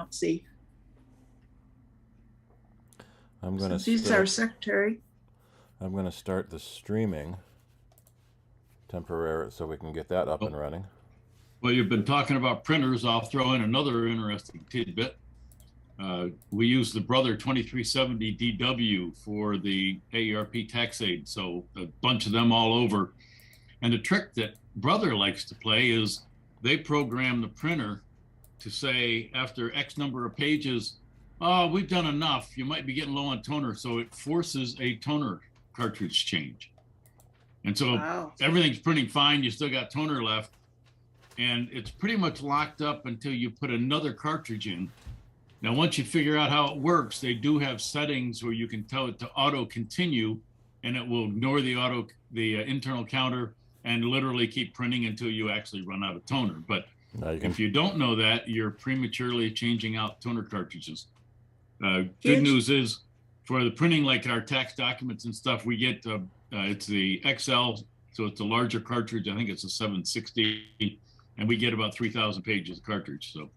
don't see. I'm going to He's our secretary. I'm going to start the streaming temporarily so we can get that up and running. Well, you've been talking about printers. I'll throw in another interesting tidbit. We use the Brother 2370 DW for the AERP tax aid, so a bunch of them all over. And the trick that Brother likes to play is they program the printer to say after X number of pages, oh, we've done enough. You might be getting low on toner. So it forces a toner cartridge change. And so everything's printing fine. You still got toner left. And it's pretty much locked up until you put another cartridge in. Now, once you figure out how it works, they do have settings where you can tell it to auto continue, and it will ignore the internal counter and literally keep printing until you actually run out of toner. But if you don't know that, you're prematurely changing out toner cartridges. Good news is for the printing, like our tax documents and stuff, we get it's the XL, so it's a larger cartridge. I think it's a 760, and we get about 3,000 pages of cartridge. So.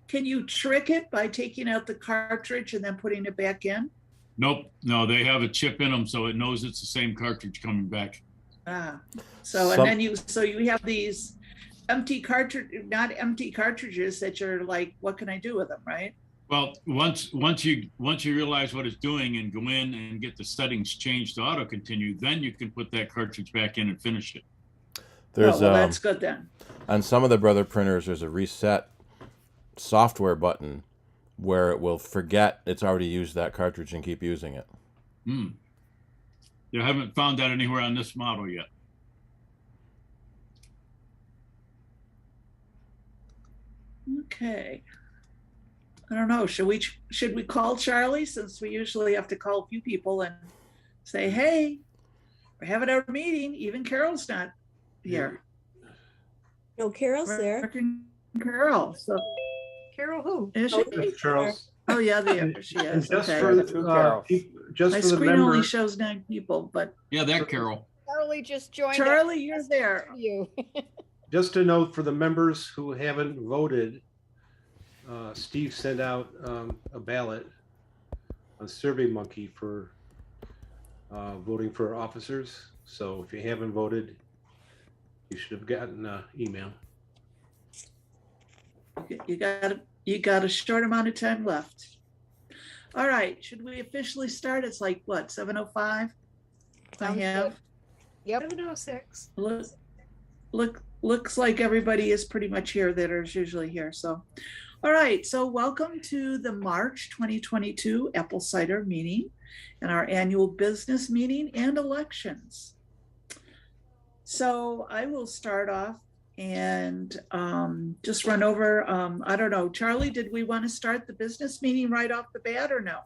Can you trick it by taking out the cartridge and then putting it back in? Nope. No, they have a chip in them, so it knows it's the same cartridge coming back. So and then you have these empty cartridges that you're like, what can I do with them, right? Well, once you realize what it's doing and go in and get the settings changed to auto continue, then you can put that cartridge back in and finish it. Well, that's good then. On some of the Brother printers, there's a reset software button where it will forget it's already used that cartridge and keep using it. You haven't found that anywhere on this model yet. Okay. I don't know. Should we call Charlie, since we usually have to call a few people and say, hey, we're having our meeting. Even Carol's not here. No, Carol's there. Carol. So Carol who? Is she? Charles. Oh yeah, there she is. Just okay. for the My screen only shows 9 people, but yeah, that Carol. Charlie just joined. Charlie, you're there. You. Just a note for the members who haven't voted. Steve sent out a ballot on SurveyMonkey for voting for officers. So if you haven't voted, you should have gotten an email. You got a short amount of time left. All right, should we officially start? It's like what, 7:05? I have. Yep. 7:06. Looks like everybody is pretty much here that is usually here. So, all right. So welcome to the March 2022 Apple Cider meeting and our annual business meeting and elections. So I will start off and just run over. I don't know, Charlie, did we want to start the business meeting right off the bat or no?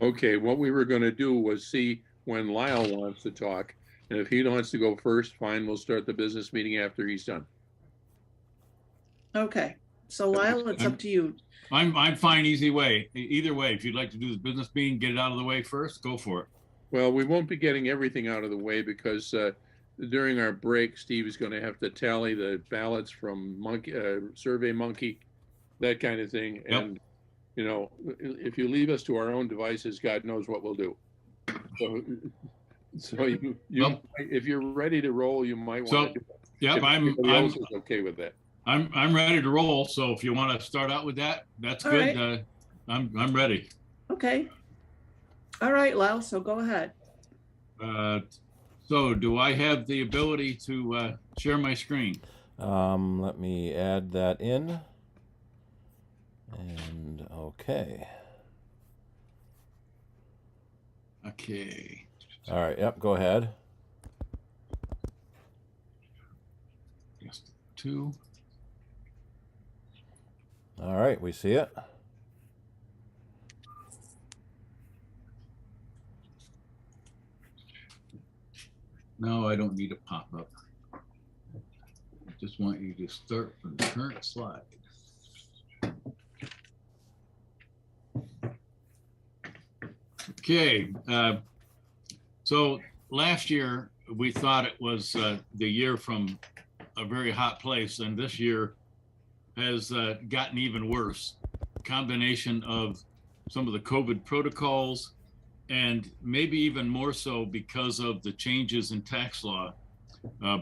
Okay, what we were going to do was see when Lyle wants to talk, and if he wants to go first, fine, we'll start the business meeting after he's done. Okay, so Lyle, it's up to you. I'm fine either way. If you'd like to do the business meeting, get it out of the way first, go for it. Well, we won't be getting everything out of the way because during our break, Steve is going to have to tally the ballots from SurveyMonkey, that kind of thing. Yep. And, you know, if you leave us to our own devices, God knows what we'll do. So you if you're ready to roll, you might want to. Yeah, I'm okay with that. I'm ready to roll. So if you want to start out with that, that's good. Right. I'm ready. Okay. All right, Lyle. So go ahead. So do I have the ability to share my screen? Let me add that in. And okay. Okay. All right. Yep. Go ahead. Just 2. All right. We see it. No, I don't need a pop-up. I just want you to start from the current slide. Okay, so last year we thought it was the year from a very hot place, and this year has gotten even worse. Combination of some of the COVID protocols, and maybe even more so because of the changes in tax law,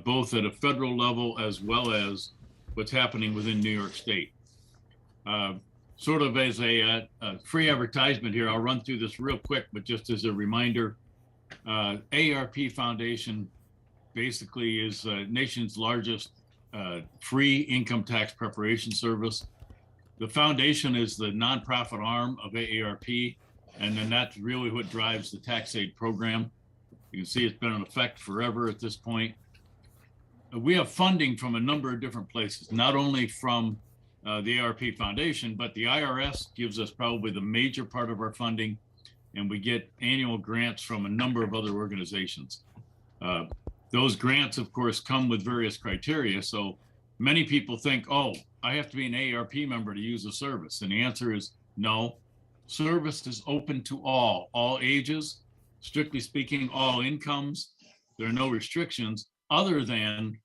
both at a federal level as well as what's happening within New York State. Sort of as a free advertisement here, I'll run through this real quick, but just as a reminder, AARP Foundation basically is the nation's largest free income tax preparation service. The foundation is the nonprofit arm of AARP, and then that's really what drives the tax aid program. You can see it's been in effect forever at this point. We have funding from a number of different places, not only from the AARP Foundation, but the IRS gives us probably the major part of our funding, and we get annual grants from a number of other organizations. Those grants, of course, come with various criteria. So many people think, oh, I have to be an AARP member to use the service. And the answer is no. Service is open to all ages, strictly speaking, all incomes. There are no restrictions other than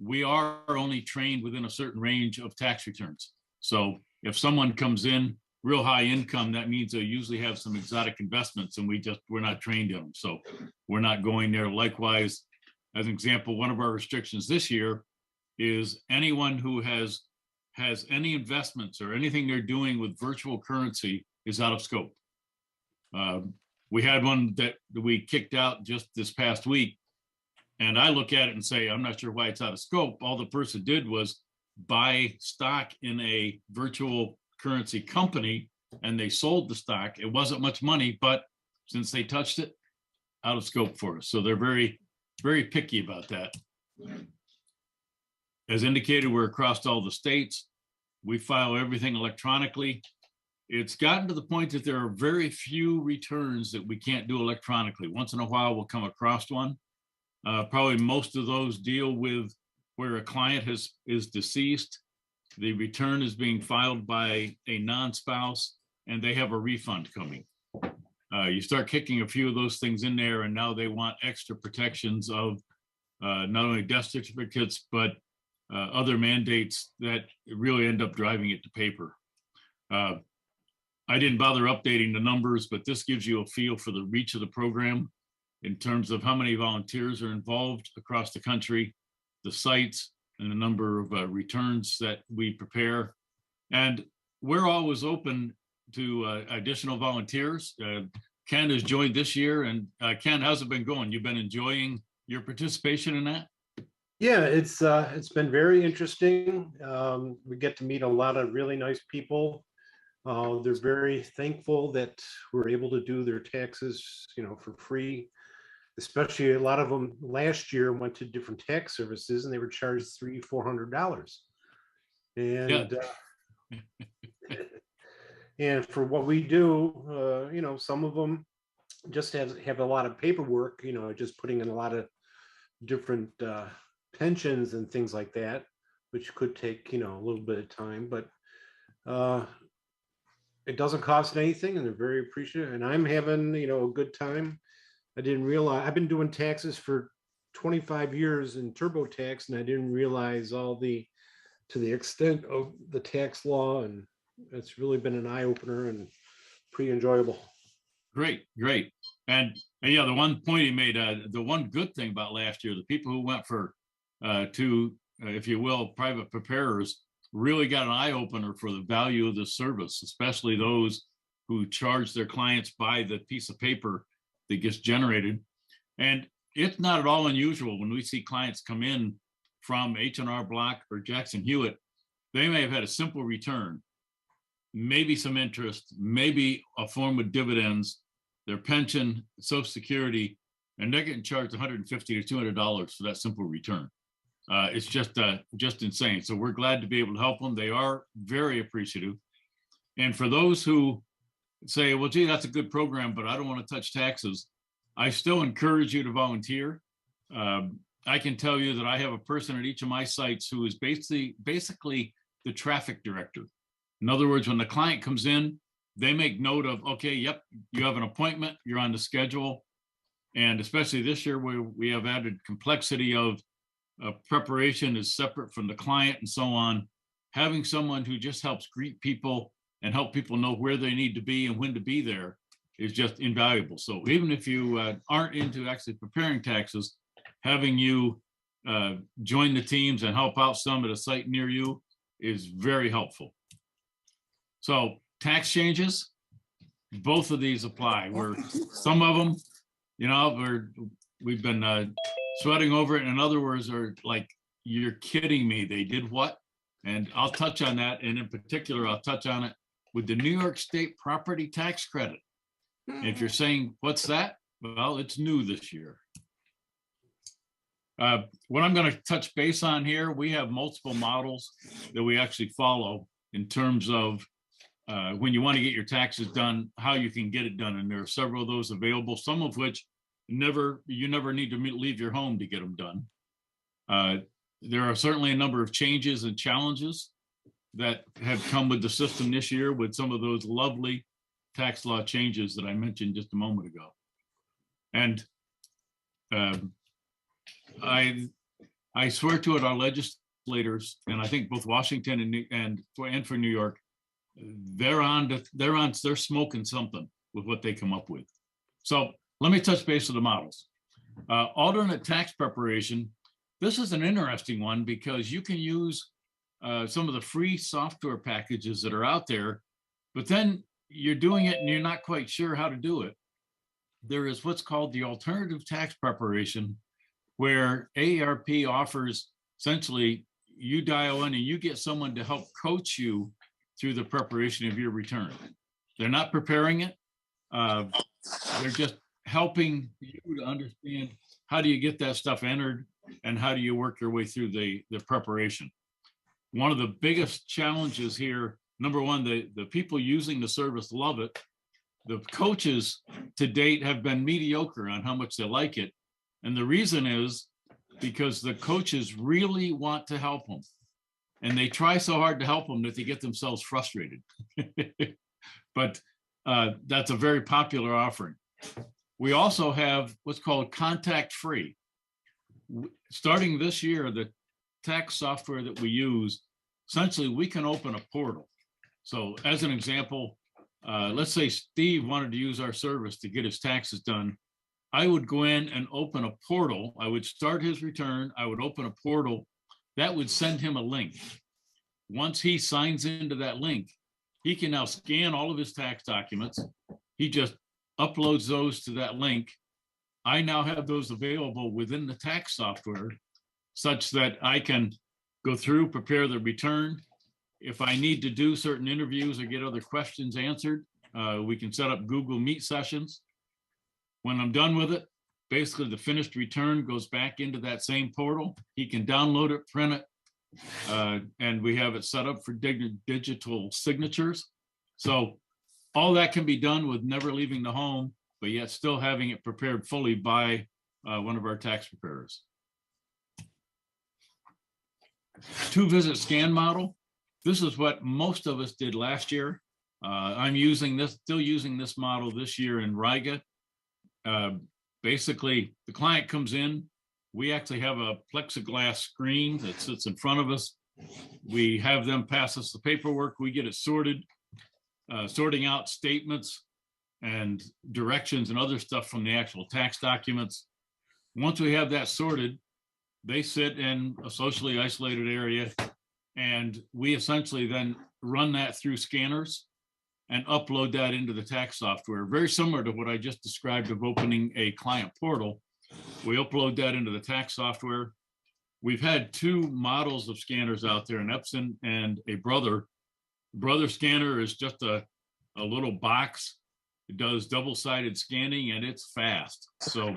we are only trained within a certain range of tax returns. So if someone comes in real high income, that means they usually have some exotic investments, and we're not trained in them. So we're not going there. Likewise, as an example, one of our restrictions this year is anyone who has any investments or anything they're doing with virtual currency is out of scope. We had one that we kicked out just this past week, and I look at it and say, I'm not sure why it's out of scope. All the person did was buy stock in a virtual currency company, and they sold the stock. It wasn't much money, but since they touched it, out of scope for us. So they're very, very picky about that. As indicated, we're across all the states. We file everything electronically. It's gotten to the point that there are very few returns that we can't do electronically. Once in a while, we'll come across one. Probably most of those deal with where a client is deceased. The return is being filed by a non-spouse, and they have a refund coming. You start kicking a few of those things in there, and now they want extra protections of not only death certificates, but other mandates that really end up driving it to paper. I didn't bother updating the numbers, but this gives you a feel for the reach of the program in terms of how many volunteers are involved across the country, the sites, and the number of returns that we prepare. And we're always open to additional volunteers. Ken has joined this year. And Ken, how's it been going? You've been enjoying your participation in that? Yeah, it's been very interesting. We get to meet a lot of really nice people. They're very thankful that we're able to do their taxes, for free. Especially a lot of them last year went to different tax services and they were charged $300-400. And and for what we do, some of them just have a lot of paperwork, just putting in a lot of different pensions and things like that, which could take, a little bit of time, but it doesn't cost anything and they're very appreciative. And I'm having, a good time. I didn't realize I've been doing taxes for 25 years in TurboTax, and I didn't realize to the extent of the tax law, and it's really been an eye opener and pretty enjoyable. Great. And yeah, the one point he made, the one good thing about last year, the people who went for if you will, private preparers really got an eye opener for the value of the service, especially those who charge their clients by the piece of paper that gets generated. And it's not at all unusual when we see clients come in from H&R Block or Jackson Hewitt. They may have had a simple return, maybe some interest, maybe a form of dividends, their pension, Social Security, and they're getting charged $150 to $200 for that simple return. It's just insane. So we're glad to be able to help them. They are very appreciative. And for those who say, well, gee, that's a good program, but I don't want to touch taxes, I still encourage you to volunteer. I can tell you that I have a person at each of my sites who is basically the traffic director. In other words, when the client comes in, they make note of, okay, yep, you have an appointment, you're on the schedule. And especially this year, where we have added complexity of preparation is separate from the client and so on. having someone who just helps greet people and help people know where they need to be and when to be there is just invaluable. So even if you aren't into actually preparing taxes, having you join the teams and help out some at a site near you is very helpful. So tax changes, both of these apply. Some of them, you know, we've been sweating over it. In other words, are like, you're kidding me, they did what? And I'll touch on that. And in particular, I'll touch on it with the New York State property tax credit. And if you're saying, what's that? Well, it's new this year. What I'm going to touch base on here, we have multiple models that we actually follow in terms of when you want to get your taxes done, how you can get it done. And there are several of those available, some of which you never need to leave your home to get them done. There are certainly a number of changes and challenges that have come with the system this year with some of those lovely tax law changes that I mentioned just a moment ago. And I swear to it, our legislators, and I think both Washington and for New York, they're smoking something with what they come up with. So let me touch base with the models. Alternate tax preparation. This is an interesting one because you can use some of the free software packages that are out there, but then you're doing it and you're not quite sure how to do it. There is what's called the alternative tax preparation, where AARP offers essentially you dial in and you get someone to help coach you through the preparation of your return. They're not preparing it. They're just helping you to understand how do you get that stuff entered and how do you work your way through the preparation. One of the biggest challenges here, number one, the people using the service love it. The coaches to date have been mediocre on how much they like it. And the reason is because the coaches really want to help them. And they try so hard to help them that they get themselves frustrated. But that's a very popular offering. We also have what's called contact free. Starting this year, the tax software that we use, essentially we can open a portal. So as an example, let's say Steve wanted to use our service to get his taxes done. I would go in and open a portal. I would start his return. I would open a portal that would send him a link. Once he signs into that link, he can now scan all of his tax documents. He just uploads those to that link. I now have those available within the tax software such that I can go through, prepare the return. If I need to do certain interviews or get other questions answered, we can set up Google Meet sessions. When I'm done with it, basically the finished return goes back into that same portal. He can download it, print it, and we have it set up for digital signatures. So all that can be done with never leaving the home, but yet still having it prepared fully by one of our tax preparers. 2-visit scan model. This is what most of us did last year. I'm still using this model this year in Riga. Basically, the client comes in. We actually have a plexiglass screen that sits in front of us. We have them pass us the paperwork. We get it sorted, sorting out statements and directions and other stuff from the actual tax documents. Once we have that sorted, they sit in a socially isolated area, and we essentially then run that through scanners and upload that into the tax software. Very similar to what I just described of opening a client portal. We upload that into the tax software. We've had 2 models of scanners out there, an Epson and a Brother. Brother scanner is just a little box. It does double-sided scanning and it's fast. So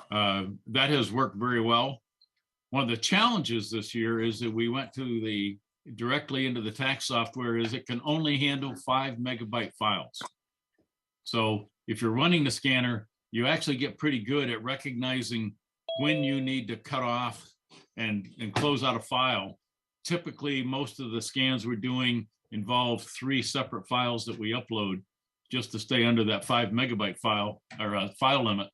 that has worked very well. One of the challenges this year is that we went to directly into the tax software is it can only handle 5 megabyte files. So if you're running the scanner, you actually get pretty good at recognizing when you need to cut off and close out a file. Typically, most of the scans we're doing involve 3 separate files that we upload just to stay under that 5 megabyte file or file limit,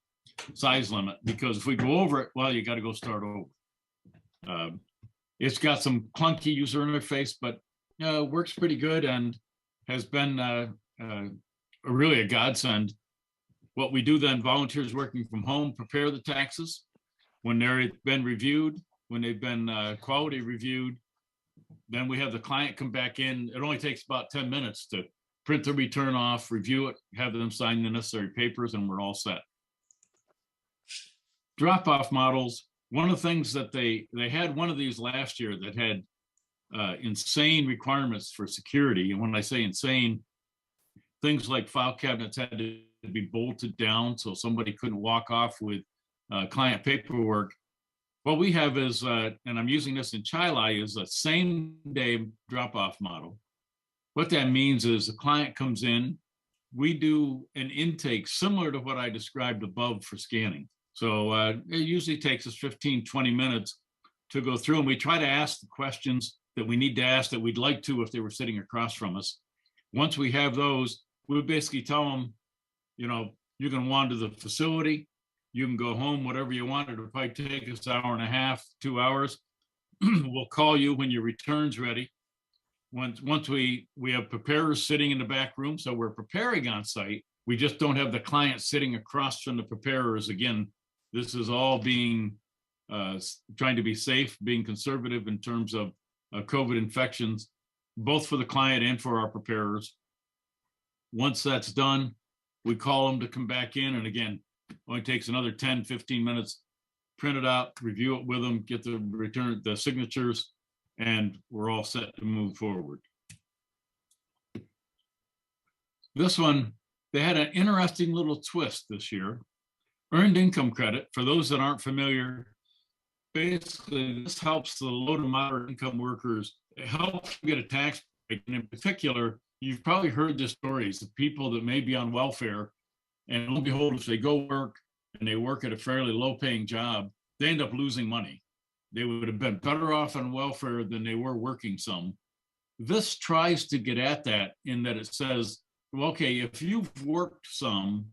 size limit, because if we go over it, well, you got to go start over. It's got some clunky user interface, but works pretty good and has been really a godsend. What we do then, volunteers working from home prepare the taxes. When they've been reviewed, when they've been quality reviewed, then we have the client come back in. It only takes about 10 minutes to print the return off, review it, have them sign the necessary papers, and we're all set. Drop-off models. One of the things that they had one of these last year that had insane requirements for security. And when I say insane, things like file cabinets had to be bolted down so somebody couldn't walk off with client paperwork. What we have is, and I'm using this in Chilai, is a same day drop-off model. What that means is the client comes in, we do an intake similar to what I described above for scanning. So it usually takes us 15, 20 minutes to go through, and we try to ask the questions that we need to ask that we'd like to if they were sitting across from us. Once we have those, we basically tell them, you know, you can wander the facility, you can go home, whatever you want. It'll probably take us an hour and a half, 2 hours. We'll call you when your return's ready. Once we have preparers sitting in the back room, so we're preparing on site. We just don't have the client sitting across from the preparers. Again, this is all being trying to be safe, being conservative in terms of COVID infections, both for the client and for our preparers. Once that's done, we call them to come back in. And again, only takes another 10, 15 minutes, print it out, review it with them, get the return, the signatures, and we're all set to move forward. This one, they had an interesting little twist this year. Earned income credit, for those that aren't familiar, basically this helps the low to moderate income workers. It helps get a tax break. And in particular, you've probably heard the stories of people that may be on welfare, and lo and behold, if they go work and they work at a fairly low paying job, they end up losing money. They would have been better off on welfare than they were working some. This tries to get at that in that it says, well, okay, if you've worked some,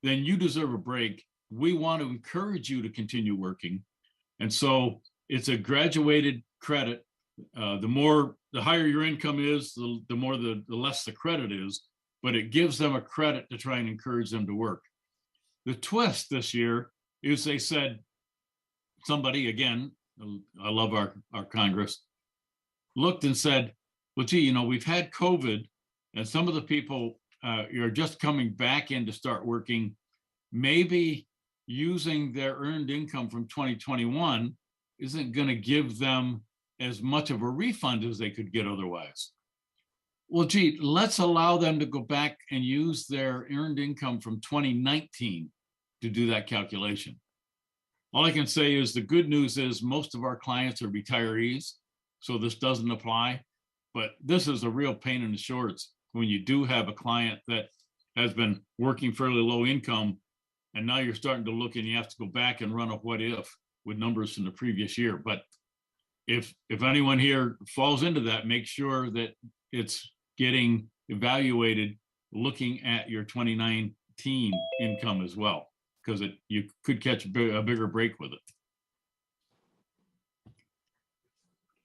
then you deserve a break. We want to encourage you to continue working. And so it's a graduated credit. The higher your income is, the less the credit is, but it gives them a credit to try and encourage them to work. The twist this year is they said, somebody, again, I love our Congress, looked and said, well, gee, you know, we've had COVID and some of the people are just coming back in to start working. Maybe using their earned income from 2021 isn't going to give them as much of a refund as they could get otherwise. Well, gee, let's allow them to go back and use their earned income from 2019 to do that calculation. All I can say is the good news is most of our clients are retirees, so this doesn't apply. But this is a real pain in the shorts when you do have a client that has been working fairly low income, and now you're starting to look and you have to go back and run a what if with numbers from the previous year. But if anyone here falls into that, make sure that it's getting evaluated looking at your 2019 income as well, because you could catch a bigger break with it.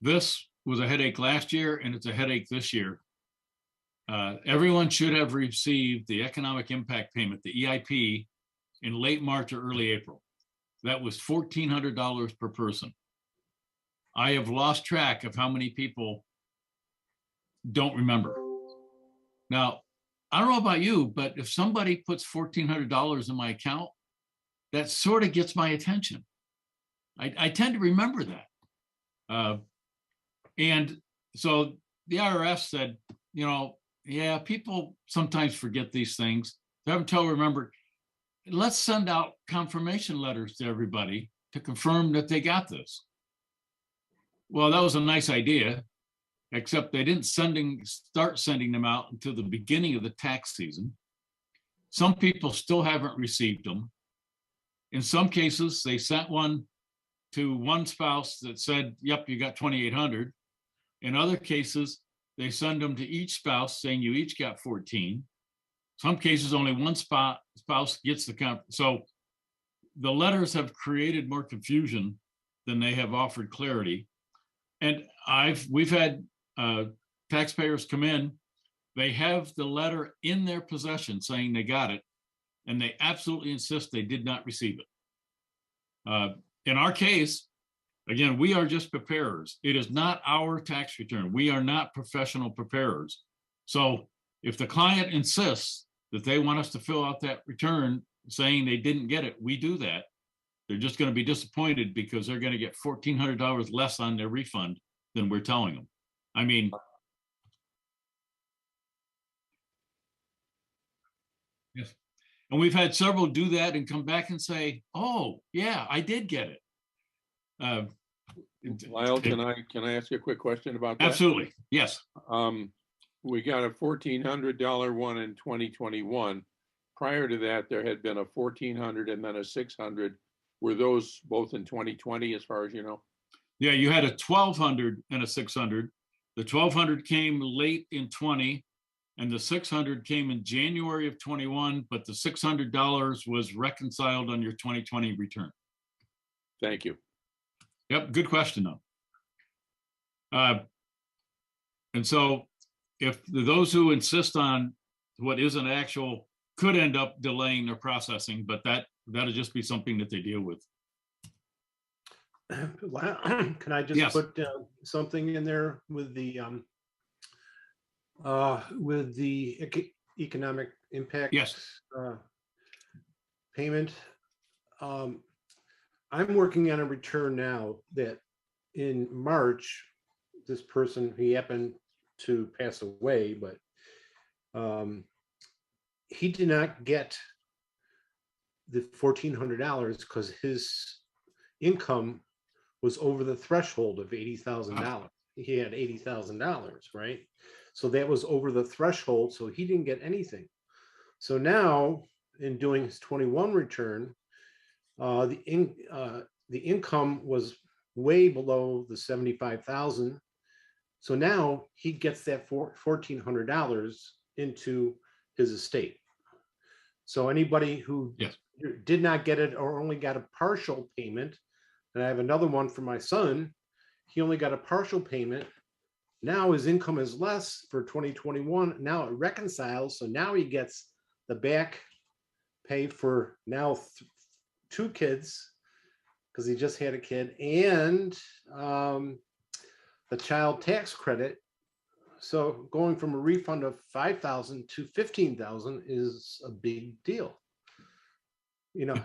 This was a headache last year, and it's a headache this year. Everyone should have received the economic impact payment, the EIP, in late March or early April. That was $1,400 per person. I have lost track of how many people don't remember. Now, I don't know about you, but if somebody puts $1,400 in my account, that sort of gets my attention. I tend to remember that. And so the IRS said, you know, yeah, people sometimes forget these things. They haven't until remember. Let's send out confirmation letters to everybody to confirm that they got this. Well, that was a nice idea, except they didn't start sending them out until the beginning of the tax season. Some people still haven't received them. In some cases, they sent one to one spouse that said, yep, you got 2,800. In other cases, they send them to each spouse saying you each got 14. Some cases, only one spouse gets the count. So the letters have created more confusion than they have offered clarity. And we've had taxpayers come in, they have the letter in their possession saying they got it, and they absolutely insist they did not receive it. In our case, again, we are just preparers. It is not our tax return. We are not professional preparers. So if the client insists that they want us to fill out that return saying they didn't get it, we do that. They're just going to be disappointed because they're going to get $1,400 less on their refund than we're telling them. I mean, yes. And we've had several do that and come back and say, "Oh, yeah, I did get it." Lyle, can I ask you a quick question about that? Absolutely, yes. We got a $1,400 one in 2021. Prior to that, there had been a $1,400 and then a $600. Were those both in 2020, as far as you know? Yeah, you had a $1,200 and a $600. The $1,200 came late in 20, and the $600 came in January of 21, but the $600 was reconciled on your 2020 return. Thank you. Yep, good question though. And so if those who insist on what isn't actual could end up delaying their processing, but that'll just be something that they deal with. Can I just Yes. put something in there with the economic impact? Yes. Payment. I'm working on a return now that in March, this person, he happened to pass away, but he did not get the $1,400 because his income was over the threshold of $80,000. He had $80,000, right? So that was over the threshold, so he didn't get anything. So now, in doing his 21 return, the income was way below the 75,000. So now he gets that $1,400 into his estate. So anybody who did not get it or only got a partial payment, and I have another one for my son, he only got a partial payment. Now his income is less for 2021. Now it reconciles. So now he gets the back pay for now 2 kids, because he just had a kid, and the child tax credit. So going from a refund of $5,000 to $15,000 is a big deal.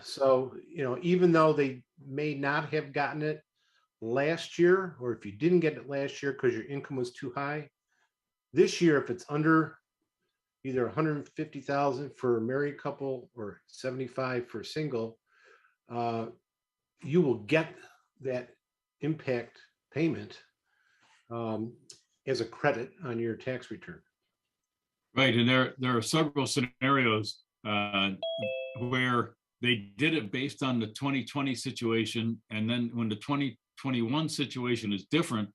So, even though they may not have gotten it last year, or if you didn't get it last year because your income was too high, this year, if it's under either 150,000 for a married couple or 75 for single, you will get that impact payment as a credit on your tax return. Right, and there are several scenarios where they did it based on the 2020 situation, and then when the 2021 situation is different,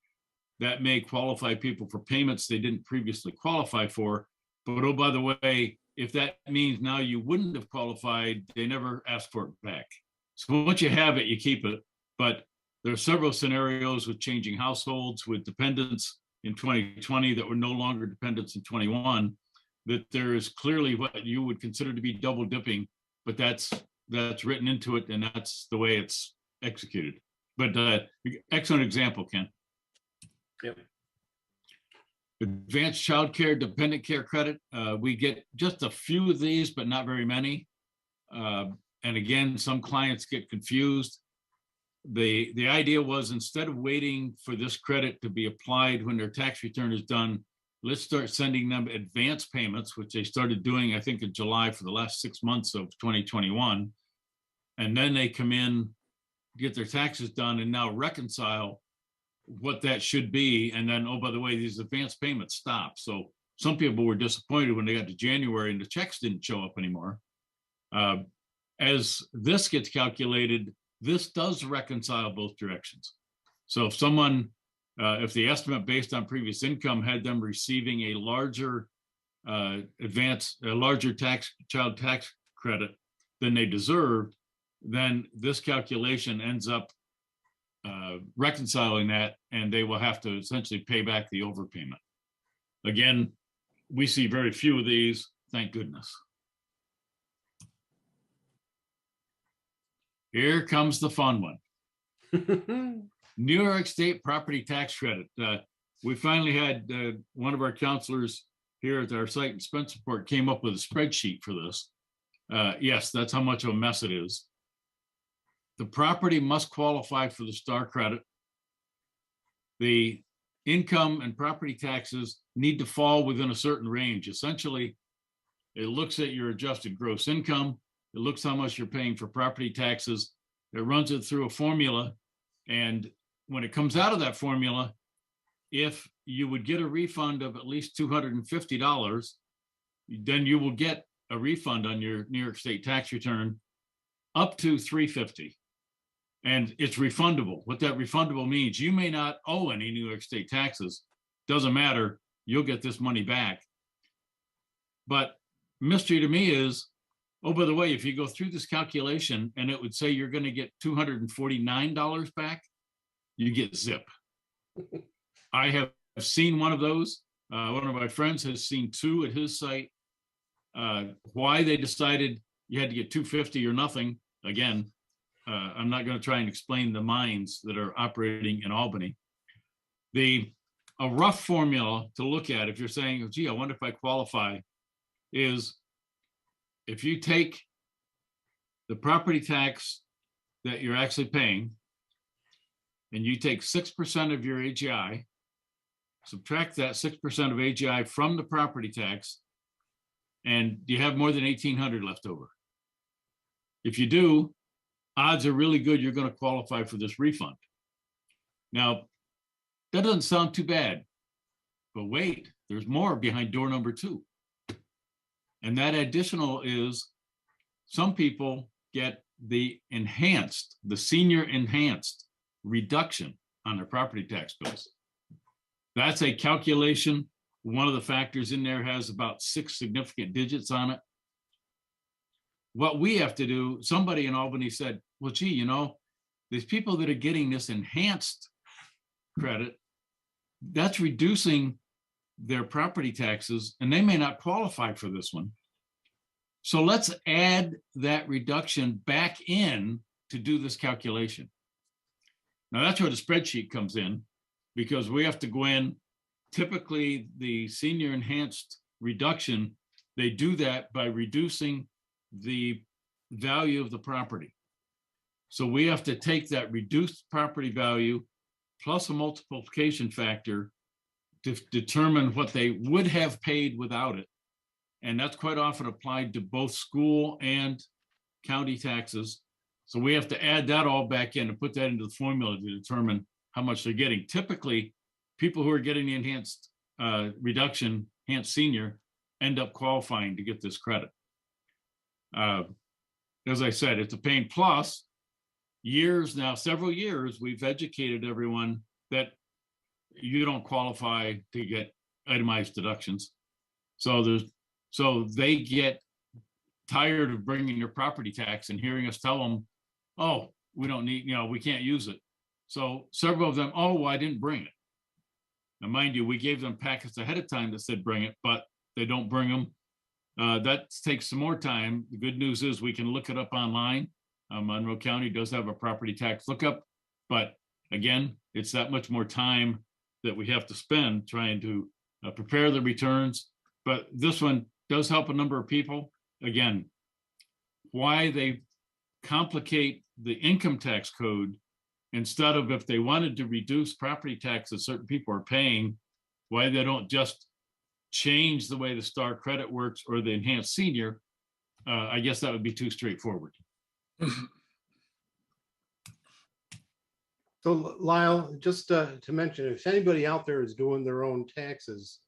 that may qualify people for payments they didn't previously qualify for. But oh, by the way, if that means now you wouldn't have qualified, they never ask for it back. So once you have it, you keep it. But there are several scenarios with changing households, with dependents in 2020 that were no longer dependents in 21, that there is clearly what you would consider to be double dipping, but that's written into it, and that's the way it's executed. But excellent example, Ken. Yep. Advanced child care, dependent care credit. We get just a few of these, but not very many. And again, some clients get confused. The idea was, instead of waiting for this credit to be applied when their tax return is done, let's start sending them advance payments, which they started doing, I think, in July for the last 6 months of 2021. And then they come in, get their taxes done, and now reconcile what that should be. And then, oh, by the way, these advance payments stop. So some people were disappointed when they got to January and the checks didn't show up anymore. As this gets calculated, this does reconcile both directions. So if someone, if the estimate based on previous income had them receiving a larger child tax credit than they deserved, then this calculation ends up reconciling that, and they will have to essentially pay back the overpayment. Again, we see very few of these, thank goodness. Here comes the fun one. New York State property tax credit. We finally had one of our counselors here at our site in Spencerport came up with a spreadsheet for this. Yes, that's how much of a mess it is. The property must qualify for the STAR credit. The income and property taxes need to fall within a certain range. Essentially, it looks at your adjusted gross income. It looks how much you're paying for property taxes. It runs it through a formula. And when it comes out of that formula, if you would get a refund of at least $250, then you will get a refund on your New York State tax return up to $350. And it's refundable. What that refundable means, you may not owe any New York State taxes. Doesn't matter. You'll get this money back. But mystery to me is, oh, by the way, if you go through this calculation and it would say you're going to get $249 back, you get zip. I have seen one of those. One of my friends has seen two at his site. Why they decided you had to get $250 or nothing, again, I'm not going to try and explain the minds that are operating in Albany. A rough formula to look at if you're saying, oh, gee, I wonder if I qualify, is if you take the property tax that you're actually paying and you take 6% of your AGI, subtract that 6% of AGI from the property tax, and you have more than $1,800 left over. If you do, odds are really good you're going to qualify for this refund. Now, that doesn't sound too bad, but wait, there's more behind door number 2. And that additional is some people get the senior enhanced reduction on their property tax bills. That's a calculation. One of the factors in there has about 6 significant digits on it. What we have to do, somebody in Albany said, well, gee, you know, these people that are getting this enhanced credit, that's reducing their property taxes, and they may not qualify for this one. So let's add that reduction back in to do this calculation. Now that's where the spreadsheet comes in, because we have to go in. Typically, the senior enhanced reduction, they do that by reducing the value of the property. So we have to take that reduced property value plus a multiplication factor to determine what they would have paid without it. And that's quite often applied to both school and county taxes. So we have to add that all back in and put that into the formula to determine how much they're getting. Typically, people who are getting the enhanced reduction, enhanced senior, end up qualifying to get this credit. As I said, it's a pain. Plus, years now, several years, we've educated everyone that you don't qualify to get itemized deductions. So they get tired of bringing their property tax and hearing us tell them, oh, we don't need, we can't use it. So several of them, oh, well, I didn't bring it. Now, mind you, we gave them packets ahead of time that said bring it, but they don't bring them. That takes some more time. The good news is we can look it up online. Monroe County does have a property tax lookup, but again, it's that much more time that we have to spend trying to prepare the returns. But this one does help a number of people. Again, why they complicate the income tax code instead of, if they wanted to reduce property taxes certain people are paying, why they don't just change the way the STAR credit works or the enhanced senior. I guess that would be too straightforward. So Lyle, just to mention, if anybody out there is doing their own taxes,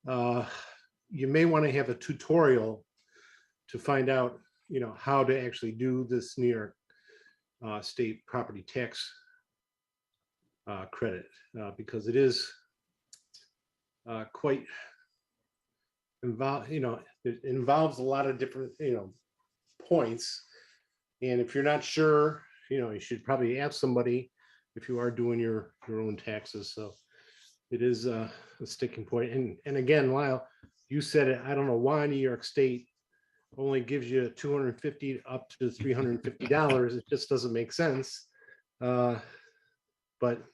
you may want to have a tutorial to find out, how to actually do this New York State property tax credit, because it is quite involved. It involves a lot of different, points. And if you're not sure, you should probably ask somebody if you are doing your own taxes. So it is a sticking point. And again, Lyle, you said it, I don't know why New York State only gives you $250 up to $350. It just doesn't make sense. But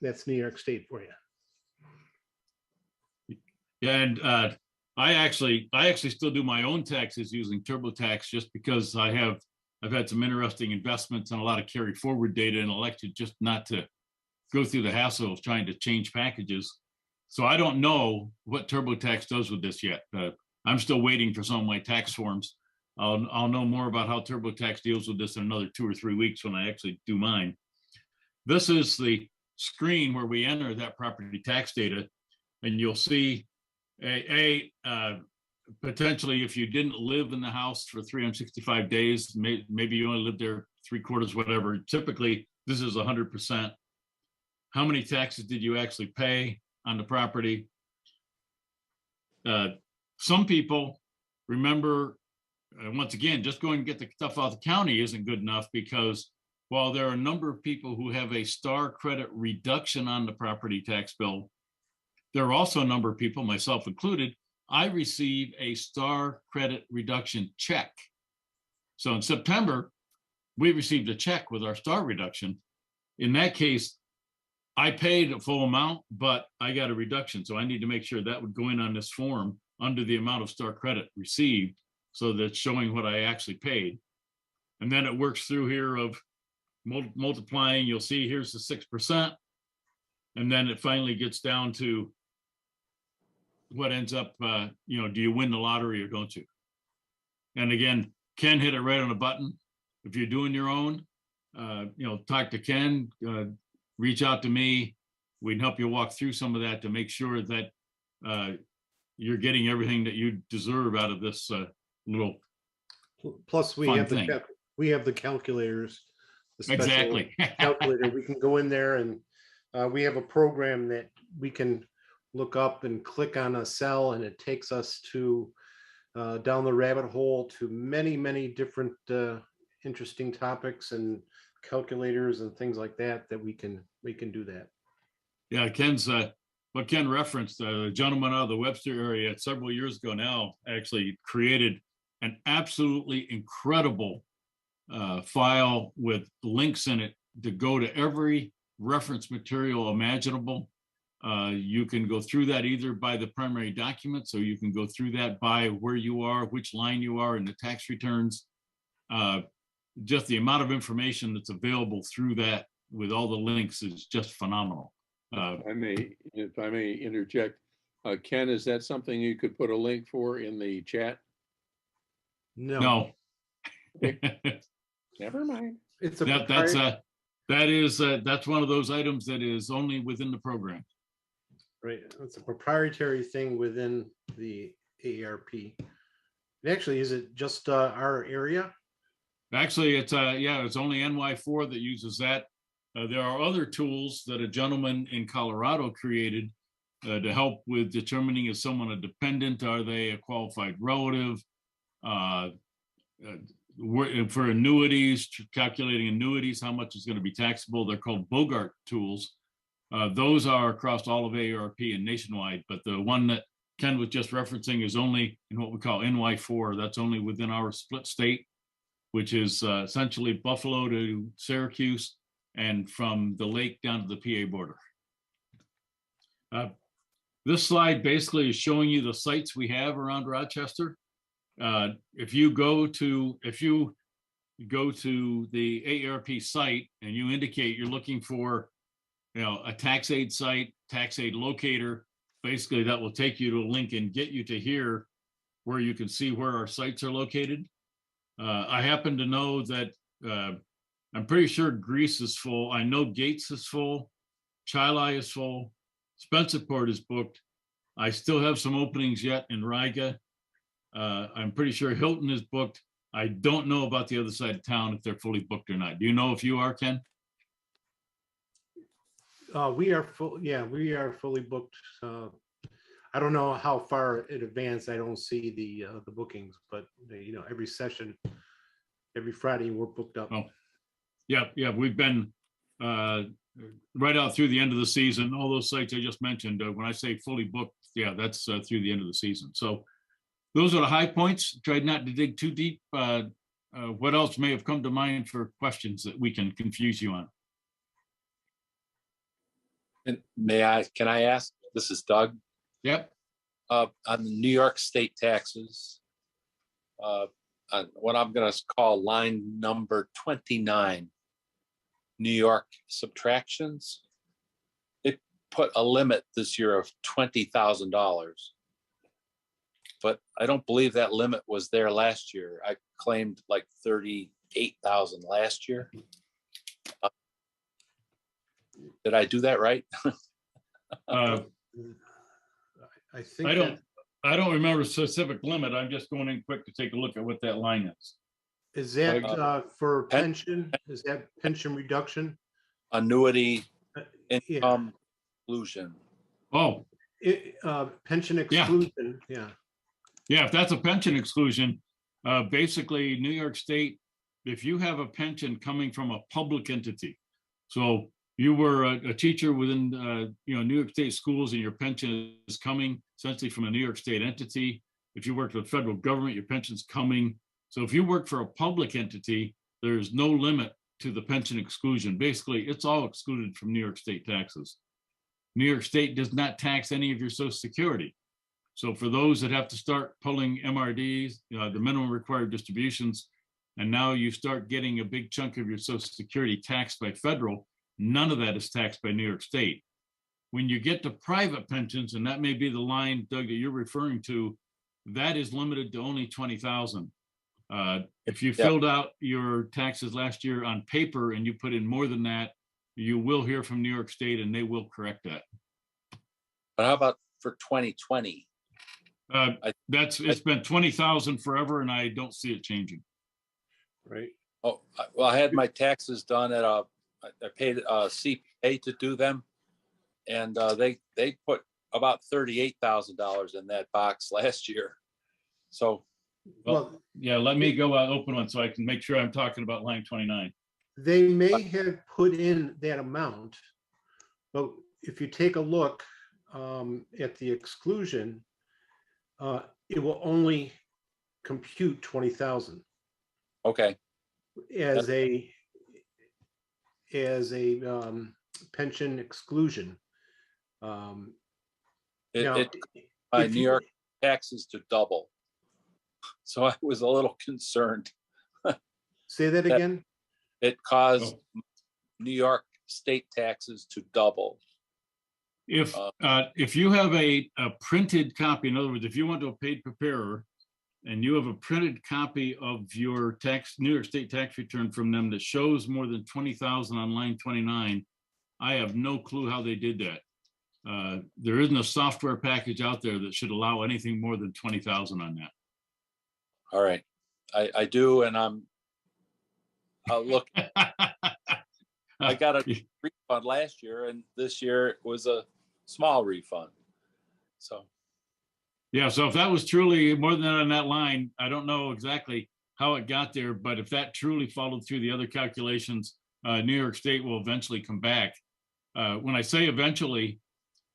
that's New York State for you. Yeah, and I actually still do my own taxes using TurboTax just because I've had some interesting investments and a lot of carry forward data and elected just not to go through the hassle of trying to change packages. So I don't know what TurboTax does with this yet. I'm still waiting for some of my tax forms. I'll know more about how TurboTax deals with this in another 2 or 3 weeks when I actually do mine. This is the screen where we enter that property tax data, and you'll see potentially if you didn't live in the house for 365 days, maybe you only lived there 3/4, whatever. Typically, this is 100%. How many taxes did you actually pay on the property? Some people remember, once again, just going to get the stuff out of the county isn't good enough, because while there are a number of people who have a star credit reduction on the property tax bill, there are also a number of people, myself included, I receive a star credit reduction check. So in September, we received a check with our star reduction. In that case, I paid a full amount, but I got a reduction. So I need to make sure that would go in on this form under the amount of star credit received, so that's showing what I actually paid. And then it works through here of multiplying. You'll see here's the 6%. And then it finally gets down to what ends up, do you win the lottery or don't you? And again, Ken hit it right on the button. If you're doing your own, talk to Ken, reach out to me. We can help you walk through some of that to make sure that you're getting everything that you deserve out of this little. Plus, we have the calculators. The special exactly. calculator. We can go in there and we have a program that we can look up and click on a cell, and it takes us to down the rabbit hole to many different interesting topics and calculators and things like that we can do that. Yeah, Ken's what Ken referenced, a gentleman out of the Webster area several years ago now actually created an absolutely incredible file with links in it to go to every reference material imaginable. You can go through that either by the primary document, so you can go through that by where you are, which line you are in the tax returns. Just the amount of information that's available through that with all the links is just phenomenal. If I may interject, Ken, is that something you could put a link for in the chat? No. Never mind. It's a that's one of those items that is only within the program. Right, it's a proprietary thing within the AARP. And actually, is it just our area? Actually, it's only NY4 that uses that. There are other tools that a gentleman in Colorado created to help with determining is someone a dependent, are they a qualified relative, for annuities, calculating annuities, how much is going to be taxable. They're called Bogart tools. Those are across all of AARP and nationwide, but the one that Ken was just referencing is only in what we call NY4. That's only within our split state, which is essentially Buffalo to Syracuse and from the lake down to the PA border. This slide basically is showing you the sites we have around Rochester. If you go to the AARP site and you indicate you're looking for a tax aid site, tax aid locator, basically that will take you to a link and get you to here where you can see where our sites are located. I happen to know that I'm pretty sure Greece is full. I know Gates is full, Chili is full, Spencerport is booked. I still have some openings yet in Riga. I'm pretty sure Hilton is booked. I don't know about the other side of town if they're fully booked or not. Do you know if you are, Ken? We are full. Yeah, we are fully booked. I don't know how far in advance. I don't see the bookings, but every session, every Friday we're booked up. Oh, yeah. We've been right out through the end of the season. All those sites I just mentioned, when I say fully booked, yeah, that's through the end of the season. So those are the high points. Tried not to dig too deep. What else may have come to mind for questions that we can confuse you on? And can I ask, this is Doug, Yep. on the New York state taxes, on what I'm going to call line number 29, New York subtractions. It put a limit this year of $20,000, but I don't believe that limit was there last year. I claimed like 38,000 last year. Did I do that right? Uh, I think I don't remember a specific limit. I'm just going in quick to take a look at what that line is. is that for pension? Is that pension reduction? Annuity Yeah. income exclusion. Oh, Pension exclusion, yeah. yeah, if that's a pension exclusion, basically New York State, if you have a pension coming from a public entity, so you were a teacher within New York State schools and your pension is coming essentially from a New York State entity. If you work for the federal government, your pension's coming. So if you work for a public entity, there's no limit to the pension exclusion. Basically, it's all excluded from New York State taxes. New York State does not tax any of your Social Security. So for those that have to start pulling MRDs, the minimum required distributions, and now you start getting a big chunk of your Social Security taxed by federal, none of that is taxed by New York State. When you get to private pensions, and that may be the line, Doug, that you're referring to, that is limited to only 20,000. If you filled out your taxes last year on paper and you put in more than that, you will hear from New York State and they will correct that. But how about for 2020? It's been 20,000 forever, and I don't see it changing. Right. Oh, well, I had my taxes done at I paid a CPA to do them, and they put about $38,000 in that box last year. So, well, yeah, let me go open one so I can make sure I'm talking about line 29. They may have put in that amount, but if you take a look at the exclusion, it will only compute 20,000. Okay. As a pension exclusion. It by New York taxes to double. So I was a little concerned. Say that again. It caused New York state taxes to double. If you have a printed copy, in other words, if you went to a paid preparer and you have a printed copy of your New York State tax return from them that shows more than 20,000 on line 29, I have no clue how they did that. There isn't a software package out there that should allow anything more than 20,000 on that. All right, I do, and I'll look. I got a refund last year, and this year it was a small refund. So. Yeah, so if that was truly more than that on that line, I don't know exactly how it got there, but if that truly followed through the other calculations, New York State will eventually come back. When I say eventually,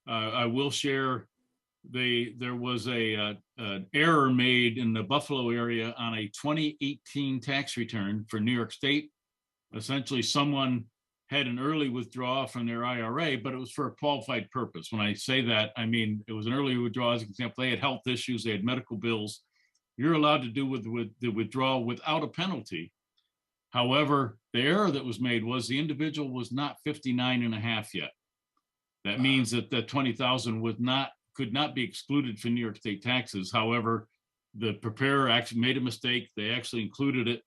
I will share there was an error made in the Buffalo area on a 2018 tax return for New York State. Essentially, someone had an early withdrawal from their IRA, but it was for a qualified purpose. When I say that, I mean, it was an early withdrawal. As an example, they had health issues, they had medical bills. You're allowed to do with the withdrawal without a penalty. However, the error that was made was the individual was not 59 and a half yet. That means that the 20,000 could not be excluded from New York State taxes. However, the preparer actually made a mistake. They actually included it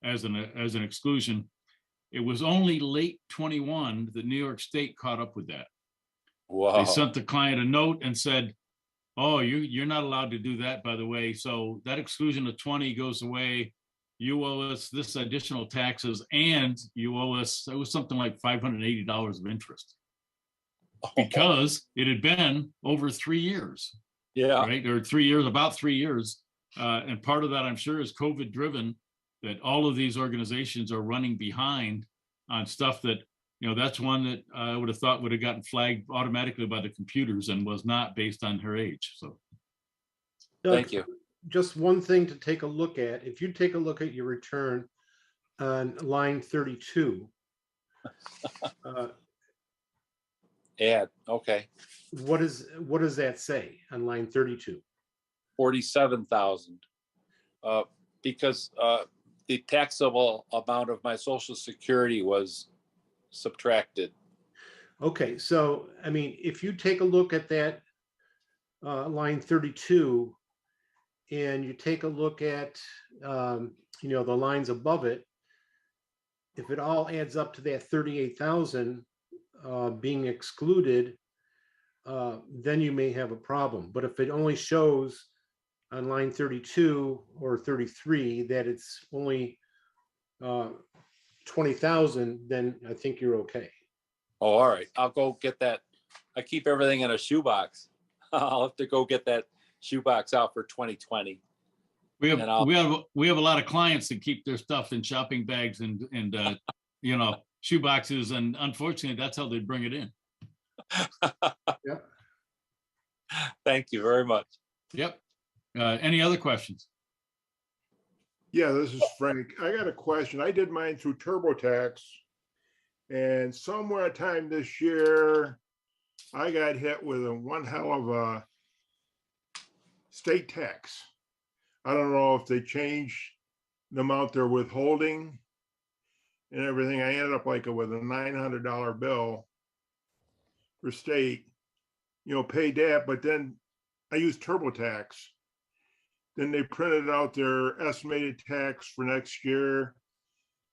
as an exclusion. It was only late 21 that New York State caught up with that. Wow. They sent the client a note and said, oh, you're not allowed to do that, by the way. So that exclusion of 20 goes away. You owe us this additional taxes, and you owe us, it was something like $580 of interest because it had been over 3 years. Yeah. Right. Or 3 years, about 3 years. And part of that, I'm sure, is COVID driven, that all of these organizations are running behind on stuff that, that's one that I would have thought would have gotten flagged automatically by the computers and was not based on her age. So Doug, Thank you. just one thing to take a look at. If you take a look at your return on line 32, Add, okay, what does that say on line 32? 47,000. Because the taxable amount of my social security was subtracted. Okay, so I mean, if you take a look at that line 32, and you take a look at the lines above it, if it all adds up to that 38,000 being excluded, then you may have a problem. But if it only shows on line 32 or 33 that it's only 20,000, then I think you're okay. Oh, all right. I'll go get that. I keep everything in a shoebox. I'll have to go get that shoebox out for 2020. we have And I'll- we have a lot of clients that keep their stuff in shopping bags and shoe boxes, and unfortunately, that's how they bring it in. Yep. Thank you very much. Yep. Any other questions? Yeah, this is Frank. I got a question. I did mine through TurboTax, and somewhere time this year, I got hit with one hell of a state tax. I don't know if they changed the amount they're withholding and everything. I ended up with a $900 bill for state, paid that, but then I used TurboTax. Then they printed out their estimated tax for next year.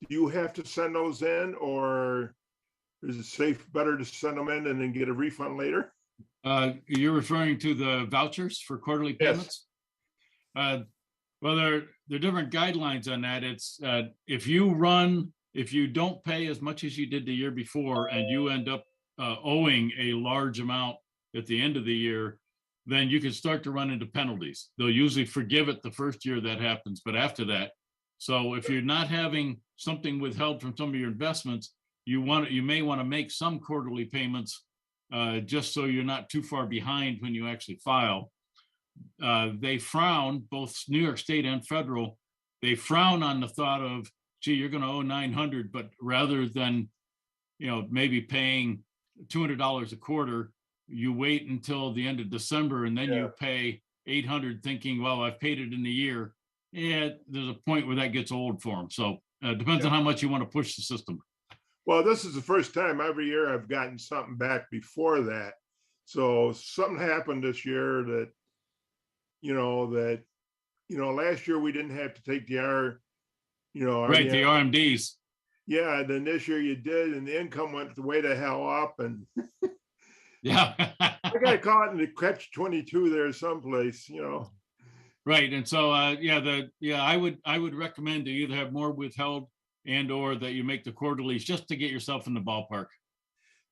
Do you have to send those in, or is it better to send them in and then get a refund later? You're referring to the vouchers for quarterly Yes. payments? Well, there are different guidelines on that. It's if you don't pay as much as you did the year before and you end up owing a large amount at the end of the year, then you can start to run into penalties. They'll usually forgive it the first year that happens, but after that. So if you're not having something withheld from some of your investments, you may want to make some quarterly payments just so you're not too far behind when you actually file. They frown, both New York State and federal, they frown on the thought of, gee, you're going to owe 900, but rather than, maybe paying $200 a quarter, you wait until the end of December and then you pay 800 thinking, well, I've paid it in the year. Yeah, there's a point where that gets old for them. So it depends on how much you want to push the system. Well, this is the first time every year I've gotten something back before that. So something happened this year that, last year we didn't have to take the Right, the RMDs. Yeah, and then this year you did, and the income went way the hell up, and Yeah. I got caught in the catch-22 there someplace, Right, and so I would recommend to either have more withheld and or that you make the quarterlies just to get yourself in the ballpark.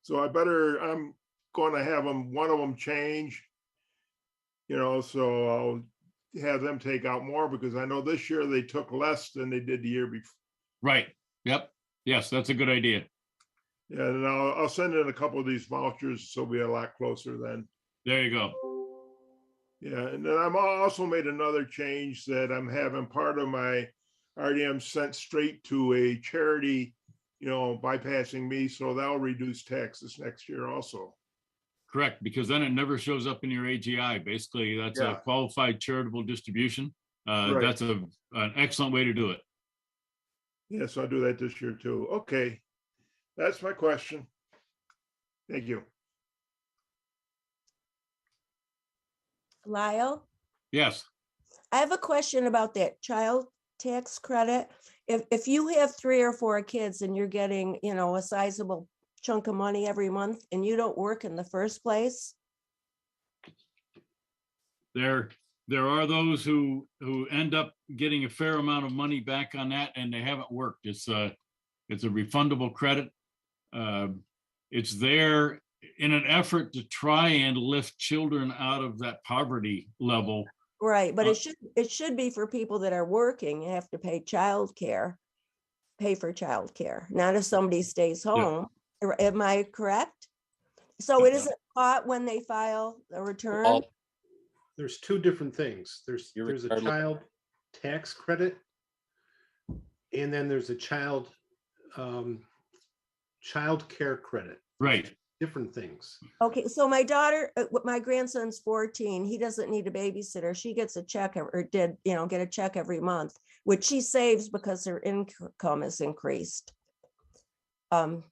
So I'm going to have one of them change, so I'll have them take out more, because I know this year they took less than they did the year before. Right. Yep. Yes, that's a good idea. Yeah, and I'll send in a couple of these vouchers, so we'll be a lot closer then. There you go. Yeah, and then I'm also made another change that I'm having part of my RDM sent straight to a charity, bypassing me, so that'll reduce taxes next year also. Correct, because then it never shows up in your AGI. Basically, that's a qualified charitable distribution. Right. That's an excellent way to do it. Yes, I'll do that this year too. Okay, that's my question. Thank you. Lyle, Yes. I have a question about that child tax credit. If you have 3 or 4 kids and you're getting, a sizable chunk of money every month and you don't work in the first place. There are those who end up getting a fair amount of money back on that, and they haven't worked. It's a refundable credit. It's there in an effort to try and lift children out of that poverty level. Right, but it should be for people that are working. You have to pay for childcare, not if somebody stays home. Am I correct? So it Yeah. isn't caught when they file a return? All There's two different things. There's You're a regardless- child tax credit, and then there's a child care credit. Right. Different things. Okay, so my daughter, my grandson's 14, he doesn't need a babysitter. She gets a check or did, get a check every month, which she saves because her income is increased. So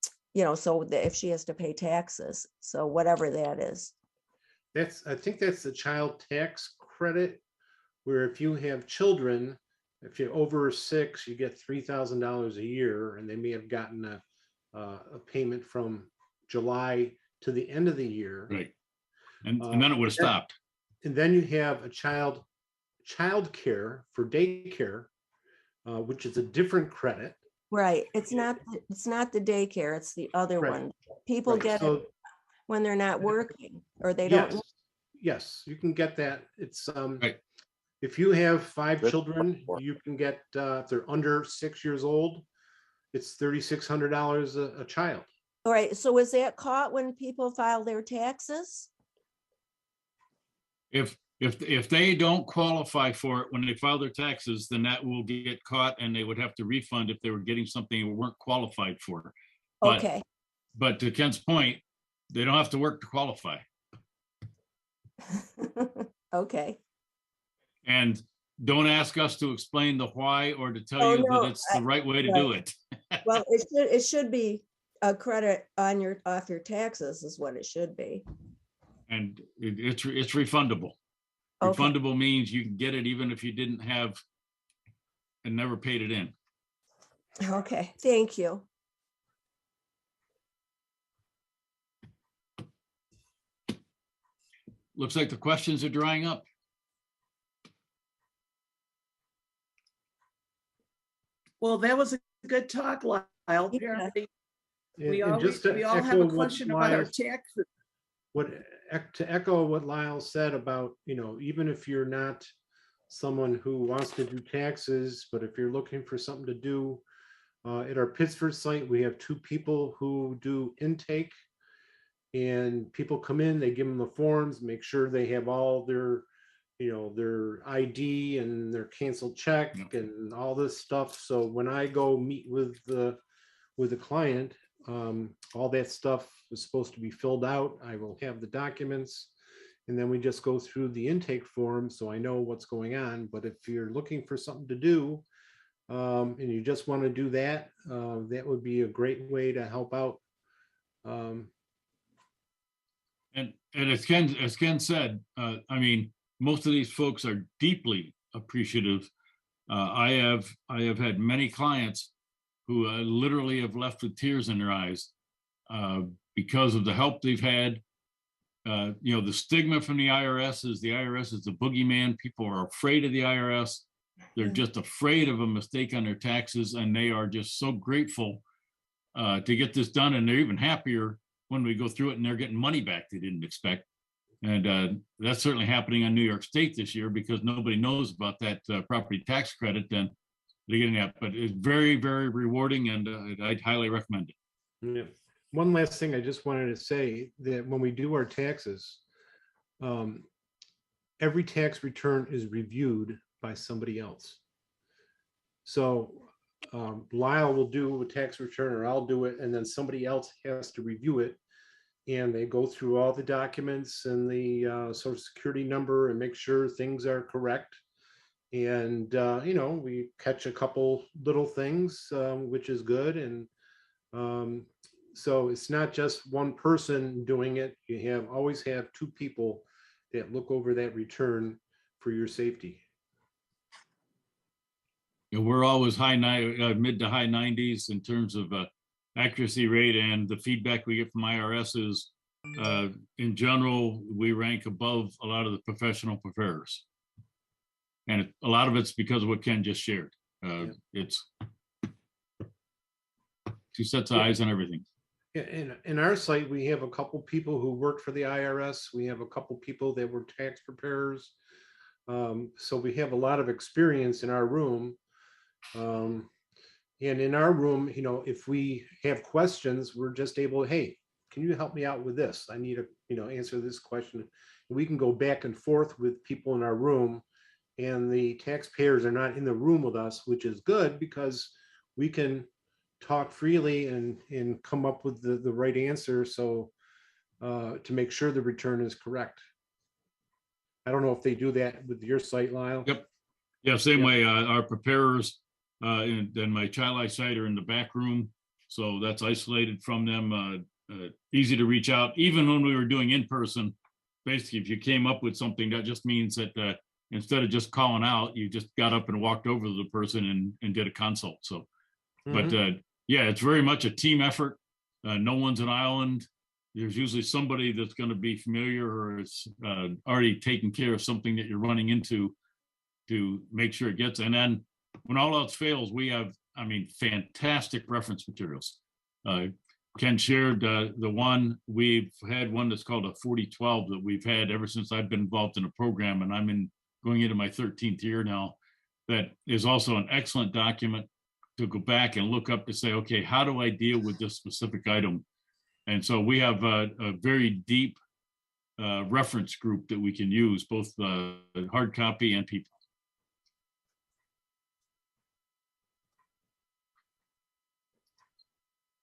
if she has to pay taxes, so whatever that is. I think that's the child tax credit, where if you have children, if you're over 6, you get $3,000 a year, and they may have gotten a payment from July to the end of the year. Right. And then it would have stopped. And then you have a child care for daycare, which is a different credit. Right. It's not the daycare, it's the other Right. one. People Right, get so- it when they're not working or they don't. Yes, you can get that. It's Right. if you have 5 That's children, more. you can get if they're under 6 years old, it's $3,600 a child. All right. So is that caught when people file their taxes? If they don't qualify for it when they file their taxes, then that will get caught and they would have to refund if they were getting something they weren't qualified for. But- Okay. But to Ken's point, they don't have to work to qualify. Okay. And don't ask us to explain the why or to tell Oh, you no, that it's the right way to do it. Well, it should be a credit on off your taxes is what it should be. And it's refundable. Okay. Refundable means you can get it even if you didn't have and never paid it in. Okay. Thank you. Looks like the questions are drying up. Well, that was a good talk, Lyle. Apparently, we And all just to have echo a what question about our Lyle- taxes. to echo what Lyle said about, even if you're not someone who wants to do taxes, but if you're looking for something to do, at our Pittsford site, we have 2 people who do intake, and people come in, they give them the forms, make sure they have all their, their ID and their canceled check Yep. and all this stuff. So when I go meet with the client, all that stuff is supposed to be filled out. I will have the documents, and then we just go through the intake form, so I know what's going on. But if you're looking for something to do, and you just want to do that, that would be a great way to help out. And as Ken said, I mean, most of these folks are deeply appreciative. I have had many clients who literally have left with tears in their eyes because of the help they've had. The stigma from the IRS is the boogeyman. People are afraid of the IRS. They're just afraid of a mistake on their taxes, and they are just so grateful to get this done. And they're even happier when we go through it and they're getting money back they didn't expect. And that's certainly happening on New York State this year because nobody knows about that property tax credit. And they're getting that, but it's very, very rewarding, and I'd highly recommend it. Yeah. One last thing I just wanted to say, that when we do our taxes, every tax return is reviewed by somebody else. So Lyle will do a tax return, or I'll do it, and then somebody else has to review it. And they go through all the documents and the social security number and make sure things are correct. And, we catch a couple little things, which is good. And so it's not just one person doing it. You always have 2 people that look over that return for your safety. We're always mid to high 90s in terms of accuracy rate, and the feedback we get from IRS is, in general, we rank above a lot of the professional preparers. And a lot of it's because of what Ken just shared. It's 2 sets of eyes and everything. In our site, we have a couple people who work for the IRS. We have a couple people that were tax preparers. So we have a lot of experience in our room. And in our room, if we have questions, we're just able, hey, can you help me out with this? I need to, answer this question. We can go back and forth with people in our room, and the taxpayers are not in the room with us, which is good because we can talk freely and come up with the right answer. So to make sure the return is correct. I don't know if they do that with your site, Lyle. Yep. Yeah, same Yep. way. Our preparers and my child eyesight are in the back room. So that's isolated from them, easy to reach out. Even when we were doing in person, basically, if you came up with something, that just means that instead of just calling out, you just got up and walked over to the person and did a consult. So, but yeah, it's very much a team effort. No one's an island. There's usually somebody that's going to be familiar or is already taking care of something that you're running into to make sure it gets. And then when all else fails, we have, fantastic reference materials. Ken shared the one, we've had one that's called a 4012 that we've had ever since I've been involved in a program, and I'm going into my 13th year now. That is also an excellent document to go back and look up to say, okay, how do I deal with this specific item? And so we have a very deep reference group that we can use, both hard copy and people.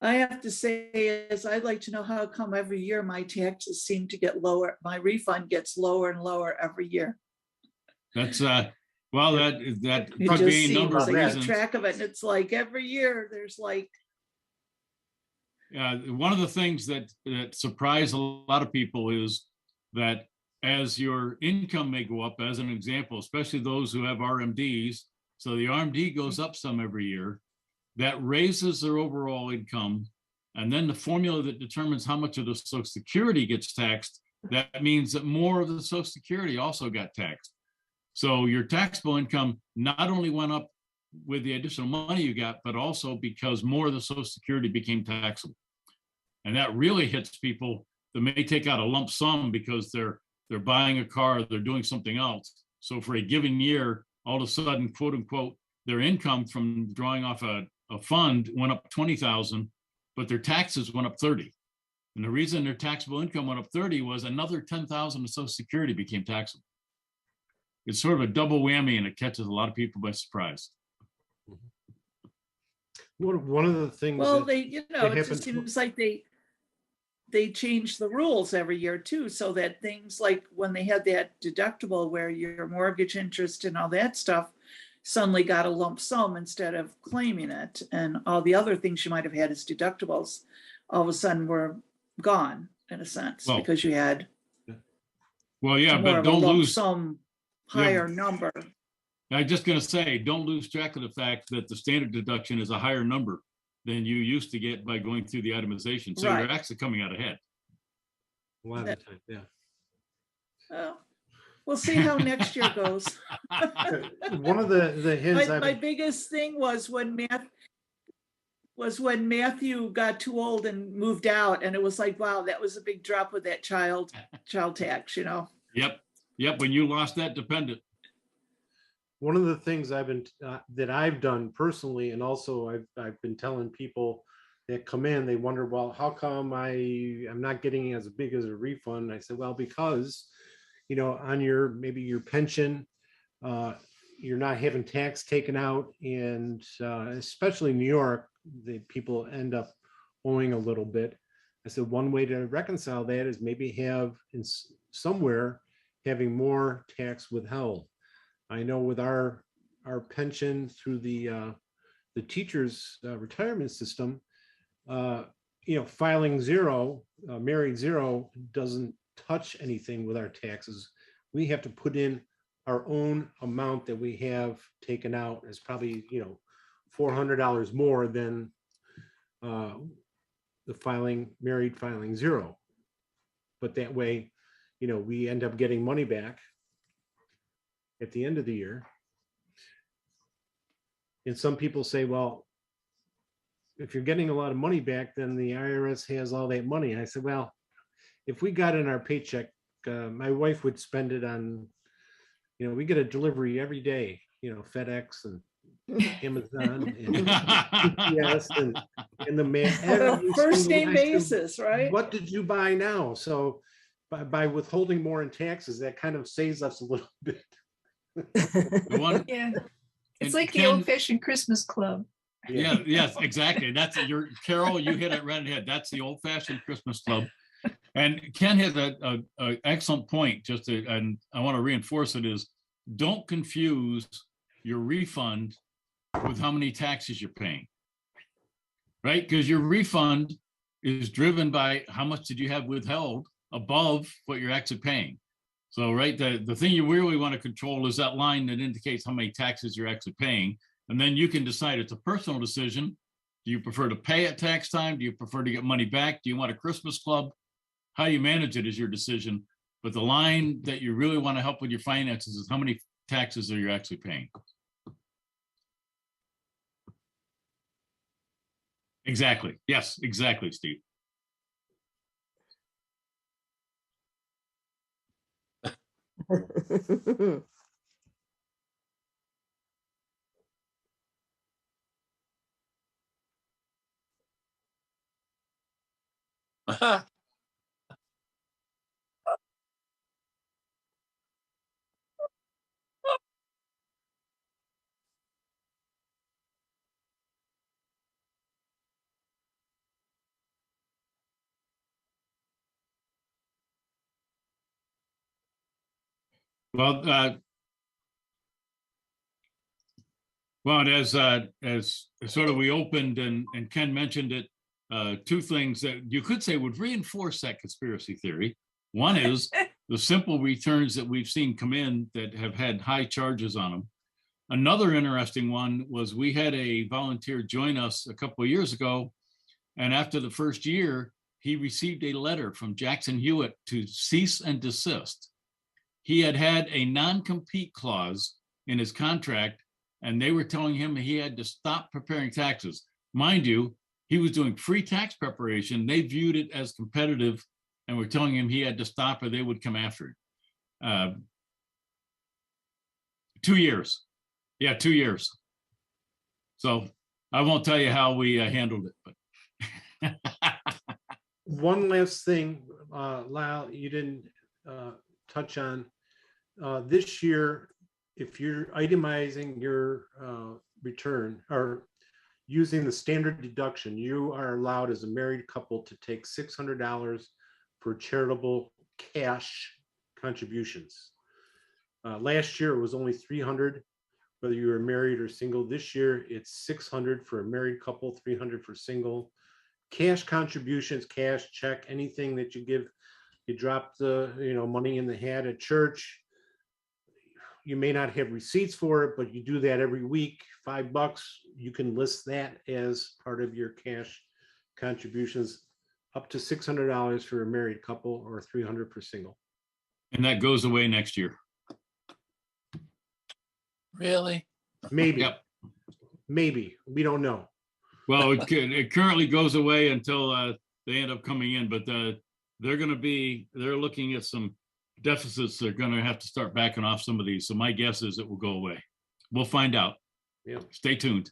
I have to say is I'd like to know how come every year my taxes seem to get lower. My refund gets lower and lower every year. That's well, that It could just be a number seems of I keep reasons. track of it, and it's like every year there's like. One of the things that surprise a lot of people is that as your income may go up, as an example, especially those who have RMDs, so the RMD goes up some every year, that raises their overall income. And then the formula that determines how much of the Social Security gets taxed, that means that more of the Social Security also got taxed. So your taxable income not only went up with the additional money you got, but also because more of the Social Security became taxable. And that really hits people that may take out a lump sum because they're buying a car, they're doing something else. So for a given year, all of a sudden, quote unquote, their income from drawing off a fund went up 20,000, but their taxes went up 30. And the reason their taxable income went up 30 was another 10,000 of Social Security became taxable. It's sort of a double whammy, and it catches a lot of people by surprise. One of the things. Well, that it just seems like they change the rules every year too, so that things like when they had that deductible where your mortgage interest and all that stuff suddenly got a lump sum instead of claiming it, and all the other things you might have had as deductibles all of a sudden were gone in a sense, because you had well, yeah, more but of a don't lump lose sum higher number. I'm just going to say, don't lose track of the fact that the standard deduction is a higher number than you used to get by going through the itemization. So you're actually coming out ahead. A lot of the time, yeah. Well, we'll see how next year goes. One of the hints. My biggest thing was when Matthew got too old and moved out, and it was like, wow, that was a big drop with that child tax, Yep. When you lost that dependent. One of the things that I've done personally, and also I've been telling people that come in, they wonder, well, how come I'm not getting as big as a refund? I said, well, because on maybe your pension, you're not having tax taken out, and especially in New York, the people end up owing a little bit. I said one way to reconcile that is maybe have somewhere having more tax withheld. I know with our pension through the teachers' retirement system, filing zero, married zero doesn't touch anything with our taxes. We have to put in our own amount that we have taken out. Is probably $400 more than the married filing zero. But that way, we end up getting money back at the end of the year. And some people say, well, if you're getting a lot of money back, then the IRS has all that money. And I said, well, if we got in our paycheck, my wife would spend it on, we get a delivery every day, FedEx and Amazon and UPS and the man. every First single- name I said, basis, right? What did you buy now? So by withholding more in taxes, that kind of saves us a little bit. The one, Yeah. It's And like the Ken- old fashioned Christmas club. yeah, yes, exactly. That's your Carol. You hit it right ahead. That's the old-fashioned Christmas club. And Ken hit a excellent point. And I want to reinforce it is, don't confuse your refund with how many taxes you're paying, right? Because your refund is driven by how much did you have withheld above what you're actually paying. So, right, the thing you really want to control is that line that indicates how many taxes you're actually paying. And then you can decide, it's a personal decision. Do you prefer to pay at tax time? Do you prefer to get money back? Do you want a Christmas club? How you manage it is your decision. But the line that you really want to help with your finances is how many taxes are you actually paying? Exactly. Yes, exactly, Steve. Well, as sort of we opened and Ken mentioned it, two things that you could say would reinforce that conspiracy theory. One is the simple returns that we've seen come in that have had high charges on them. Another interesting one was we had a volunteer join us a couple of years ago, and after the first year, he received a letter from Jackson Hewitt to cease and desist. He had a non-compete clause in his contract, and they were telling him he had to stop preparing taxes. Mind you, he was doing free tax preparation. They viewed it as competitive and were telling him he had to stop or they would come after him. 2 years. Yeah, 2 years. So I won't tell you how we handled it, but. One last thing, Lyle, you didn't touch on. This year, if you're itemizing your return or using the standard deduction, you are allowed as a married couple to take $600 for charitable cash contributions. Last year, it was only $300, whether you were married or single. This year, it's $600 for a married couple, $300 for single. Cash contributions, cash, check, anything that you give, you drop the money in the hat at church. You may not have receipts for it, but you do that every week, $5. You can list that as part of your cash contributions, up to $600 for a married couple or $300 for single. And that goes away next year. Really? Maybe. Yep. Maybe. We don't know. Well, it currently goes away until they end up coming in, but they're looking at some deficits. They're going to have to start backing off some of these. So my guess is it will go away. We'll find out. Yeah. Stay tuned.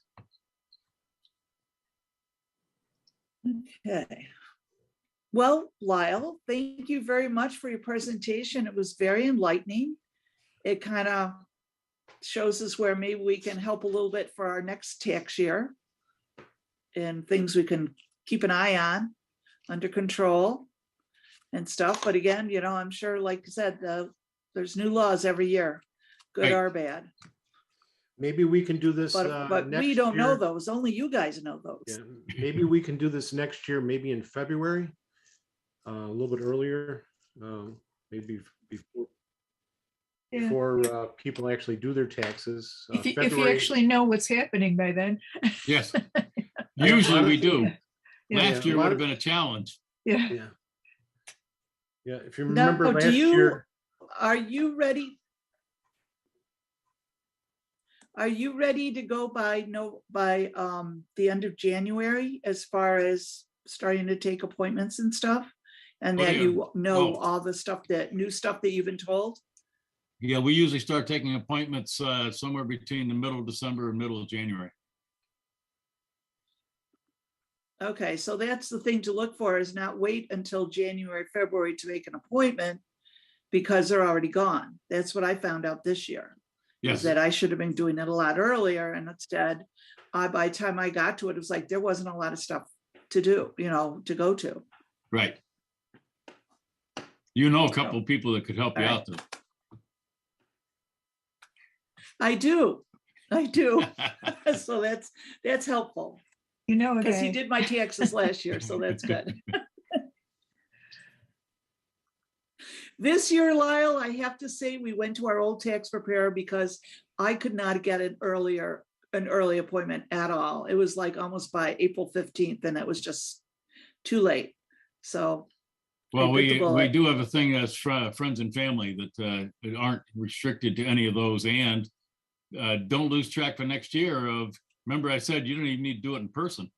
Okay. Well, Lyle, thank you very much for your presentation. It was very enlightening. It kind of shows us where maybe we can help a little bit for our next tax year and things we can keep an eye on, under control and stuff. But again, I'm sure, like I said, there's new laws every year, good Right. or bad. Maybe we can do this. But next we don't know year. those. Only you guys know those. Yeah, maybe we can do this next year, maybe in February, a little bit earlier, maybe before, Yeah. before people actually do their taxes. If you February- actually know what's happening by then. Yes. Usually we do. Yeah. Last year would have been a challenge. Yeah. Yeah. Yeah, if you remember Now, last year. are you ready? Are you ready to go by the end of January as far as starting to take appointments and stuff? And Oh, that yeah. you know Oh. all the stuff, new stuff that you've been told? Yeah, we usually start taking appointments somewhere between the middle of December and middle of January. Okay, so that's the thing to look for, is not wait until January, February to make an appointment because they're already gone. That's what I found out this year. Is Yes, that I should have been doing it a lot earlier, and instead, by the time I got to it, it was like there wasn't a lot of stuff to do, to go to. right. You know a couple of people that could help you All out though. I do. So that's helpful You know, because he okay. did my taxes last year, so that's good. This year, Lyle, I have to say we went to our old tax preparer because I could not get an early appointment at all. It was like almost by April 15th, and it was just too late. So Well, I bit the we bullet. do have a thing as friends and family that aren't restricted to any of those, and don't lose track for next year of, remember I said you don't even need to do it in person.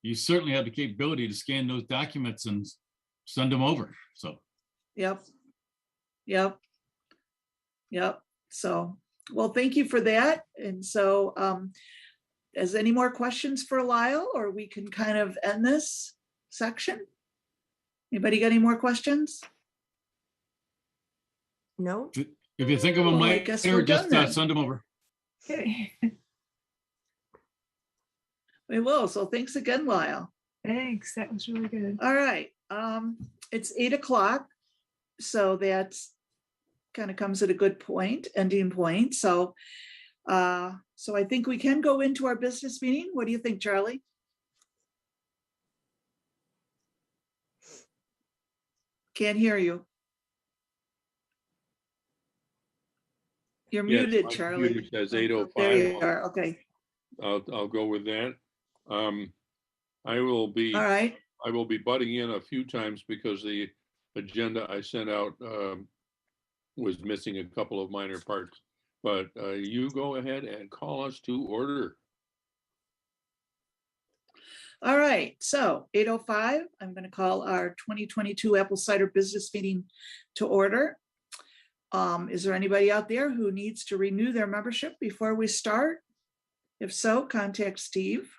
You certainly have the capability to scan those documents and send them over. So Yep. So, well, thank you for that. And so, is any more questions for Lyle, or we can kind of end this section? Anybody got any more questions? No? if you think of them Well, I guess we're later, just done then. send them over. Okay. We will. So thanks again, Lyle. Thanks. That was really good. All right. It's 8:00. So that's kind of comes at a good point, ending point. So I think we can go into our business meeting. What do you think, Charlie? Can't hear you. You're Yes, muted, my Charlie. computer says There 8:05. you are. Okay. I'll go with that. I will be All right. butting in a few times because the agenda I sent out was missing a couple of minor parts. But you go ahead and call us to order. All right. So 8:05, I'm going to call our 2022 Apple Cider Business Meeting to order. Is there anybody out there who needs to renew their membership before we start? If so, contact Steve.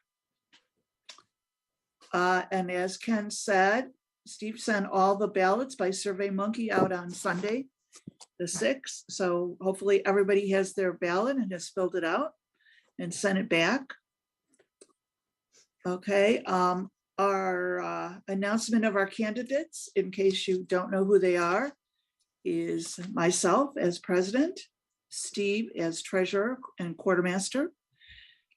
And as Ken said, Steve sent all the ballots by SurveyMonkey out on Sunday, the 6th. So hopefully everybody has their ballot and has filled it out and sent it back. Okay. Our announcement of our candidates, in case you don't know who they are, is myself as president, Steve as treasurer and quartermaster,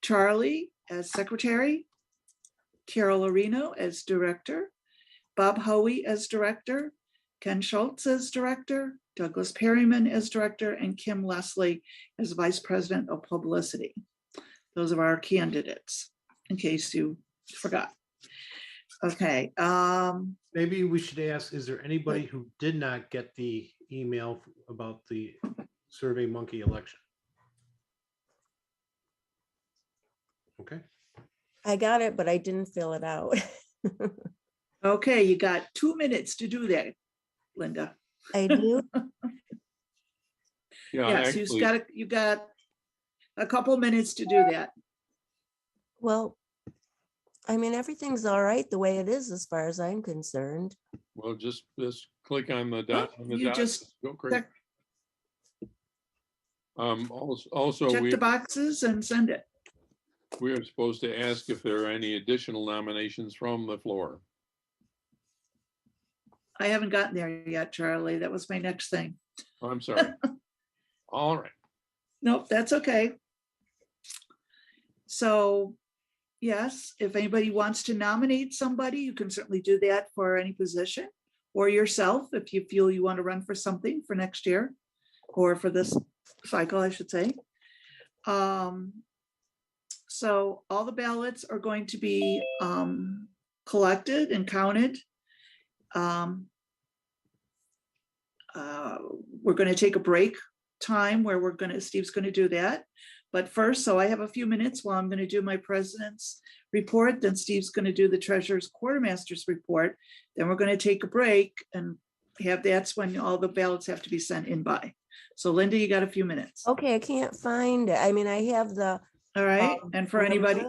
Charlie as secretary, Carol Areno as director, Bob Howie as director, Ken Schultz as director, Douglas Perryman as director, and Kim Leslie as vice president of publicity. Those are our candidates, in case you forgot. Okay. Maybe we should ask, is there anybody who did not get the email about the SurveyMonkey election? Okay. I got it, but I didn't fill it out. Okay, you got 2 minutes to do that, Linda. I do. Yeah, Yes, actually, you got a couple minutes to do that. Well, I mean, everything's all right the way it is as far as I'm concerned. well, just click on the dot. On the You dot. just Go crazy. Also, check the boxes and send it. we are supposed to ask if there are any additional nominations from the floor. I haven't gotten there yet, Charlie. That was my next thing. Oh, I'm sorry. All right. Nope, that's okay. So, yes, if anybody wants to nominate somebody, you can certainly do that for any position, or yourself if you feel you want to run for something for next year, or for this cycle, I should say. So all the ballots are going to be collected and counted. We're going to take a break time where Steve's going to do that. But first, so I have a few minutes while I'm going to do my president's report, then Steve's going to do the treasurer's quartermaster's report. Then we're going to take a break and that's when all the ballots have to be sent in by. So Linda, you got a few minutes. Okay, I can't find it. I mean, I have the All right. And for anybody,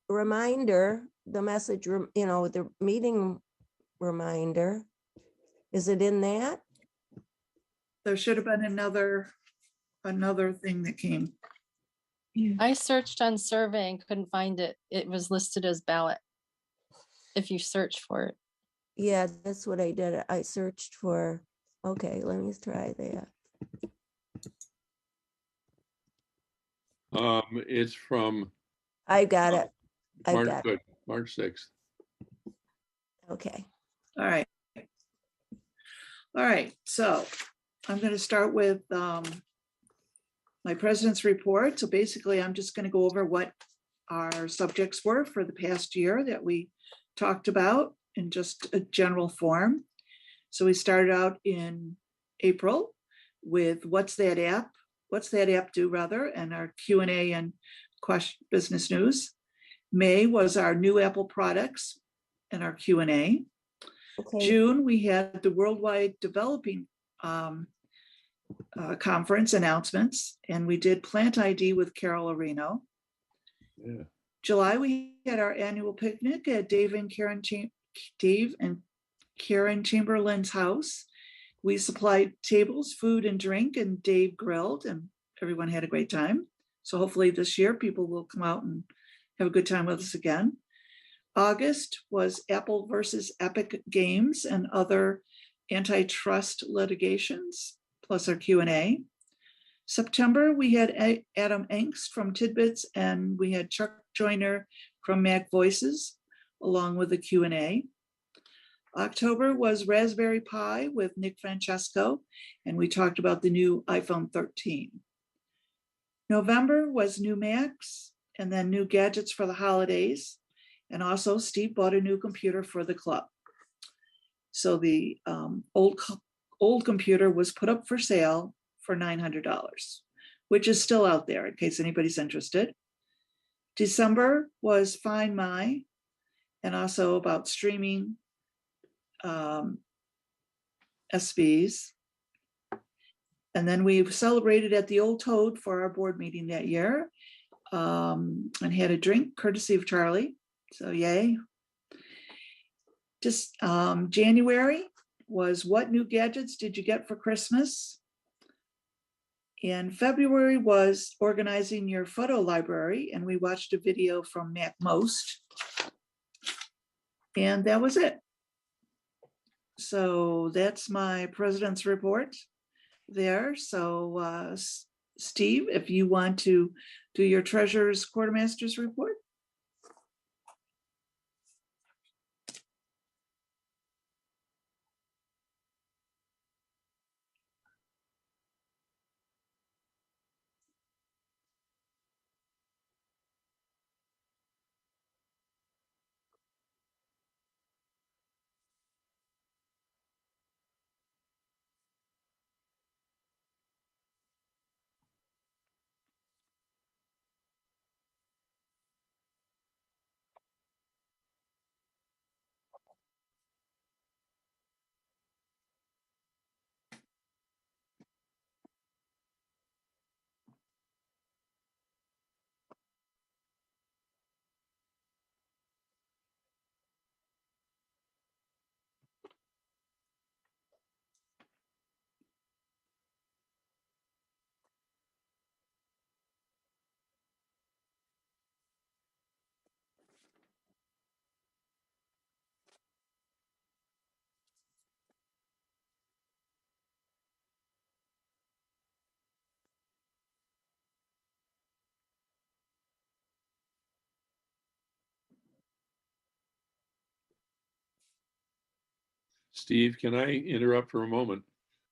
reminder, the message, you know, the meeting reminder. Is it in that? there should have been another thing that came. Yeah. I searched on survey and couldn't find it. It was listed as ballot if you search for it. Yeah, that's what I did. I searched for, okay, let me try that. It's from I got it. I March, got it. good, March 6th. Okay. All right. All right. So I'm going to start with my president's report. So basically, I'm just going to go over what our subjects were for the past year that we talked about in just a general form. So we started out in April with what's that app? What's that app do rather? And our Q&A and question business news. May was our new Apple products and our Q&A. Okay. June, we had the Worldwide Developing Conference announcements, and we did Plant ID with Carol Areno. Yeah. July, we had our annual picnic at Dave and Karen Chamberlain's house. We supplied tables, food, and drink, and Dave grilled, and everyone had a great time. So hopefully this year people will come out and have a good time with us again. August was Apple versus Epic Games and other antitrust litigations, plus our Q&A. September, we had Adam Engst from Tidbits, and we had Chuck Joyner from Mac Voices, along with the Q&A. October was Raspberry Pi with Nick Francesco, and we talked about the new iPhone 13. November was new Macs, and then new gadgets for the holidays. And also Steve bought a new computer for the club. So the old computer was put up for sale for $900, which is still out there in case anybody's interested. December was Find My, and also about streaming SBs. And then we celebrated at the Old Toad for our board meeting that year, and had a drink courtesy of Charlie. So yay. Just January was what new gadgets did you get for Christmas? And February was organizing your photo library, and we watched a video from Mac Most. And that was it. So that's my president's report there. So Steve, if you want to do your treasurer's quartermaster's report. Steve, can I interrupt for a moment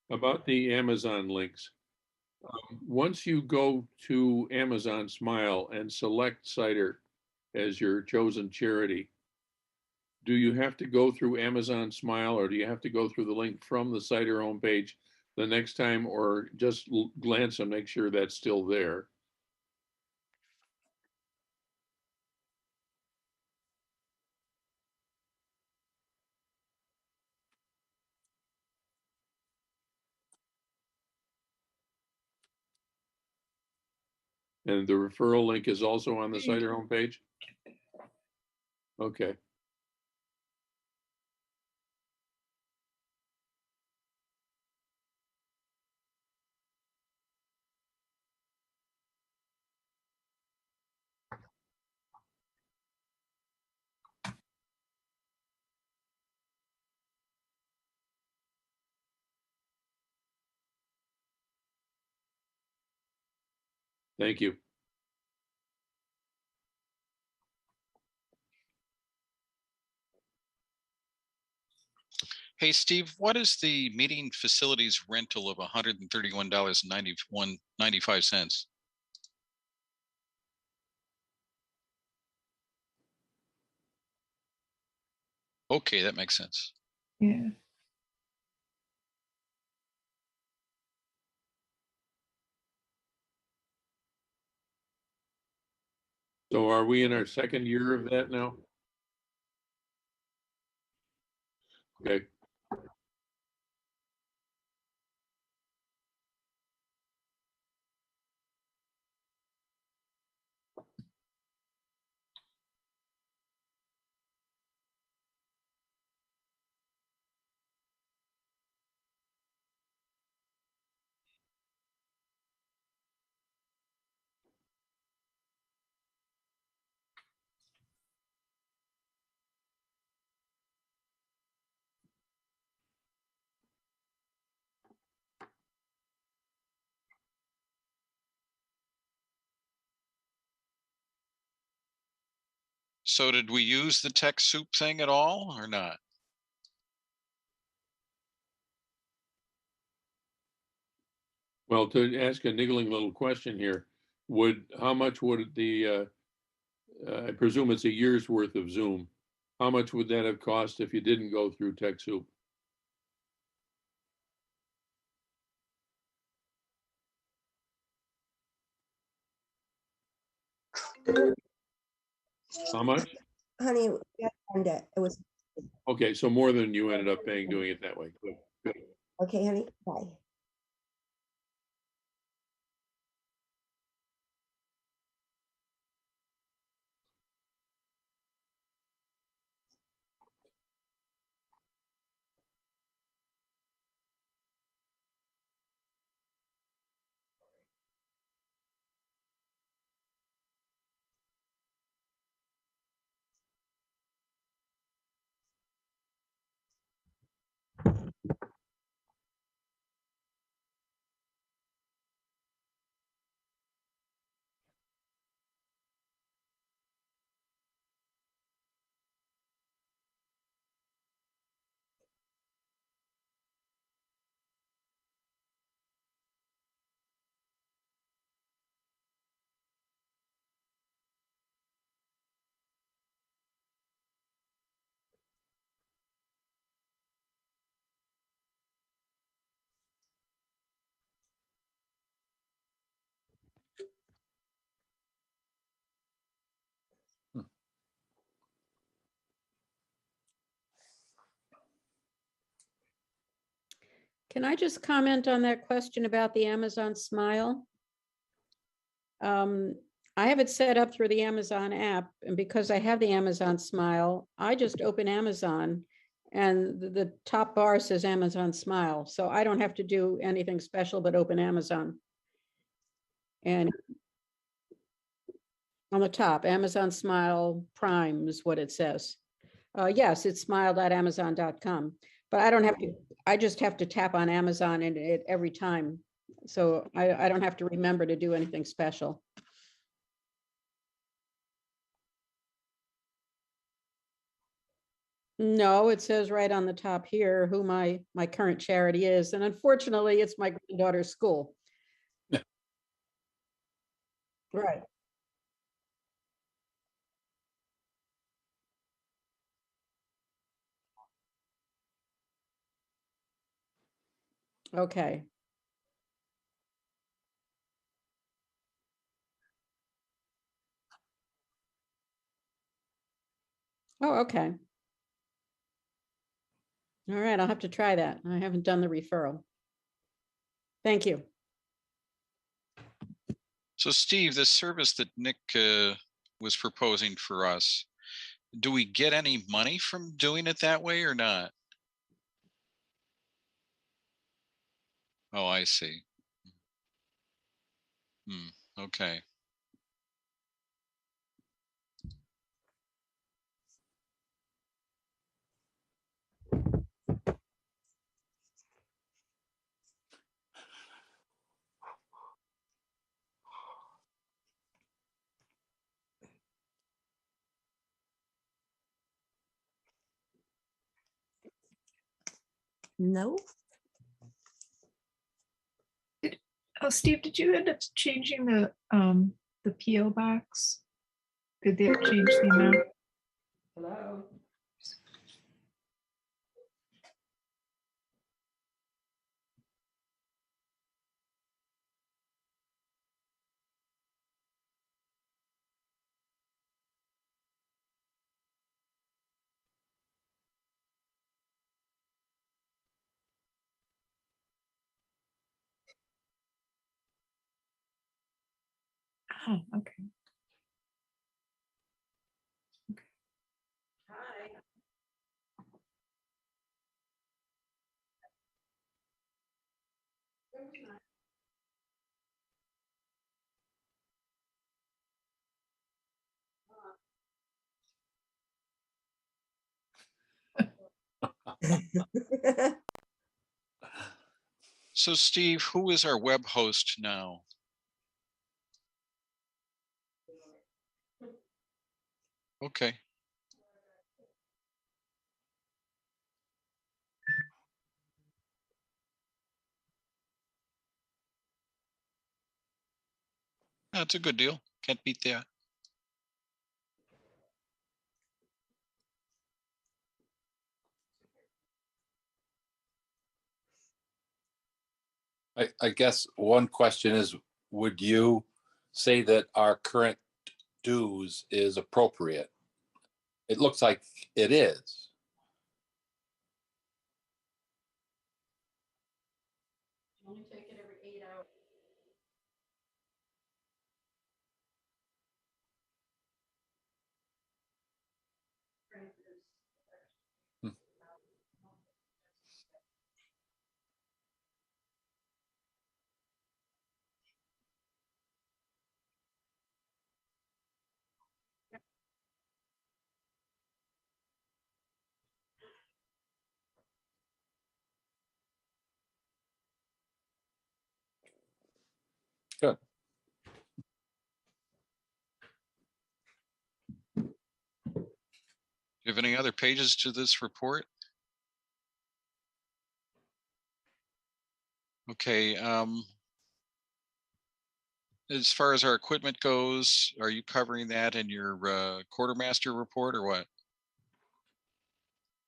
about the Amazon links? Once you go to Amazon Smile and select CIDER as your chosen charity, do you have to go through Amazon Smile, or do you have to go through the link from the CIDER homepage the next time, or just glance and make sure that's still there? And the referral link is also on the CIDER homepage? Okay. Thank you. Hey, Steve, what is the meeting facilities rental of $131.95? Okay, that makes sense. Yeah. So are we in our second year of that now? Okay. So did we use the TechSoup thing at all or not? Well, to ask a niggling little question here, how much would the, I presume it's a year's worth of Zoom. How much would that have cost if you didn't go through TechSoup? How much? Honey, we got to end it. It was, Okay, so more than you ended up paying doing it that way. Good, good. okay, honey, bye. Can I just comment on that question about the Amazon Smile? I have it set up through the Amazon app, and because I have the Amazon Smile, I just open Amazon and the top bar says Amazon Smile. So I don't have to do anything special but open Amazon. And on the top, Amazon Smile Prime is what it says. Yes, it's smile.amazon.com, but I don't have to, I just have to tap on Amazon and it every time. So I don't have to remember to do anything special. No, it says right on the top here who my current charity is. And unfortunately, it's my granddaughter's school. Right. Okay. Oh, okay. All right, I'll have to try that. I haven't done the referral. Thank you. So Steve, this service that Nick was proposing for us, do we get any money from doing it that way or not? Oh, I see. Okay. No. Oh, Steve, did you end up changing the PO box? Did they change the amount? Hello. Oh, okay. Hi. So Steve, who is our web host now? Okay. That's a good deal. Can't beat that. I guess one question is, would you say that our current dues is appropriate? It looks like it is. Only take it every 8 hours. Good. Do you have any other pages to this report? Okay. As far as our equipment goes, are you covering that in your quartermaster report or what?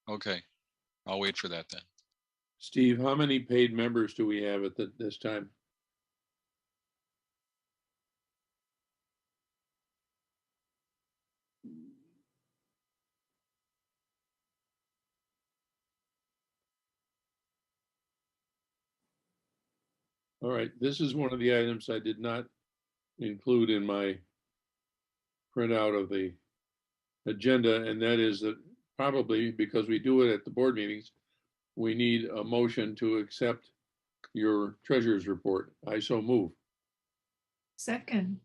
Okay, I'll wait for that then. Steve, how many paid members do we have at this time? All right, this is one of the items I did not include in my printout of the agenda, and that is that probably because we do it at the board meetings, we need a motion to accept your treasurer's report. I so move. Second.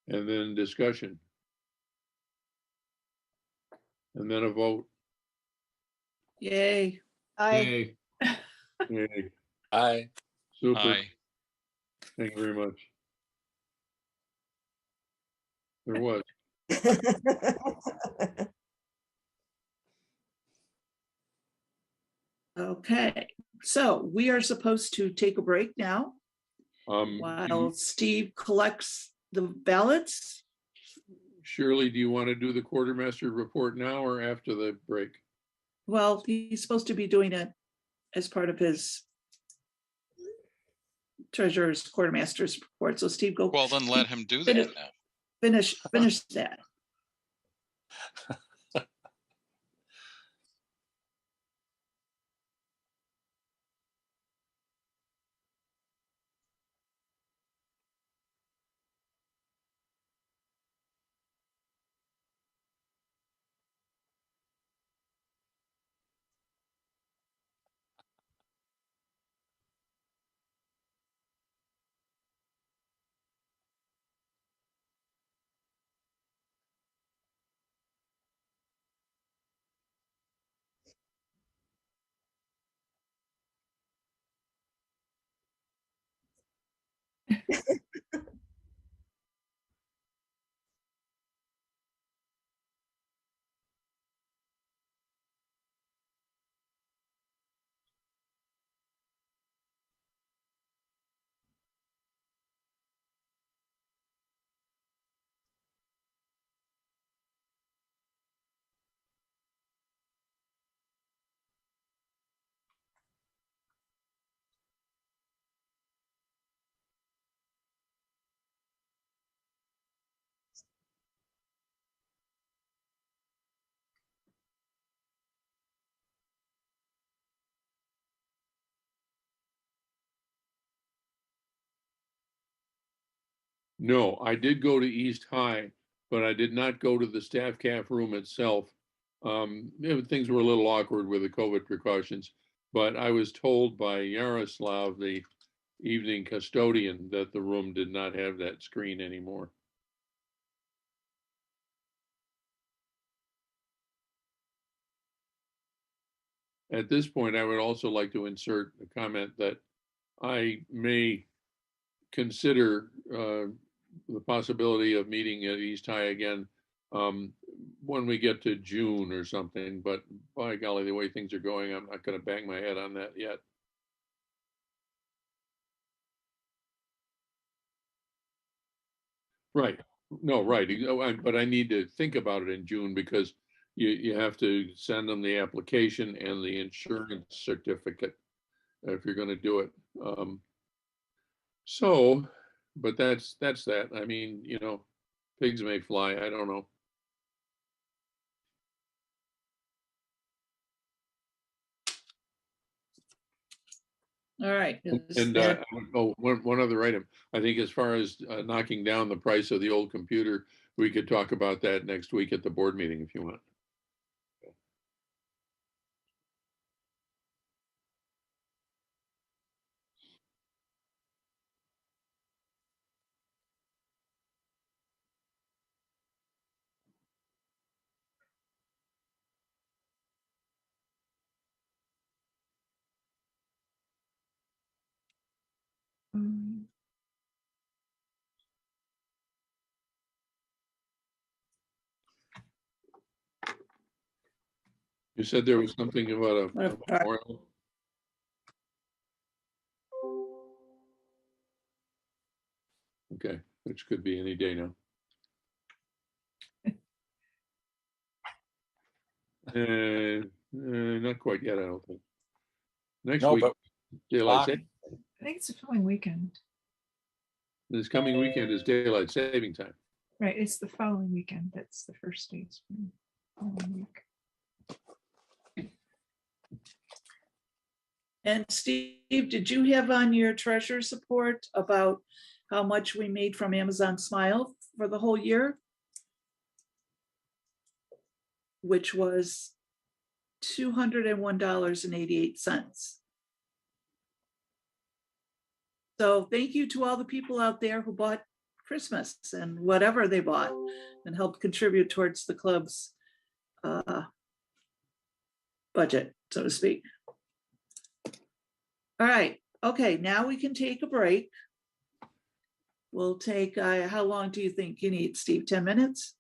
And then discussion. And then a vote. Yay. Yay. Yay. Aye. Super. Aye. Thank you very much. There was. Okay, so we are supposed to take a break now while Steve collects the ballots. Shirley, do you want to do the quartermaster report now or after the break? Well, he's supposed to be doing it as part of his treasurer's quartermaster's report. So Steve, go. Well, then let him do that now. Finish that. No, I did go to East High, but I did not go to the staff calf room itself. Things were a little awkward with the COVID precautions, but I was told by Yaroslav, the evening custodian, that the room did not have that screen anymore. At this point, I would also like to insert a comment that I may consider the possibility of meeting at East High again when we get to June or something, but by golly, the way things are going, I'm not going to bang my head on that yet. Right. No, right. But I need to think about it in June because you have to send them the application and the insurance certificate if you're going to do it. So, but that's that. I mean, you know, pigs may fly. I don't know. All right. And one other item. I think as far as knocking down the price of the old computer, we could talk about that next week at the board meeting if you want. You said there was something about a memorial. Okay, which could be any day now. Not quite yet, I don't think. Next No, week, but daylight saving. I think it's the following weekend. This coming weekend is daylight saving time. Right, it's the following weekend. That's the first day. It's the following week. And Steve, did you have on your treasurer support about how much we made from Amazon Smile for the whole year? Which was $201.88. So thank you to all the people out there who bought Christmas and whatever they bought and helped contribute towards the club's budget, so to speak. All right. Okay, now we can take a break. We'll take, how long do you think you need, Steve? 10 minutes?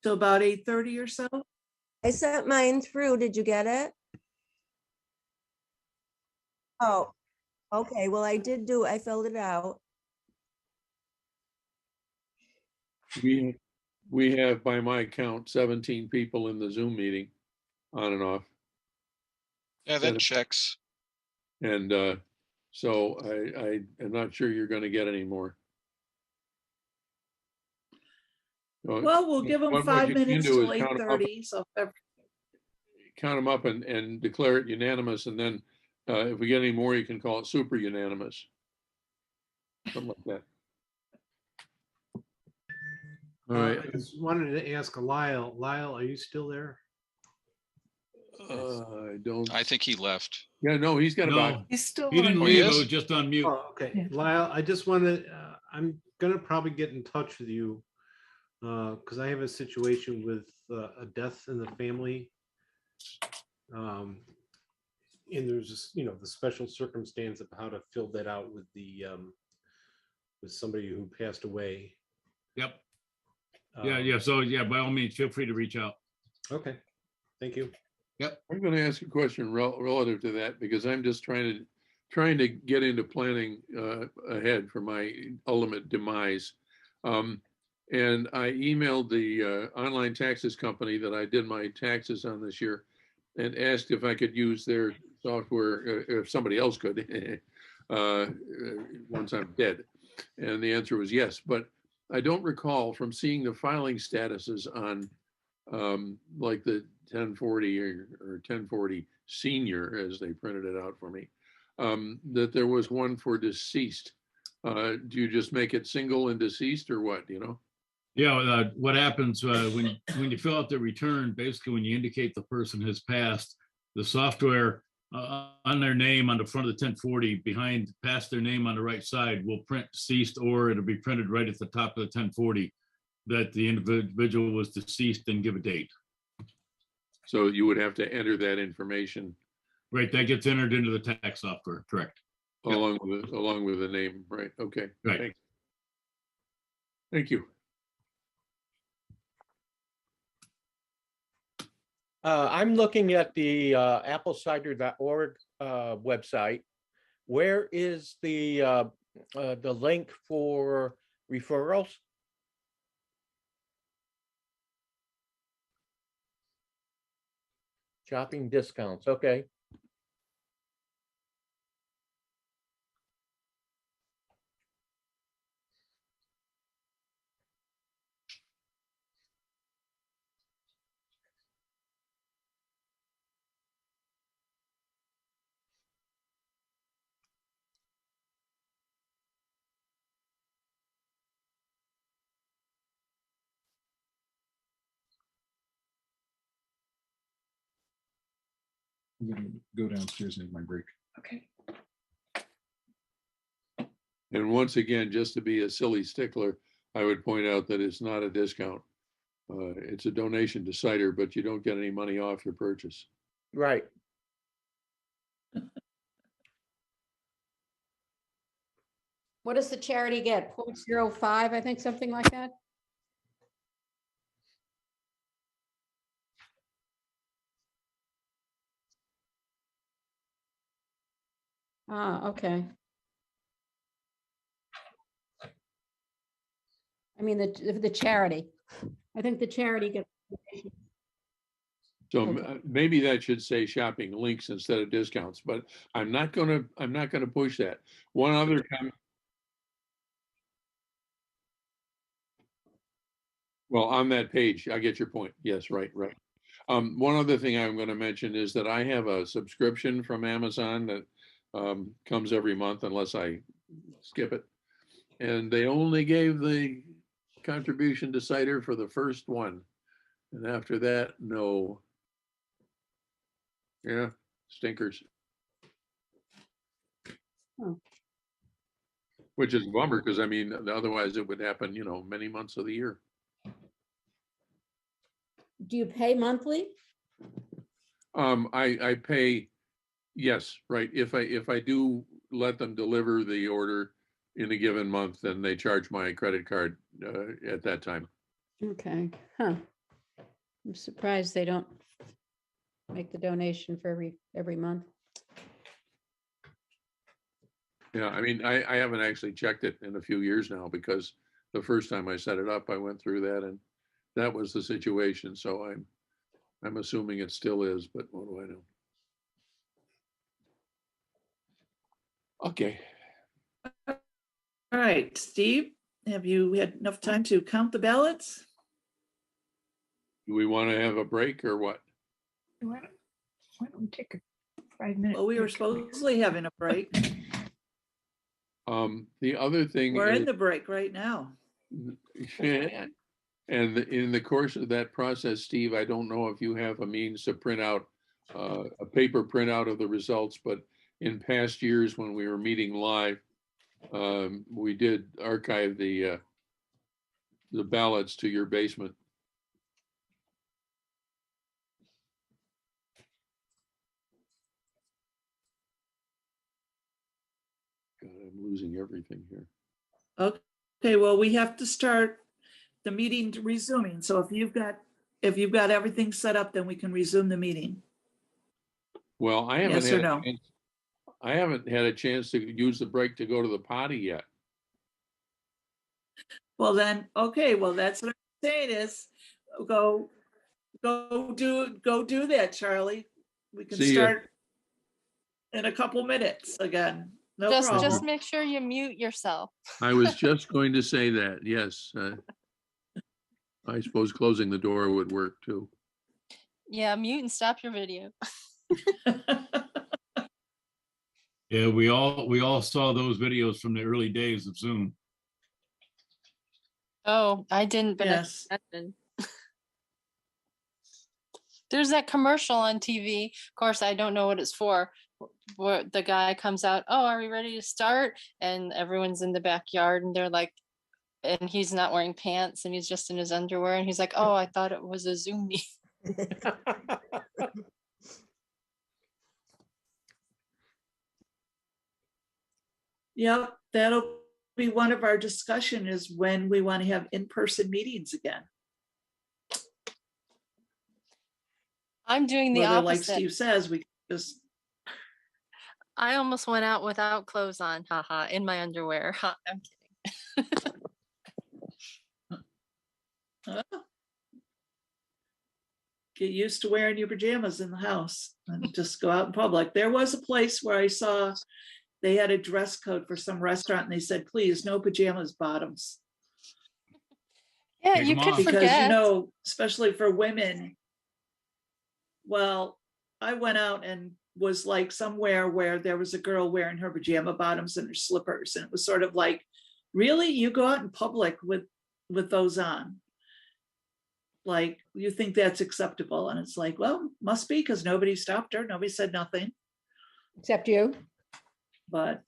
So about 8:30 or so? I sent mine through. Did you get it? Oh, okay. Well, I did I filled it out. We have, by my count, 17 people in the Zoom meeting, on and off. Yeah, that checks. And so I am not sure you're going to get any more. Well, we'll give them 5 minutes till 8:30. So count them up and declare it unanimous, and then if we get any more, you can call it super unanimous. Something like that. All right. I just wanted to ask Lyle. Lyle, are you still there? I don't. I think he left. Yeah, no, he's got about. He's still He didn't on. leave. I was just on mute. Oh, okay. Yeah. Lyle, I just wanted, I'm gonna probably get in touch with you because I have a situation with a death in the family. And there's just, you know, the special circumstance of how to fill that out with the with somebody who passed away. Yep. Yeah, yeah. So yeah, by all means, feel free to reach out. Okay, thank you. Yep. I'm going to ask a question relative to that because I'm just trying to get into planning ahead for my ultimate demise. And I emailed the online taxes company that I did my taxes on this year and asked if I could use their software, if somebody else could, once I'm dead. And the answer was yes, but I don't recall from seeing the filing statuses on like the 1040 or 1040 senior, as they printed it out for me, that there was one for deceased. Do you just make it single and deceased or what, you know? Yeah, what happens when you fill out the return, basically when you indicate the person has passed, the software on their name on the front of the 1040 behind past their name on the right side will print deceased, or it'll be printed right at the top of the 1040 that the individual was deceased and give a date. So you would have to enter that information. Right, that gets entered into the tax software, correct. Along with the name, right? Okay. Right. Thank you. I'm looking at the applecider.org website. Where is the link for referrals? Shopping discounts, okay. I'm gonna go downstairs and take my break. Okay. And once again, just to be a silly stickler, I would point out that it's not a discount. It's a donation to CIDER, but you don't get any money off your purchase. Right. What does the charity get? 0.05, I think, something like that? Ah, okay. I mean, the charity. I think the charity gets. So maybe that should say shopping links instead of discounts, but I'm not gonna push that. One other comment. Well, on that page, I get your point. Yes, right. One other thing I'm going to mention is that I have a subscription from Amazon that comes every month unless I skip it. And they only gave the contribution to CIDER for the first one. And after that, no. Yeah, stinkers. Oh. Which is a bummer because I mean, otherwise it would happen, you know, many months of the year. Do you pay monthly? I pay, yes, right. If I do let them deliver the order in a given month, then they charge my credit card at that time. Okay, huh. I'm surprised they don't make the donation for every month. Yeah, I mean, I haven't actually checked it in a few years now because the first time I set it up, I went through that and that was the situation. So I'm assuming it still is, but what do I know? Okay. All right, Steve, have you had enough time to count the ballots? Do we want to have a break or what? Why don't we take a 5-minute? Well, we were supposedly having a break. The other thing We're is, in the break right now. and in the course of that process, Steve, I don't know if you have a means to print out a paper printout of the results, but in past years when we were meeting live, we did archive the ballots to your basement. losing everything here. Okay, well, we have to start the meeting resuming. So if you've got everything set up, then we can resume the meeting. Well, I haven't Yes or had a no? chance. I haven't had a chance to use the break to go to the potty yet. Well, then, okay, well, that's what I'm saying is go do that, Charlie. We can See ya. start in a couple minutes again. No Just problem. make sure you mute yourself. I was just going to say that, yes. I suppose closing the door would work too. Yeah, mute and stop your video. Yeah, we all saw those videos from the early days of Zoom. Oh, I didn't, but Yes. I did. There's that commercial on TV. Of course, I don't know what it's for. Where the guy comes out, oh, are we ready to start? And everyone's in the backyard and they're like, and he's not wearing pants and he's just in his underwear. And he's like, oh, I thought it was a Zoom meeting. Yep, that'll be one of our discussion is when we want to have in-person meetings again. I'm doing the Whether, opposite. like Steve says, we just. I almost went out without clothes on, haha, in my underwear. Ha, I'm kidding. Get used to wearing your pajamas in the house and just go out in public. There was a place where I saw they had a dress code for some restaurant and they said, please, no pajamas bottoms. Yeah, Take you 'em could off. Because, forget. you know, especially for women, well, I went out and was like somewhere where there was a girl wearing her pajama bottoms and her slippers. And it was sort of like, really? You go out in public with those on? Like, you think that's acceptable? And it's like, well, must be because nobody stopped her. Nobody said nothing. Except you. But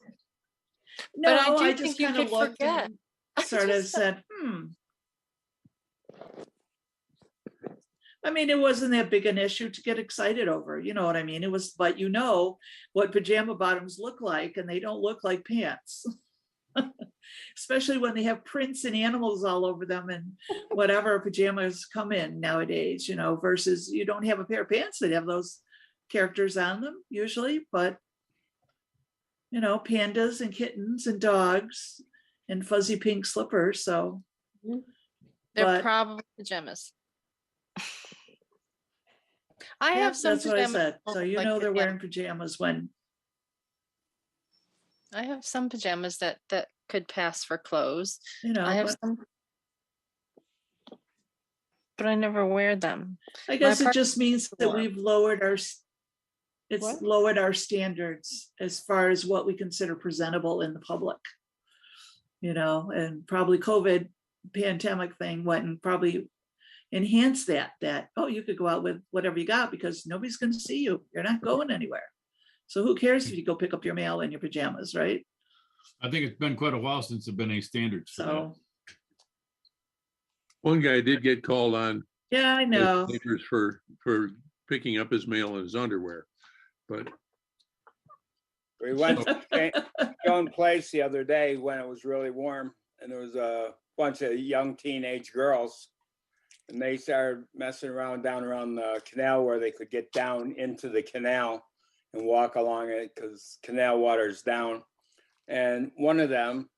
no, I do I think just you kind of could looked forget. and I sort of just- said, I mean, it wasn't that big an issue to get excited over, you know what I mean? It was, but you know what pajama bottoms look like, and they don't look like pants. Especially when they have prints and animals all over them and whatever pajamas come in nowadays, you know, versus you don't have a pair of pants that have those characters on them usually, but you know, pandas and kittens and dogs and fuzzy pink slippers. So They're but- probably pajamas. I Yep, have some that's what I pajamas said. that So look you like know they're pajamas. wearing pajamas when. I have some pajamas that could pass for clothes. You know, I have but some, but I never wear them. I guess it part- just means that warm. we've lowered our. It's What? lowered our standards as far as what we consider presentable in the public. You know, and probably COVID pandemic thing went and probably enhanced that, oh, you could go out with whatever you got because nobody's going to see you. You're not going anywhere. So who cares if you go pick up your mail in your pajamas, right? I think it's been quite a while since there've been any standards for that. So, One guy did get called on yeah, I know. neighbors for picking up his mail in his underwear, but We went to Stone Place the other day when it was really warm, and there was a bunch of young teenage girls, and they started messing around down around the canal where they could get down into the canal and walk along it because canal water's down. And one of them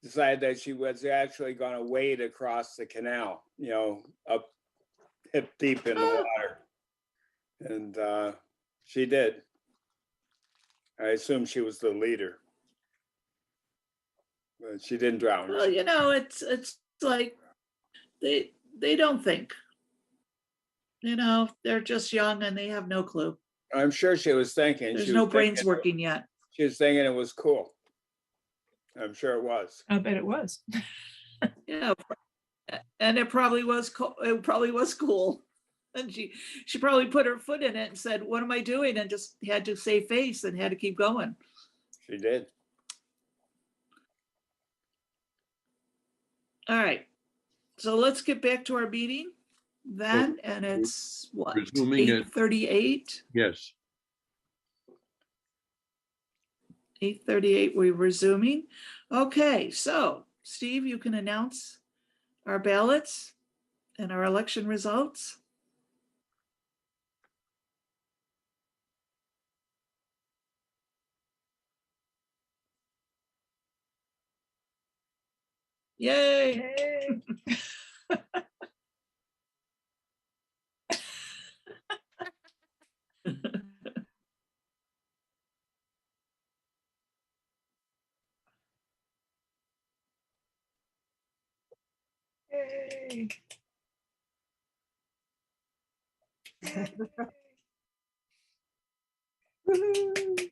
decided that she was actually going to wade across the canal, you know, up hip deep in the water. And she did. I assume she was the leader, but she didn't drown. Well, you know, it's like they don't think. You know, they're just young and they have no clue. I'm sure she was thinking. There's she no was brains thinking- working yet. She was thinking it was cool. I'm sure it was. I bet it was. Yeah, and it probably was. It probably was cool. And she probably put her foot in it and said, "What am I doing?" And just had to save face and had to keep going. She did. All right. So let's get back to our meeting then, and it's what, Resuming at- 8:38? yes. 8:38, we're resuming. Okay, so Steve, you can announce our ballots and our election results. Yay! Yay. Woohoo.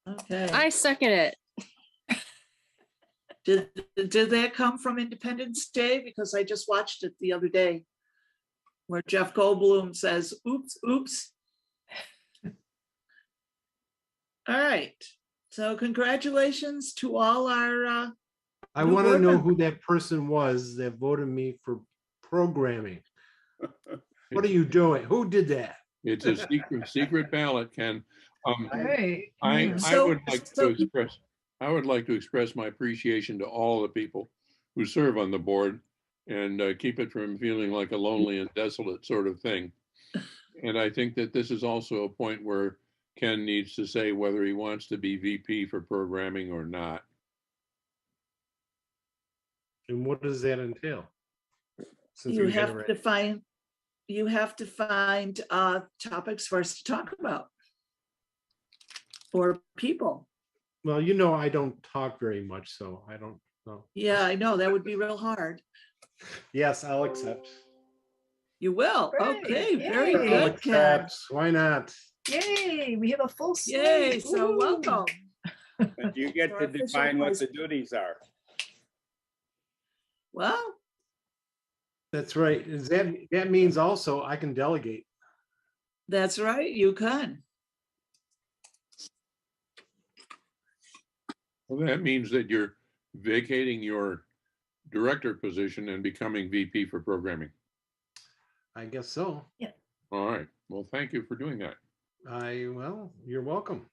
Okay. I second it. Did that come from Independence Day? Because I just watched it the other day where Jeff Goldblum says, oops, oops. All right. So congratulations to all our, I new want to board know members. who that person was that voted me for programming. What are you doing? Who did that? It's a secret ballot, Ken. Right. I So- would like to so- express, I would like to express my appreciation to all the people who serve on the board and keep it from feeling like a lonely and desolate sort of thing. And I think that this is also a point where Ken needs to say whether he wants to be VP for programming or not. And what does that entail? Since You we have generate- to find, topics for us to talk about. Or people. Well, you know, I don't talk very much, so I don't know. Yeah, I know, that would be real hard. Yes, I'll accept. You will. Great. Okay, very Yay. I'll good, Ken. accept. Why not? Yay, we have a full slate. Yay, so Woohoo. welcome. But you get Our to official define what vice- the duties are. Well, That's right. Is that means also I can delegate. that's right, you can. Well, that means that you're vacating your director position and becoming VP for programming. I guess so. All right. Well, thank you for doing that. Well, you're welcome.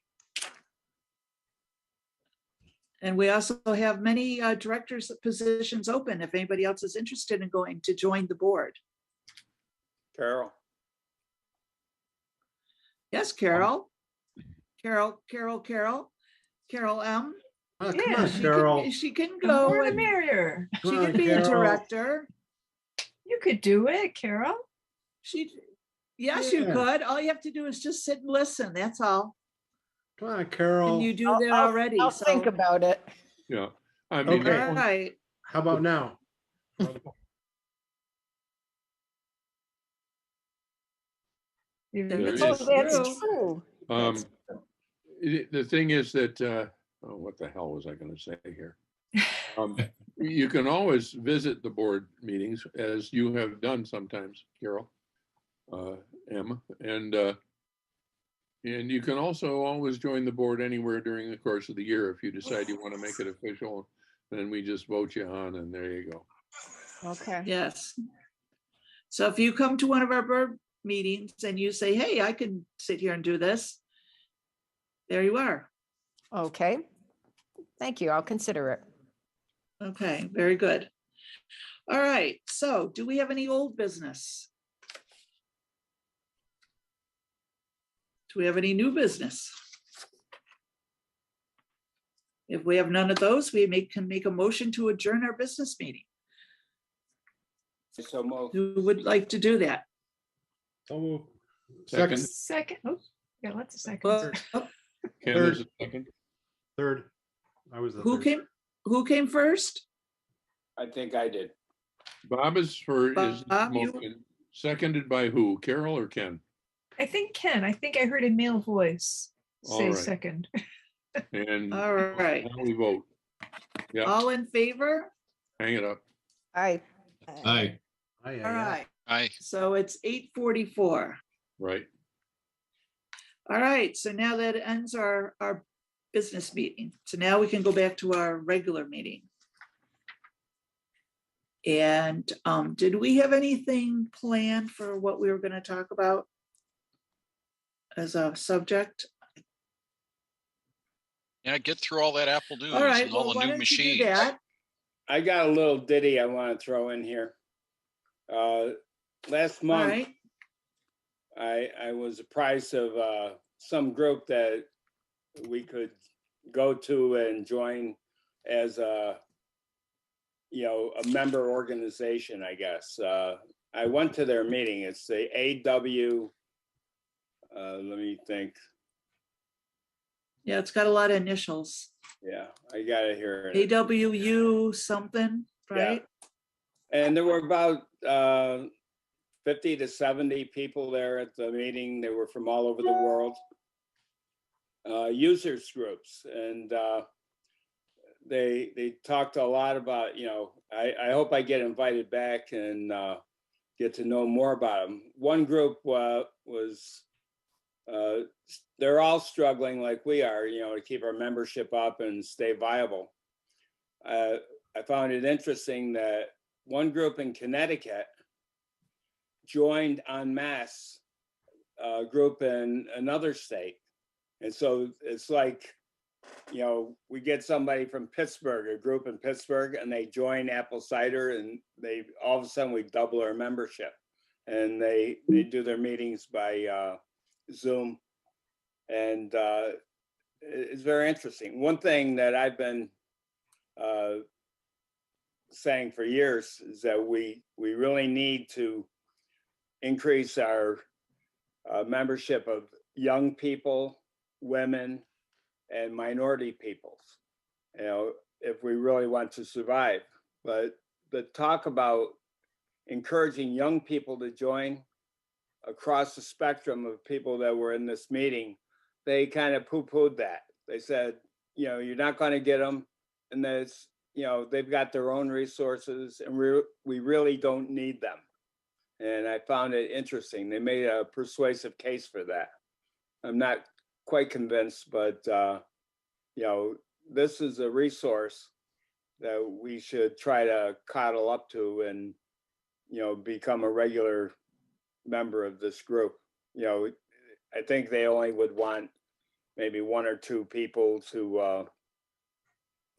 And we also have many directors' positions open if anybody else is interested in going to join the board. Carol, Yes, Carol. Carol M. Oh, come Yeah, on, Carol. She can The go more the and merrier. she Come can on, be a Carol. director. You could do it, Carol. Yes, you Yeah. could. All you have to do is just sit and listen. That's all. Come on, Carol. And you do that already. I'll so- think about it. Yeah. I mean, Okay. All right. How about now? That's Oh, Yes. that's true. true. The thing is that, oh, what the hell was I going to say here? You can always visit the board meetings as you have done sometimes, Carol, Emma, and you can also always join the board anywhere during the course of the year. If you decide you want to make it official, then we just vote you on and there you go. Okay. Yes. So if you come to one of our board meetings and you say, hey, I can sit here and do this, There you are. Okay. Thank you. I'll consider it. Okay, very good. All right, so do we have any old business? Do we have any new business? If we have none of those, can make a motion to adjourn our business meeting. So moved. Who would like to do that? So moved. Second. Second. Oh, yeah, lots of seconds. Ken Third. is a second. Third. I was the Who third. who came first? I think I did. Bob is for his Bob, you- motion. Seconded by who? Carol or Ken? I think Ken, I think I heard a male voice All say right. second. And All right. now we vote. Yeah, All in favor? hang it up. Aye. Aye. All right, Aye. so it's 8:44. Right. All right, so now that ends our business meeting. So now we can go back to our regular meeting. And did we have anything planned for what we were going to talk about as a subject? Yeah, get through all that Apple news All right, and all well, the why new don't you do machines. that? I got a little ditty I want to throw in here. Last All month, right, I was apprised of some group that we could go to and join as a member organization, I guess. I went to their meeting. It's the AW, let me think. yeah, it's got a lot of initials. Yeah, I got it here. AWU something, right? And there were about 50 to 70 people there at the meeting. They were from all over the world. Users groups, and they talked a lot about, I hope I get invited back and get to know more about them. One group was, they're all struggling like we are, to keep our membership up and stay viable. I found it interesting that one group in Connecticut joined en masse a group in another state. And so it's like, we get somebody from Pittsburgh, a group in Pittsburgh, and they join Apple Cider, and they all of a sudden we double our membership. And they do their meetings by Zoom. And it's very interesting. One thing that I've been saying for years is that we really need to increase our membership of young people, women, and minority peoples, if we really want to survive. But the talk about encouraging young people to join across the spectrum of people that were in this meeting, they kind of poo-pooed that. They said, you're not going to get them, and that's, they've got their own resources, and we really don't need them. And I found it interesting. They made a persuasive case for that. I'm not quite convinced, but this is a resource that we should try to coddle up to and become a regular member of this group. I think they only would want maybe one or two people to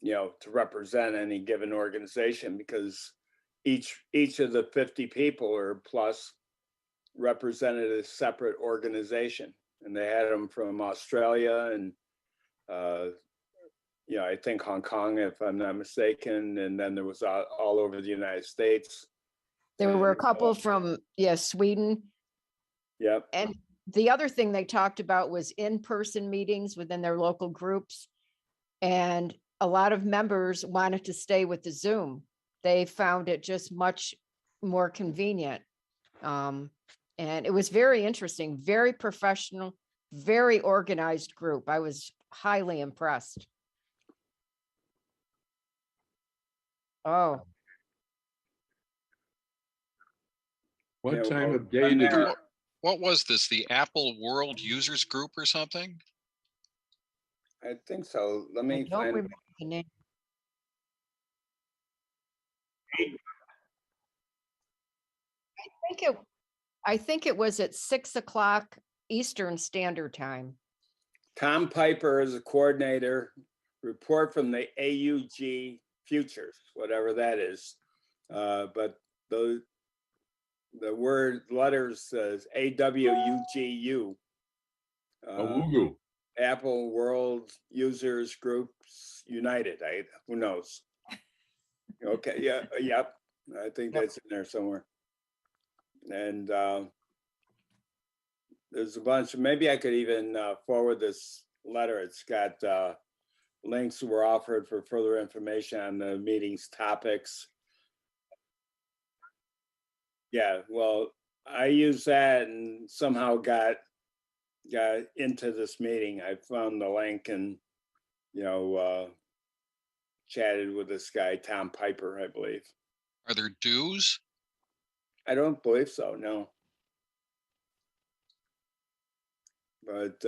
to represent any given organization, because each of the 50 people or plus represented a separate organization. And they had them from Australia and, I think Hong Kong, if I'm not mistaken. And then there was all over the United States. There were a couple from, Sweden. Yep. And the other thing they talked about was in-person meetings within their local groups. And a lot of members wanted to stay with the Zoom. They found it just much more convenient. And it was very interesting, very professional, very organized group. I was highly impressed. Oh, What time of day did it? What was this? The Apple World Users Group or something? I think so. Let I me don't find. remember the name. I think it was at 6 o'clock Eastern Standard Time. Tom Piper is a coordinator, report from the AUG Futures, whatever that is. But the word letters says AWUGU. Awugu. Apple World Users Groups United. Who knows? Okay, yeah, yep. I think that's in there somewhere. And there's a bunch. Maybe I could even forward this letter. It's got links were offered for further information on the meeting's topics. Yeah, well, I used that and somehow got into this meeting. I found the link and, you know, chatted with this guy, Tom Piper, I believe. Are there dues? I don't believe so, no. But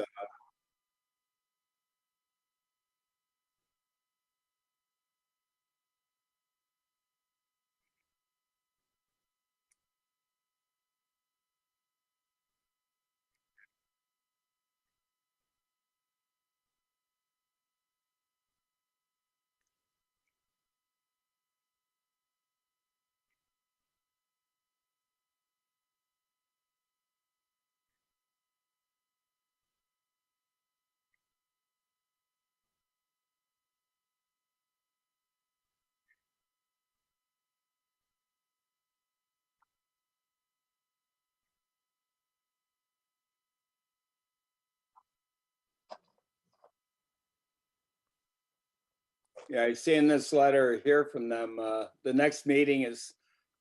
yeah, I've seen this letter here from them. The next meeting is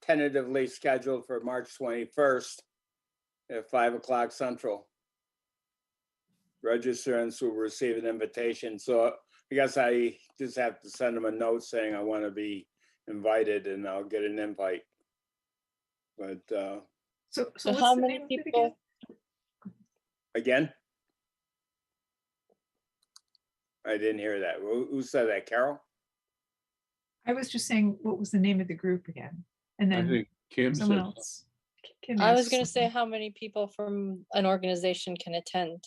tentatively scheduled for March 21st at 5 o'clock Central. Registrants will receive an invitation. So I guess I just have to send them a note saying I want to be invited and I'll get an invite. But So So what's how the many name of it people? again, I didn't hear that. Who said that, Carol? I was just saying, what was the name of the group again? And I then think Kim someone said, else. Kim I was asked going to say something. how many people from an organization can attend.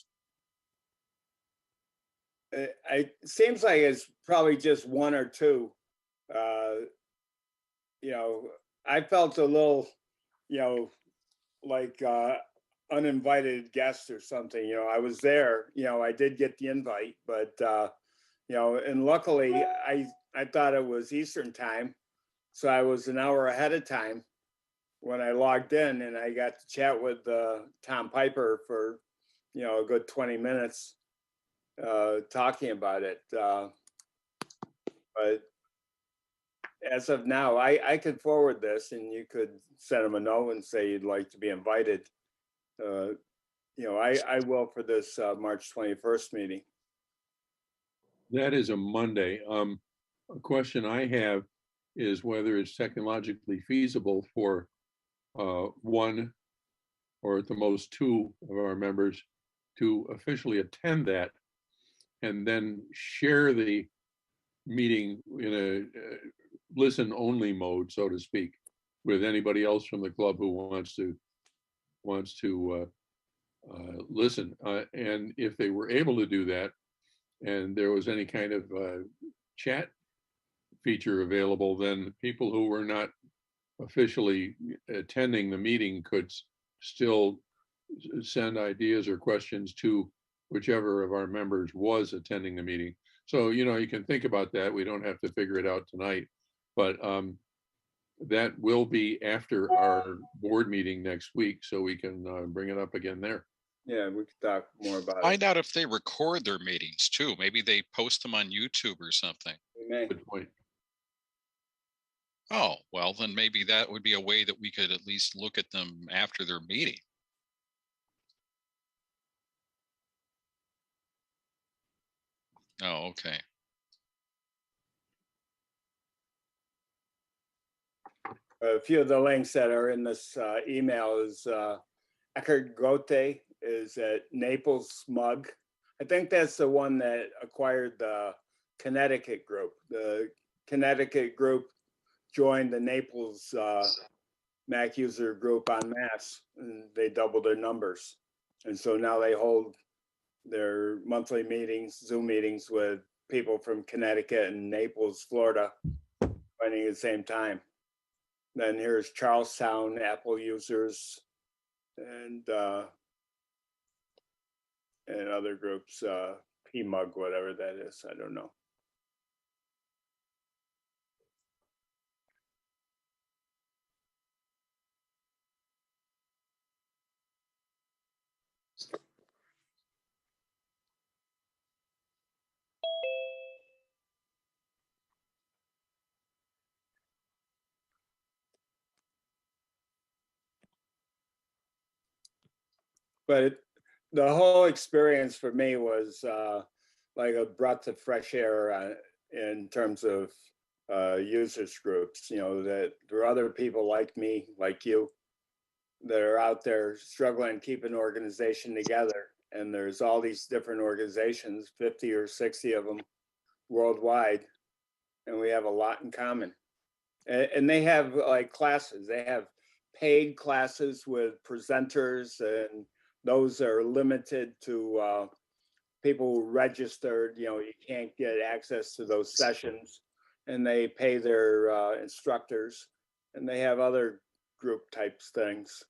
It seems like it's probably just one or two. You know, I felt a little, you know, like uninvited guest or something. You know, I was there. You know, I did get the invite, but you know, and luckily I thought it was Eastern time, so I was an hour ahead of time when I logged in, and I got to chat with Tom Piper for, you know, a good 20 minutes talking about it. But as of now, I could forward this and you could send them a note and say you'd like to be invited. You know, I will for this March 21st meeting. that is a Monday. A question I have is whether it's technologically feasible for one or at the most two of our members to officially attend that and then share the meeting in a listen only mode, so to speak, with anybody else from the club who wants to listen. And if they were able to do that, and there was any kind of chat feature available, then people who were not officially attending the meeting could still send ideas or questions to whichever of our members was attending the meeting. So, you know, you can think about that. We don't have to figure it out tonight, but that will be after our board meeting next week, so we can bring it up again there. Yeah, we could talk more about Find out if they record their meetings too. Maybe they post them on YouTube or something. it. Good point. Oh, well, then maybe that would be a way that we could at least look at them after their meeting. Oh, okay. A few of the links that are in this email is Eckhart Goethe is at Naples Smug. I think that's the one that acquired the Connecticut group. The Connecticut group joined the Naples Mac user group en masse, and they doubled their numbers. And so now they hold their monthly meetings, Zoom meetings with people from Connecticut and Naples, Florida, joining at the same time. Then here's Charlestown Apple users and other groups, PMUG, whatever that is, I don't know. But the whole experience for me was like a breath of fresh air in terms of users groups, you know, that there are other people like me, like you, that are out there struggling to keep an organization together. And there's all these different organizations, 50 or 60 of them worldwide, and we have a lot in common. And they have like classes, they have paid classes with presenters, and those are limited to people who registered. You know, you can't get access to those sessions, and they pay their instructors, and they have other group types things.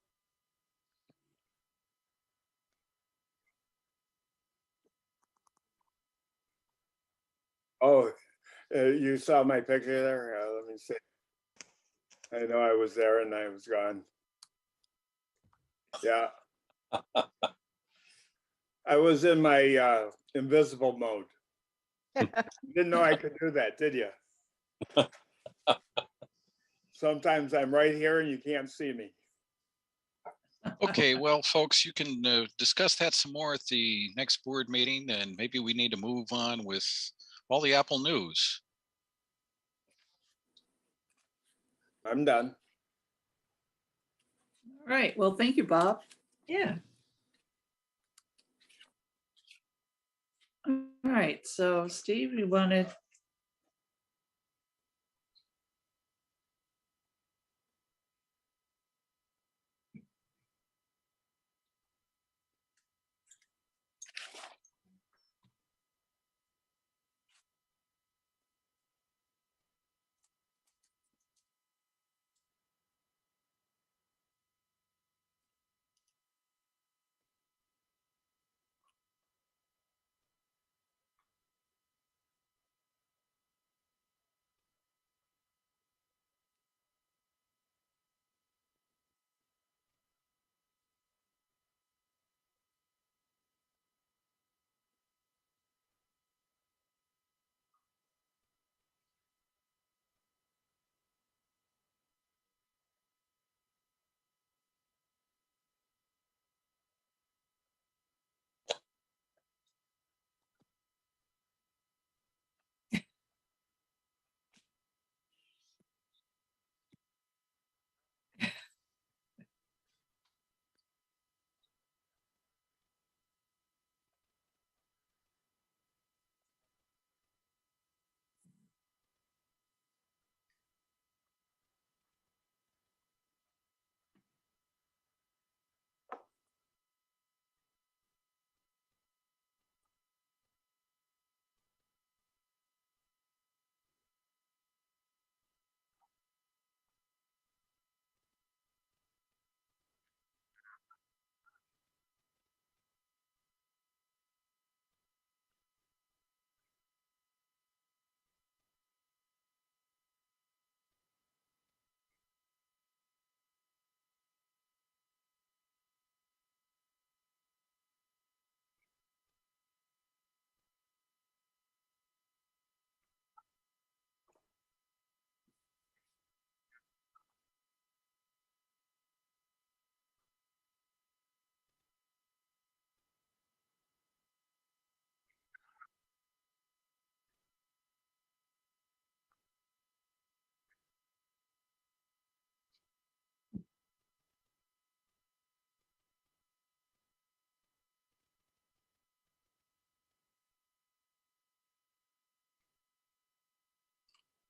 Oh, you saw my picture there? Let me see. I know I was there and I was gone. Yeah. I was in my invisible mode. Didn't know I could do that, did you? Sometimes I'm right here and you can't see me. Okay, well, folks, you can discuss that some more at the next board meeting, and maybe we need to move on with all the Apple news. I'm done. All right. Well, thank you, Bob. Yeah. All right. So, Steve, you wanted.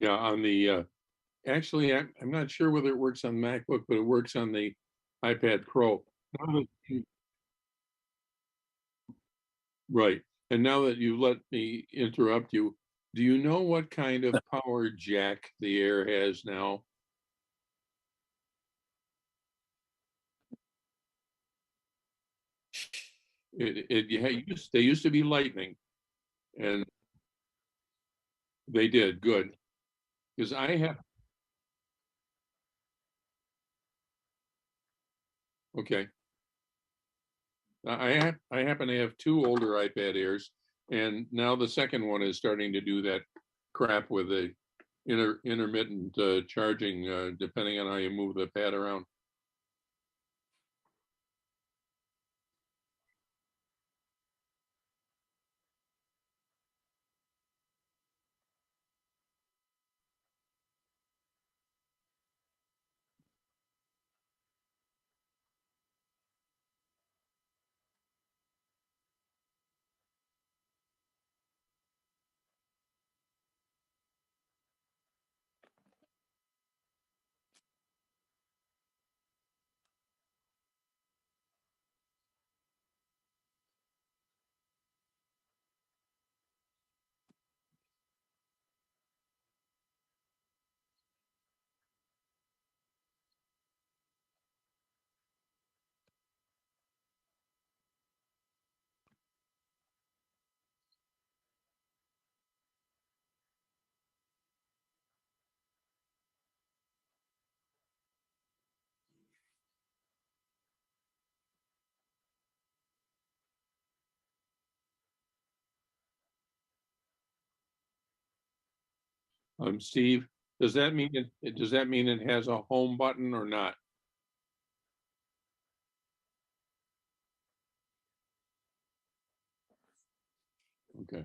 Yeah, on the actually, I'm not sure whether it works on MacBook, but it works on the iPad Pro. Now that Right. And now that you let me interrupt you, do you know what kind of power jack the Air has now? They used to be Lightning, and they did good. Because okay, I happen to have two older iPad Airs, and now the second one is starting to do that crap with the intermittent charging, depending on how you move the pad around. Steve, does that mean it has a home button or not? Okay.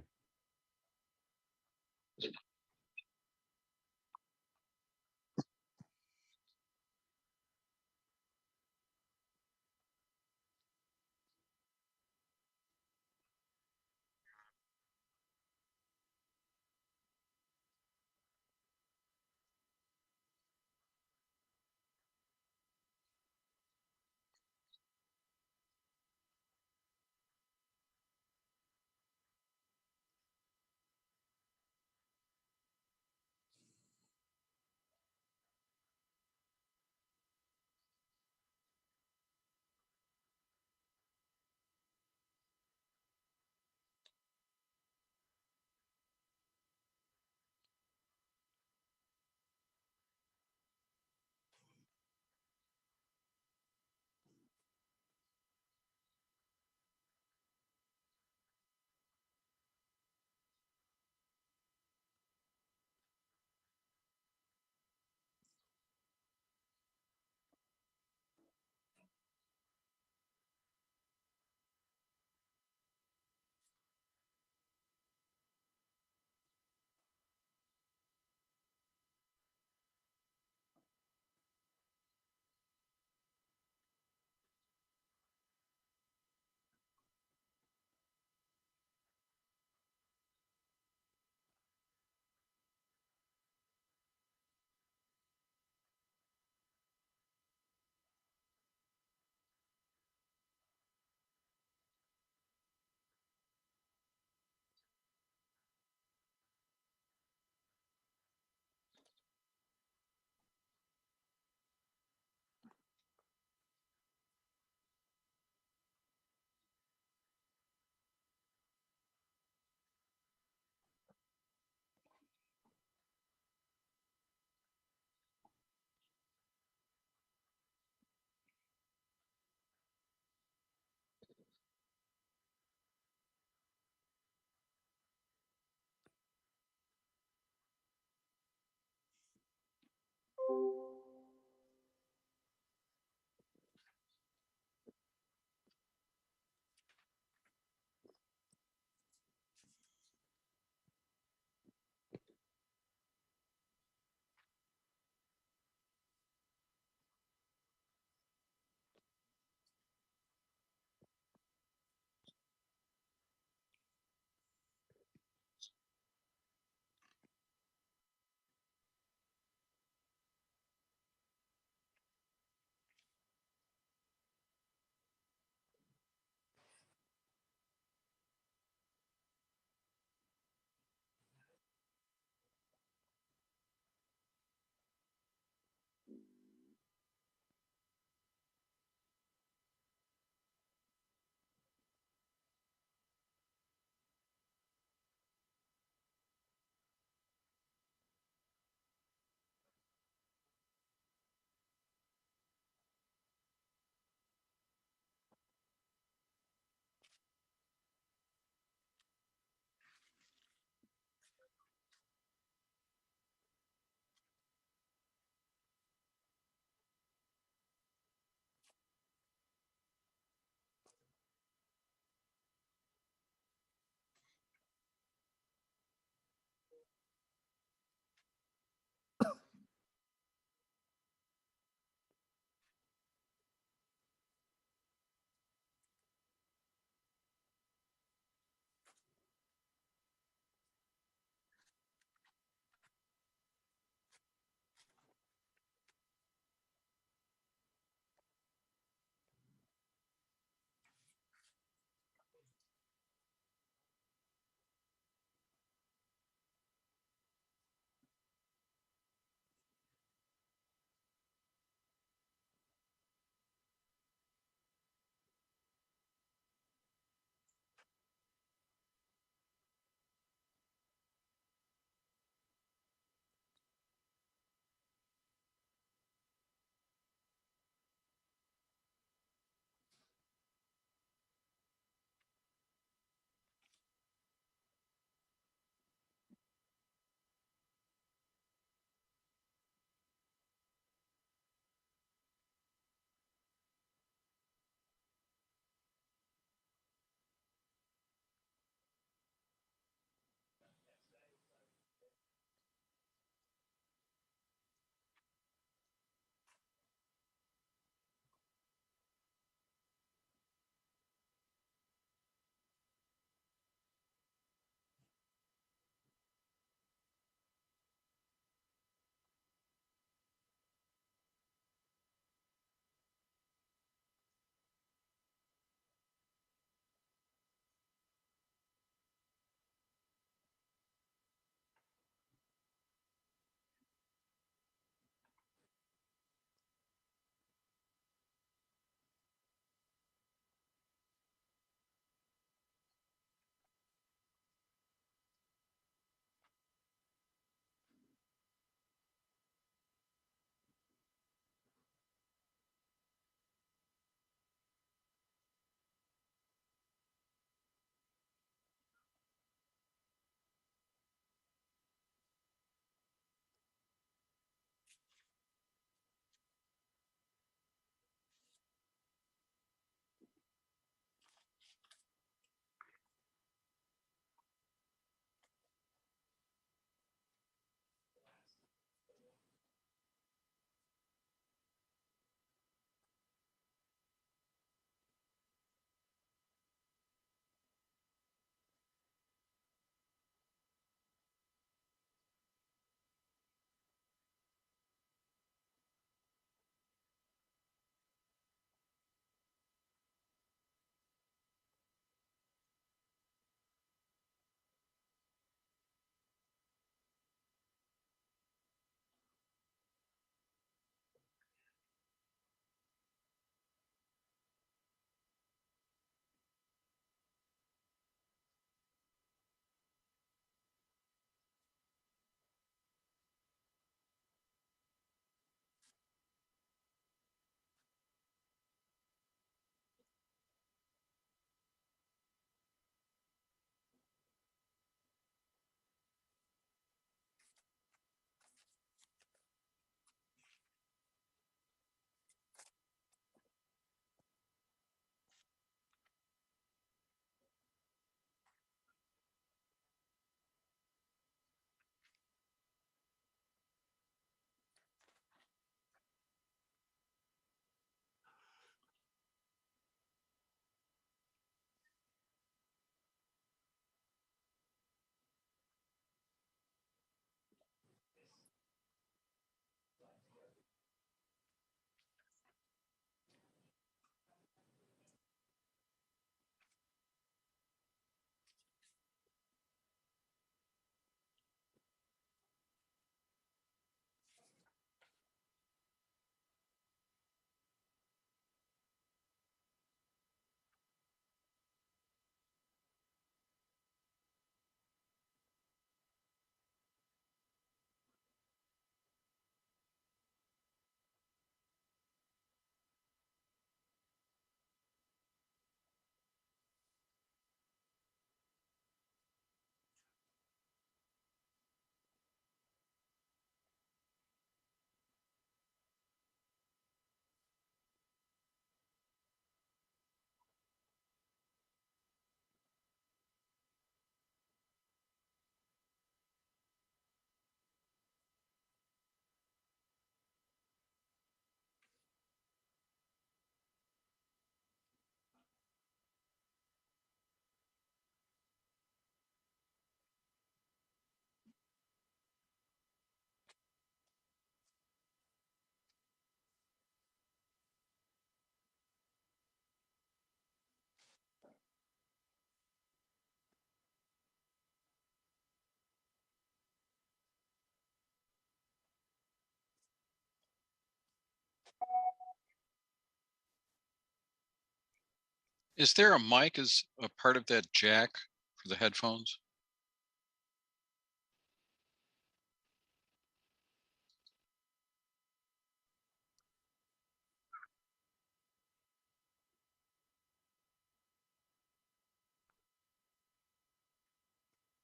Is there a mic as a part of that jack for the headphones?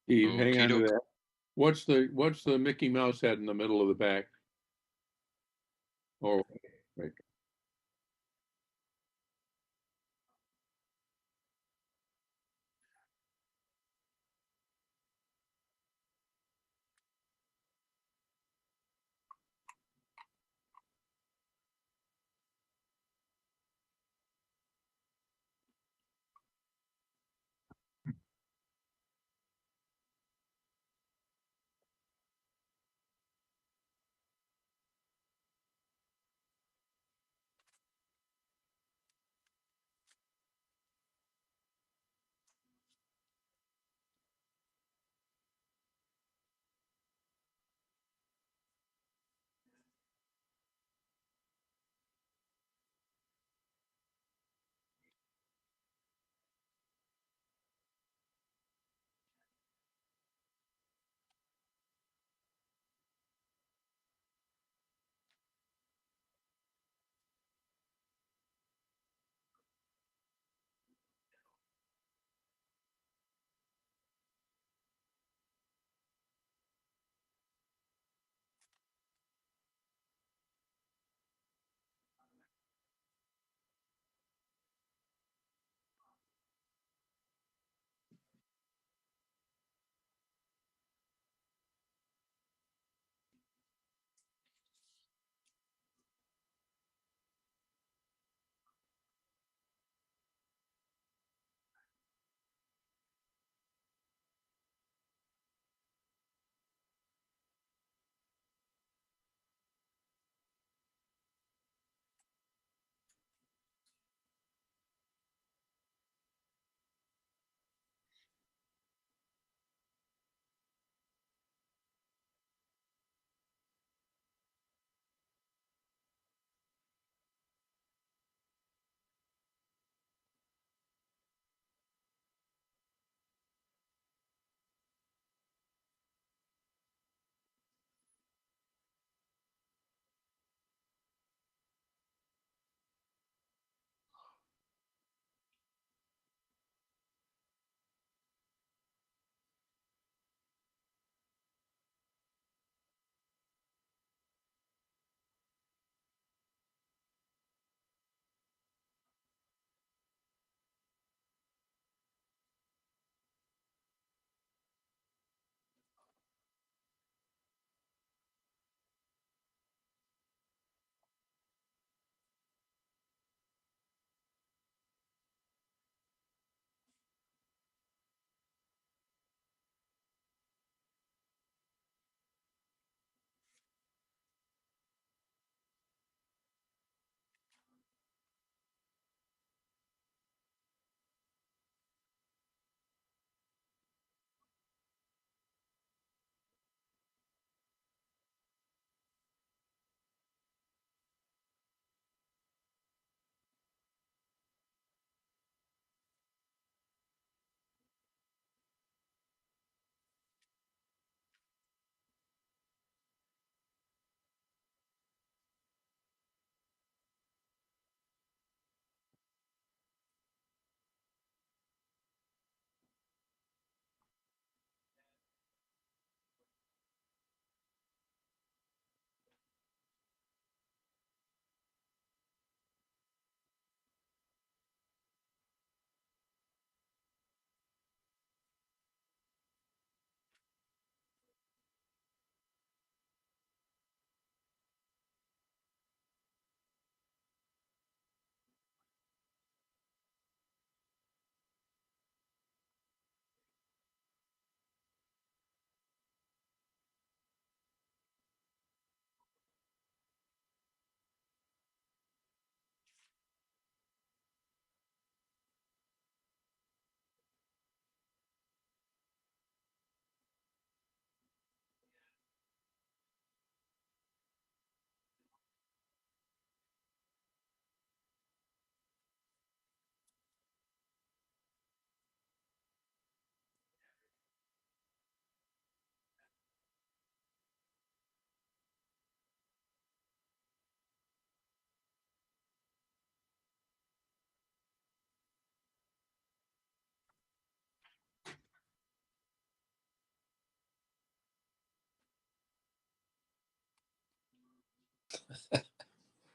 Steve, hang on to Okey-doke. that. What's the Mickey Mouse head in the middle of the back? Oh, right.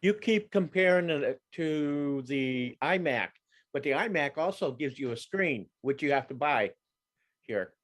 You keep comparing it to the iMac, but the iMac also gives you a screen, which you have to buy here.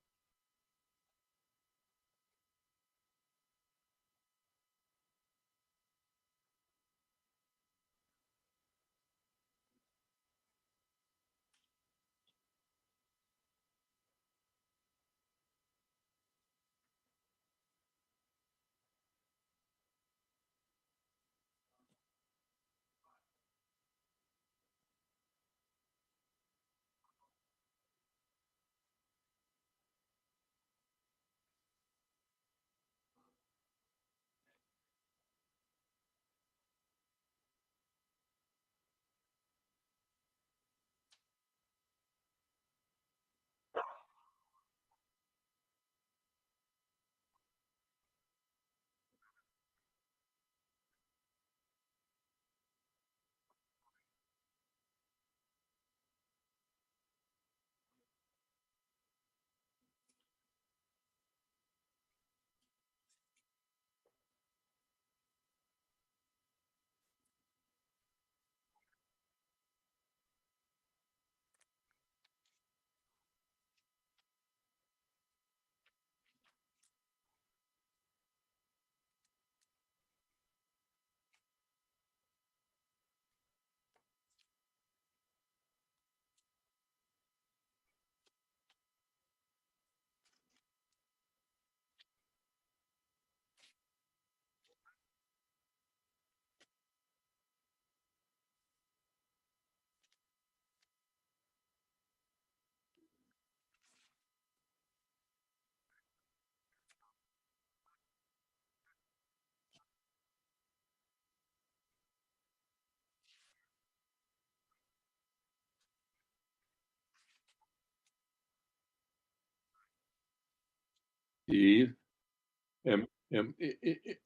Steve,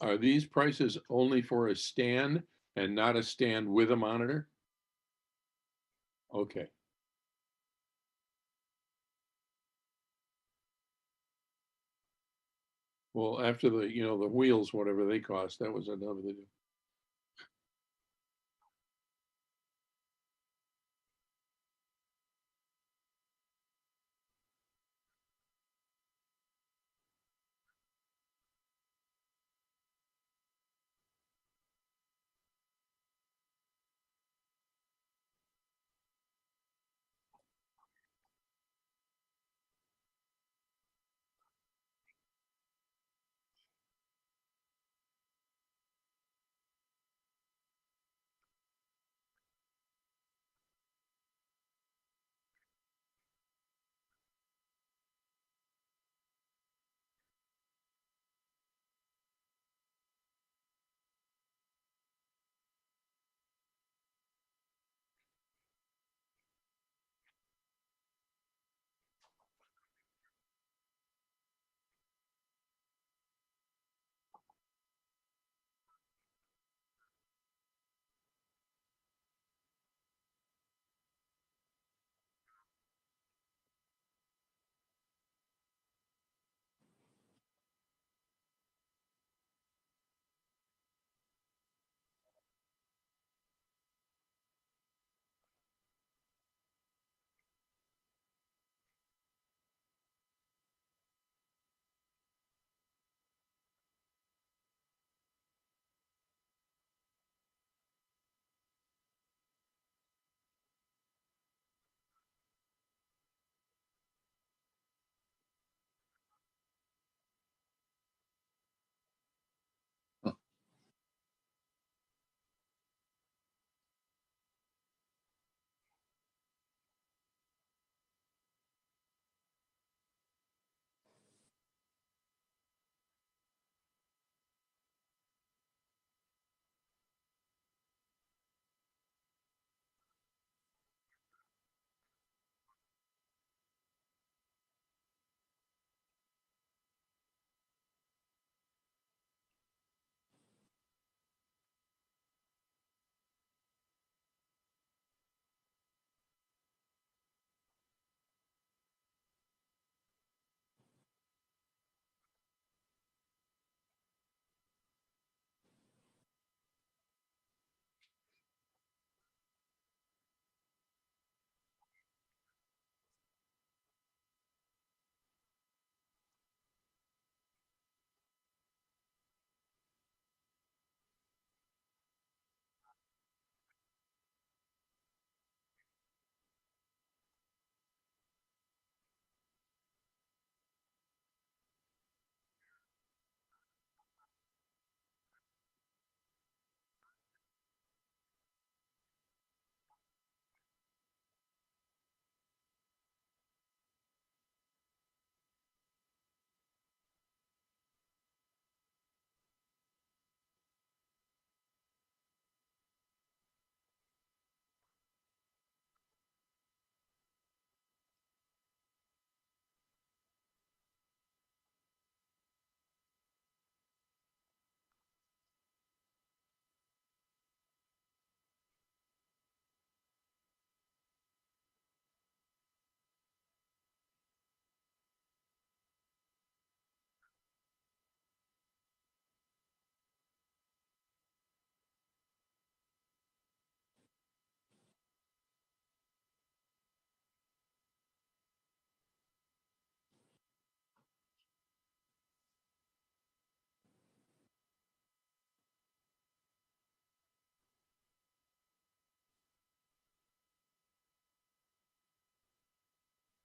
are these prices only for a stand and not a stand with a monitor? Okay. Well, after the, the wheels, whatever they cost, that was another thing.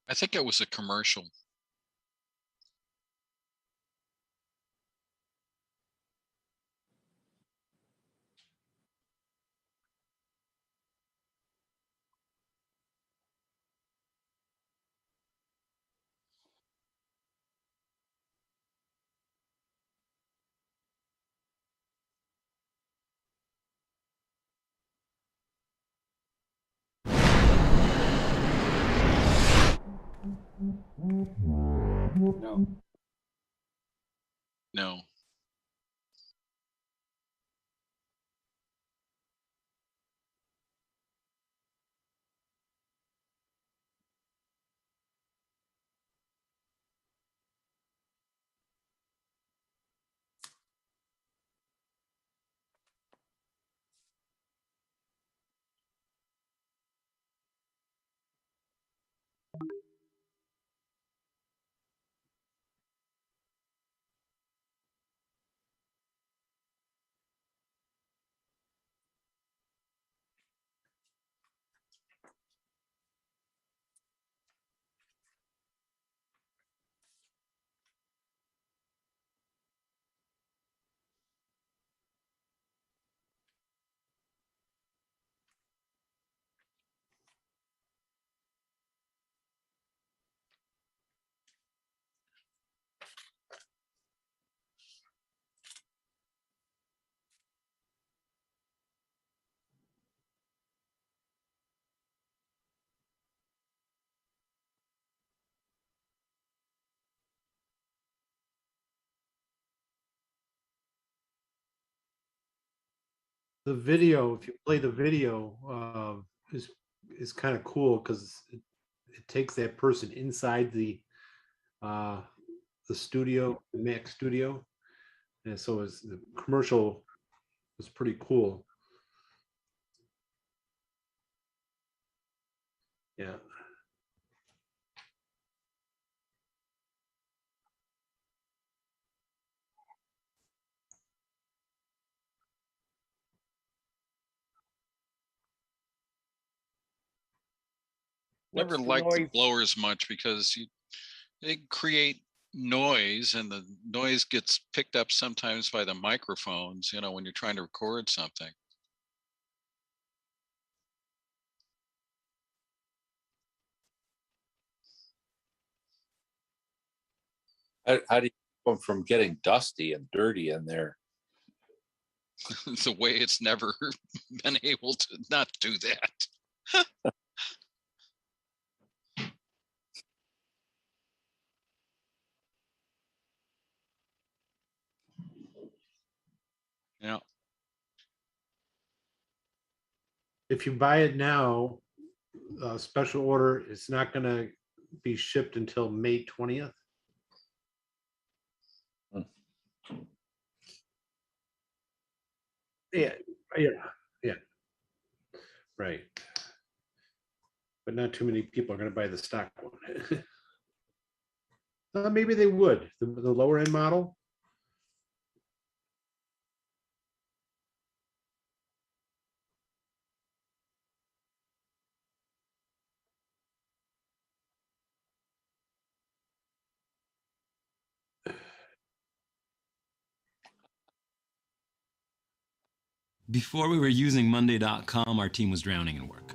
I think it was a commercial. No. No. The video, if you play the video, is kind of cool because it takes that person inside uh, the studio, the Mac studio, and so is the commercial was pretty cool. Yeah. Never What's the liked the noise? blowers much because they create noise, and the noise gets picked up sometimes by the microphones, when you're trying to record something. How do you keep them from getting dusty and dirty in there? The way it's never been able to not do that. Yeah. If you buy it now, special order, it's not going to be shipped until May 20th. Yeah, yeah, right. But not too many people are going to buy the stock one. Maybe they would. The lower end model. Before we were using Monday.com, our team was drowning in work.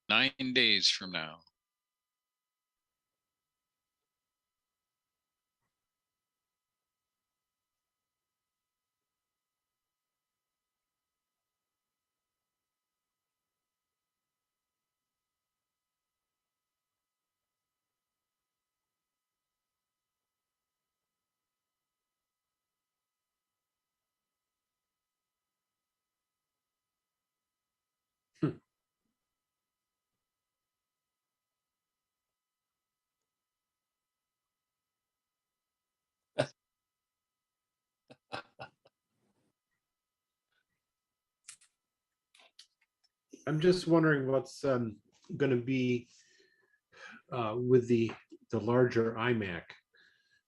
9 days from now. I'm just wondering what's going to be with the larger iMac,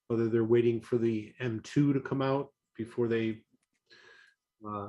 whether they're waiting for the M2 to come out before they uh,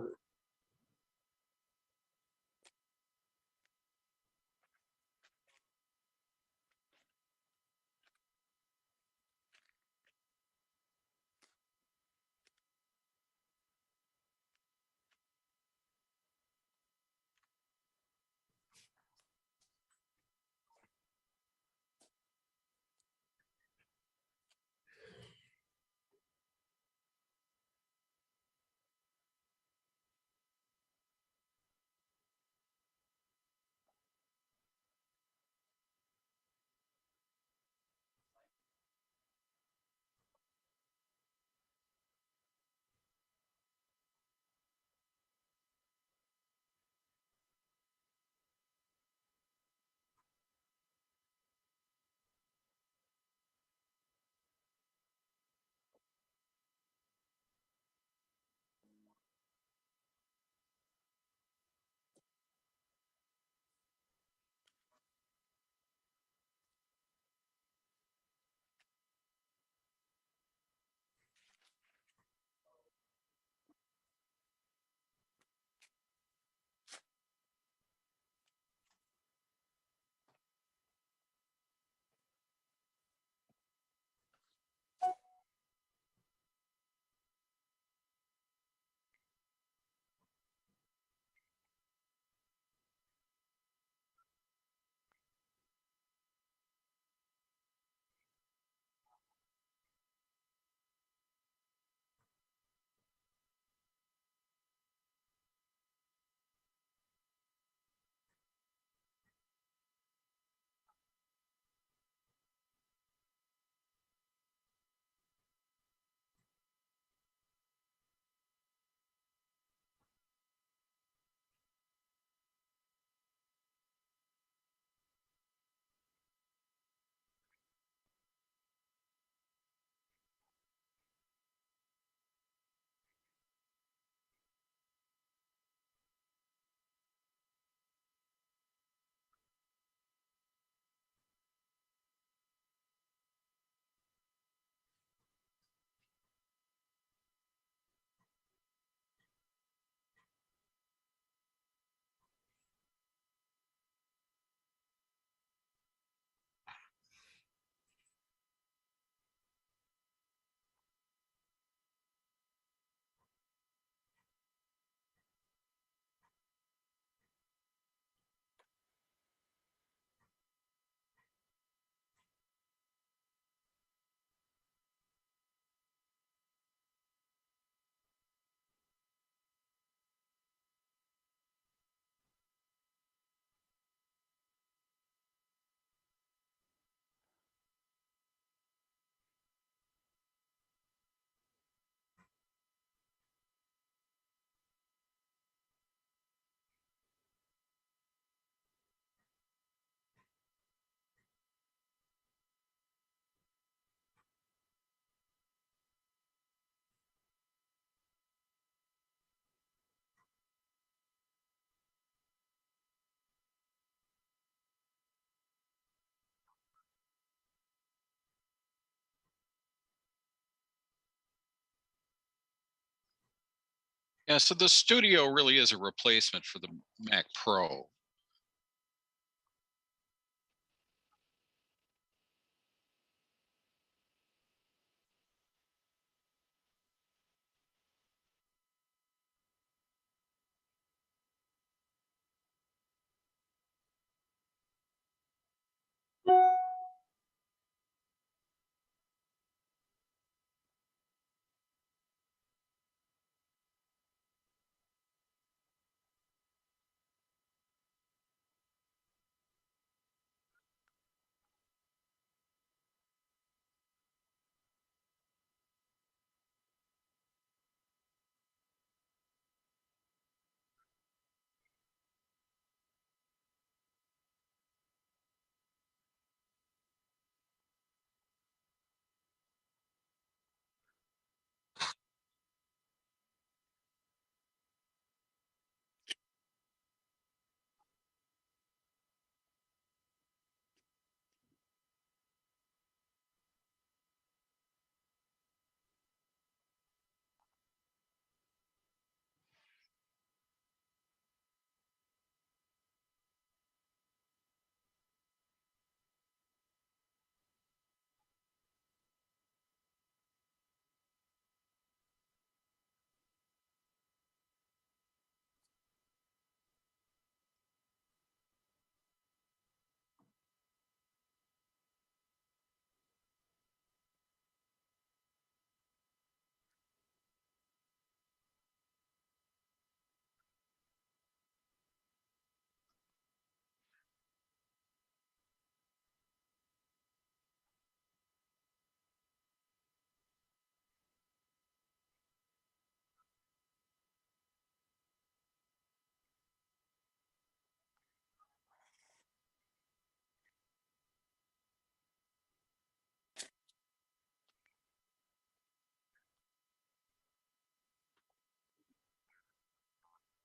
Yeah, so the Studio really is a replacement for the Mac Pro.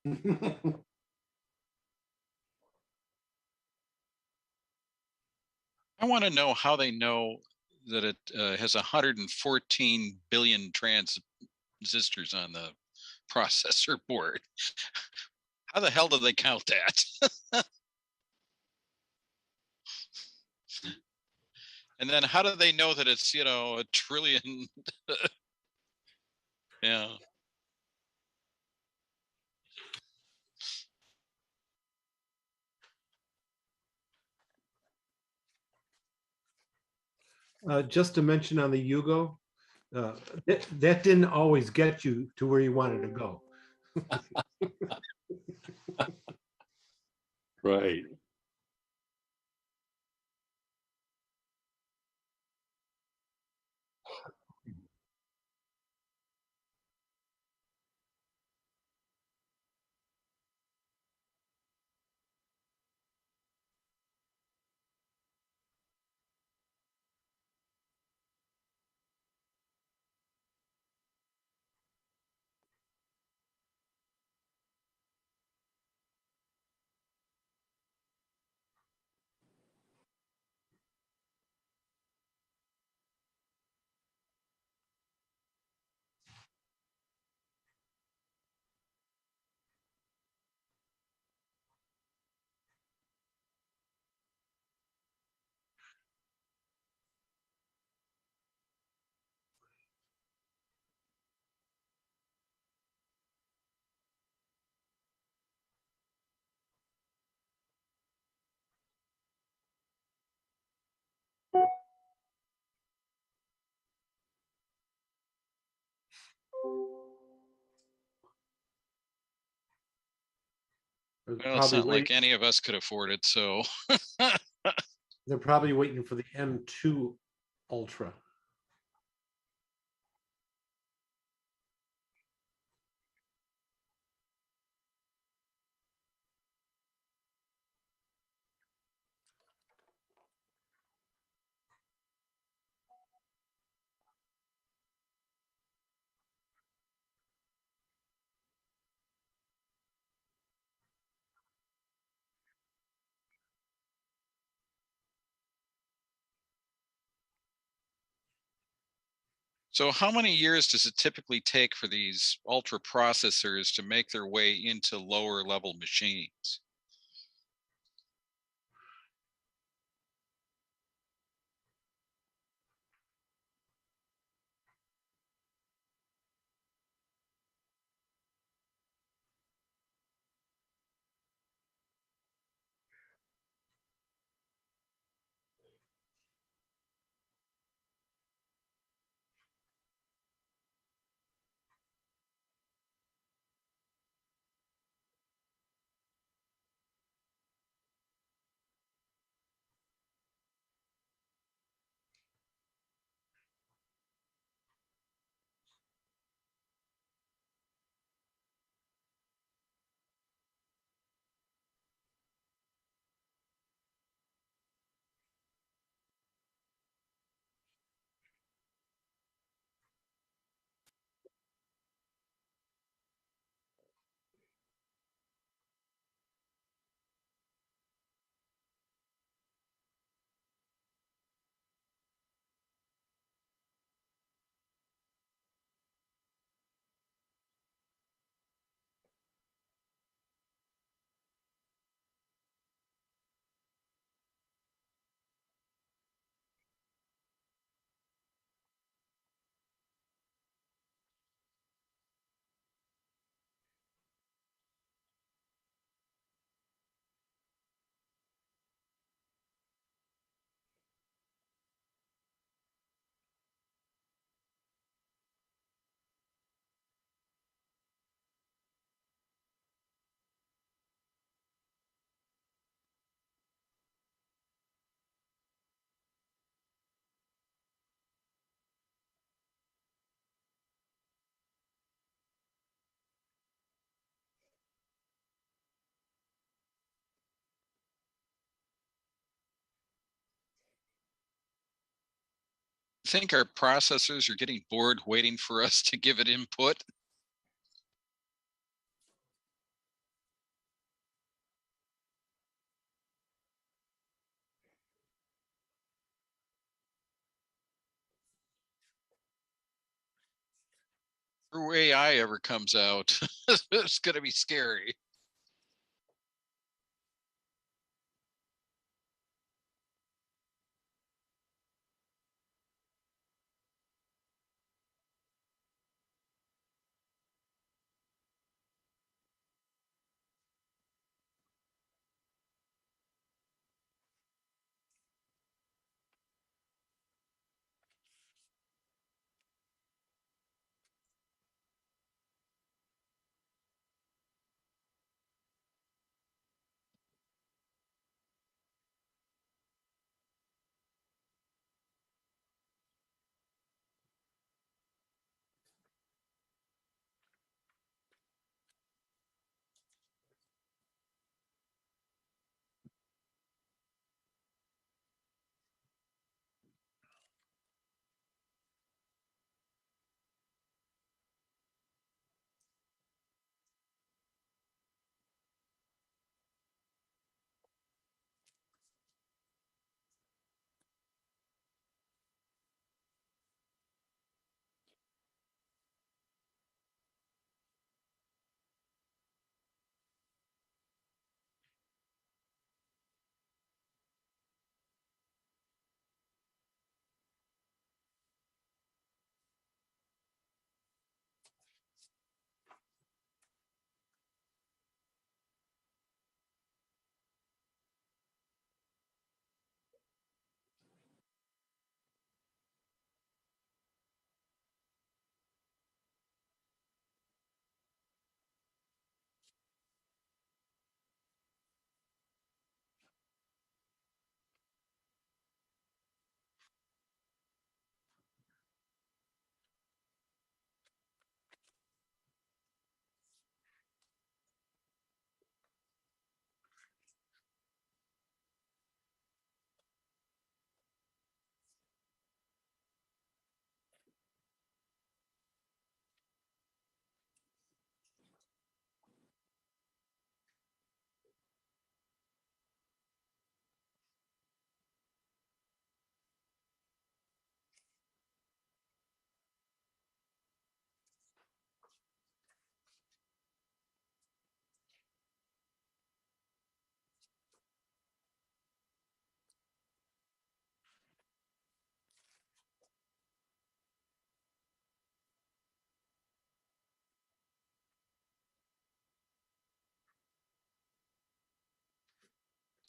I want to know how they know that it has 114 billion transistors on the processor board. How the hell do they count that? And then how do they know that it's, you know, a trillion? Yeah. Just to mention on the Yugo, that didn't always get you to where you wanted to go. Right. Well, it's not like any of us could afford it, so. They're probably waiting for the M2 Ultra. So how many years does it typically take for these ultra processors to make their way into lower level machines? Think our processors are getting bored waiting for us to give it input? true AI ever comes out, it's going to be scary.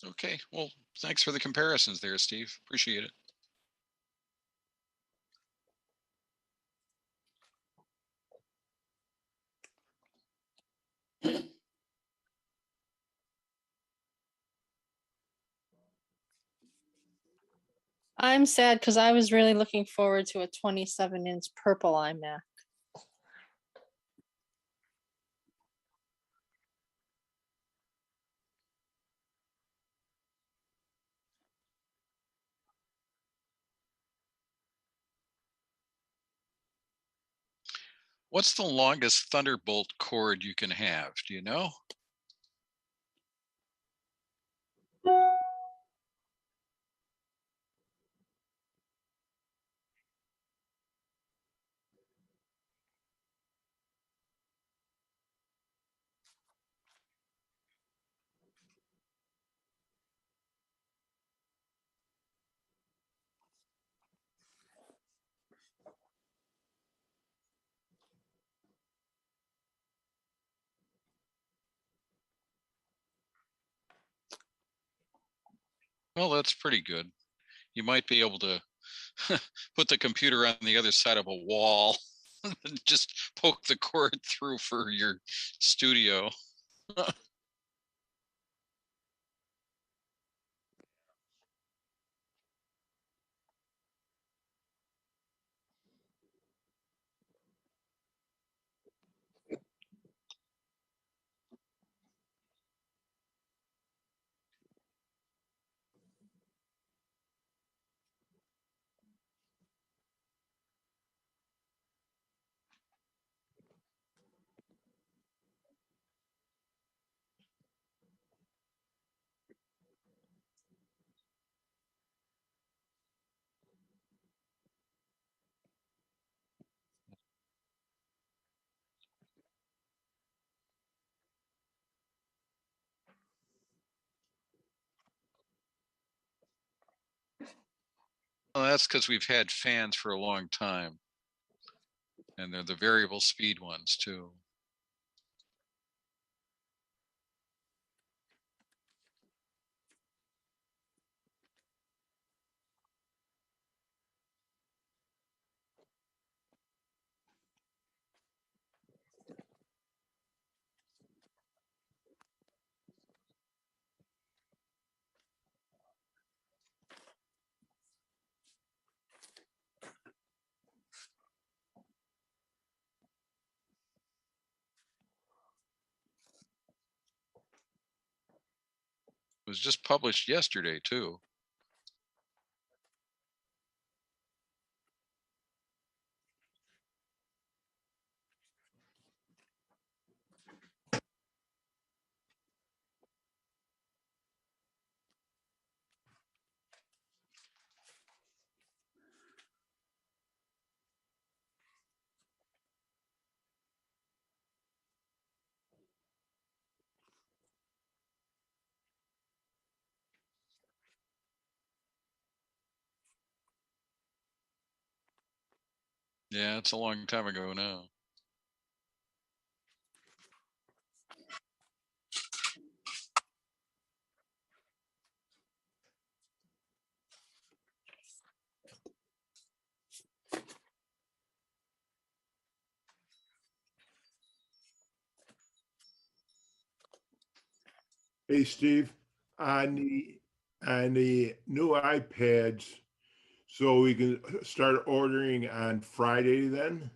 Okay, well, thanks for the comparisons there, Steve. Appreciate it. I'm sad because I was really looking forward to a 27-inch purple iMac. What's the longest Thunderbolt cord you can have? Do you know? Well, that's pretty good. You might be able to put the computer on the other side of a wall and just poke the cord through for your studio. Well, that's because we've had fans for a long time. And they're the variable speed ones too. It was just published yesterday too. Yeah, it's a long time ago now. Hey, Steve, on the new iPads, so we can start ordering on Friday then?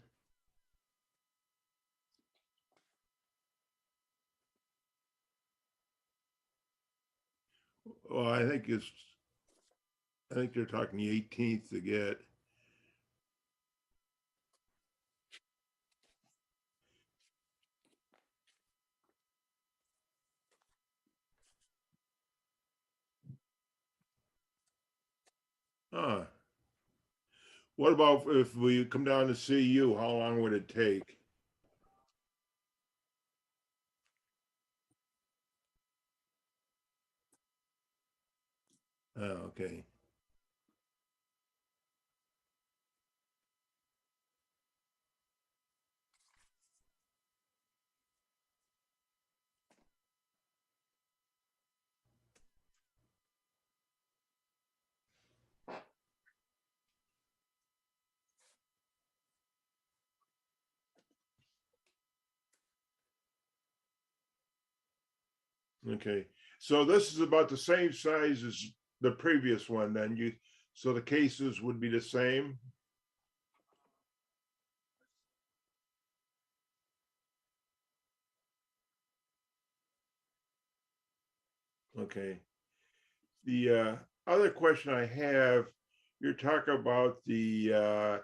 Well, I think they're talking the 18th to get. Huh. What about if we come down to see you? How long would it take? Oh, okay. Okay. So this is about the same size as the previous one then. So the cases would be the same? Okay. The other question I have, you're talking about the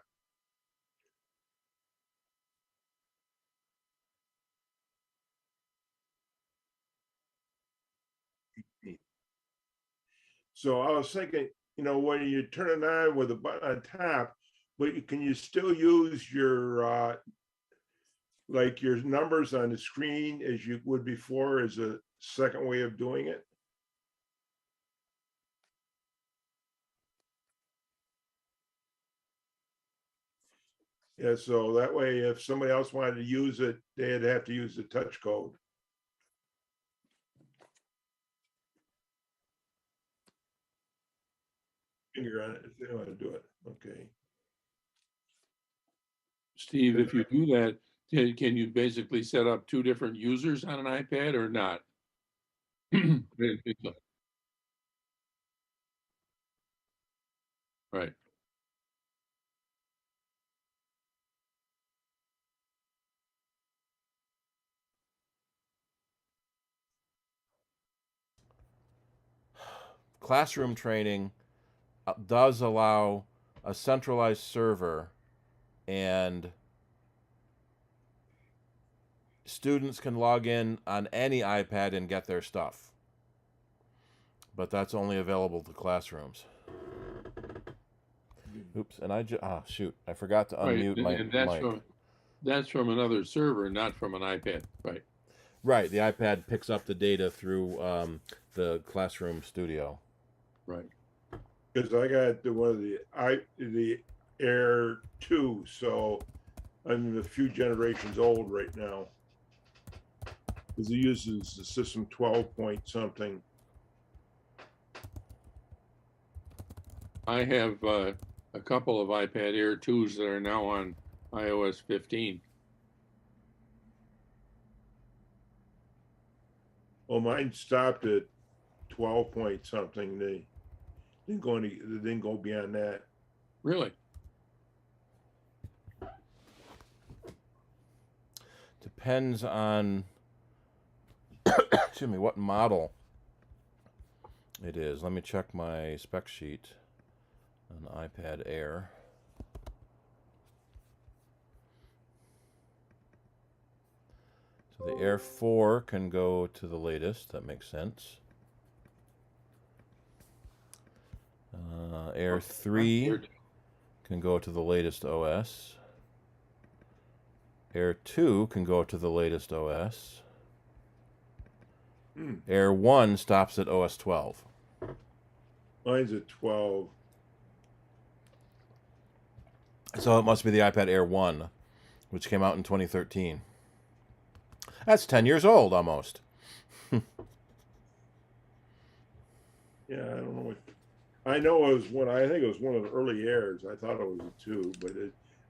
so I was thinking, when you turn it on with a button on top, but can you still use your like your numbers on the screen as you would before as a second way of doing it? Yeah, so that way, if somebody else wanted to use it, they'd have to use the touch code. Finger on it if they want to do it. Okay. Steve, if you do that, can you basically set up two different users on an iPad or not? Right. Classroom training does allow a centralized server, and students can log in on any iPad and get their stuff. But that's only available to classrooms. Oops, and shoot, I forgot to unmute my mic. That's from another server, not from an iPad, right? Right, the iPad picks up the data through the Classroom Studio. Right. because I got one of the Air 2, so I'm a few generations old right now. Because it uses the system 12 point something. I have a couple of iPad Air 2s that are now on iOS 15. Well, mine stopped at 12 point something. They didn't go beyond that. Really? Depends on excuse me, what model it is. Let me check my spec sheet on iPad Air. So the Air 4 can go to the latest. That makes sense. Air 3 can go to the latest OS. Air 2 can go to the latest OS. Air 1 stops at OS 12. Mine's at 12. So it must be the iPad Air 1, which came out in 2013. That's 10 years old almost. Yeah, I don't know what. I know it was one. I think it was one of the early Airs. I thought it was a 2,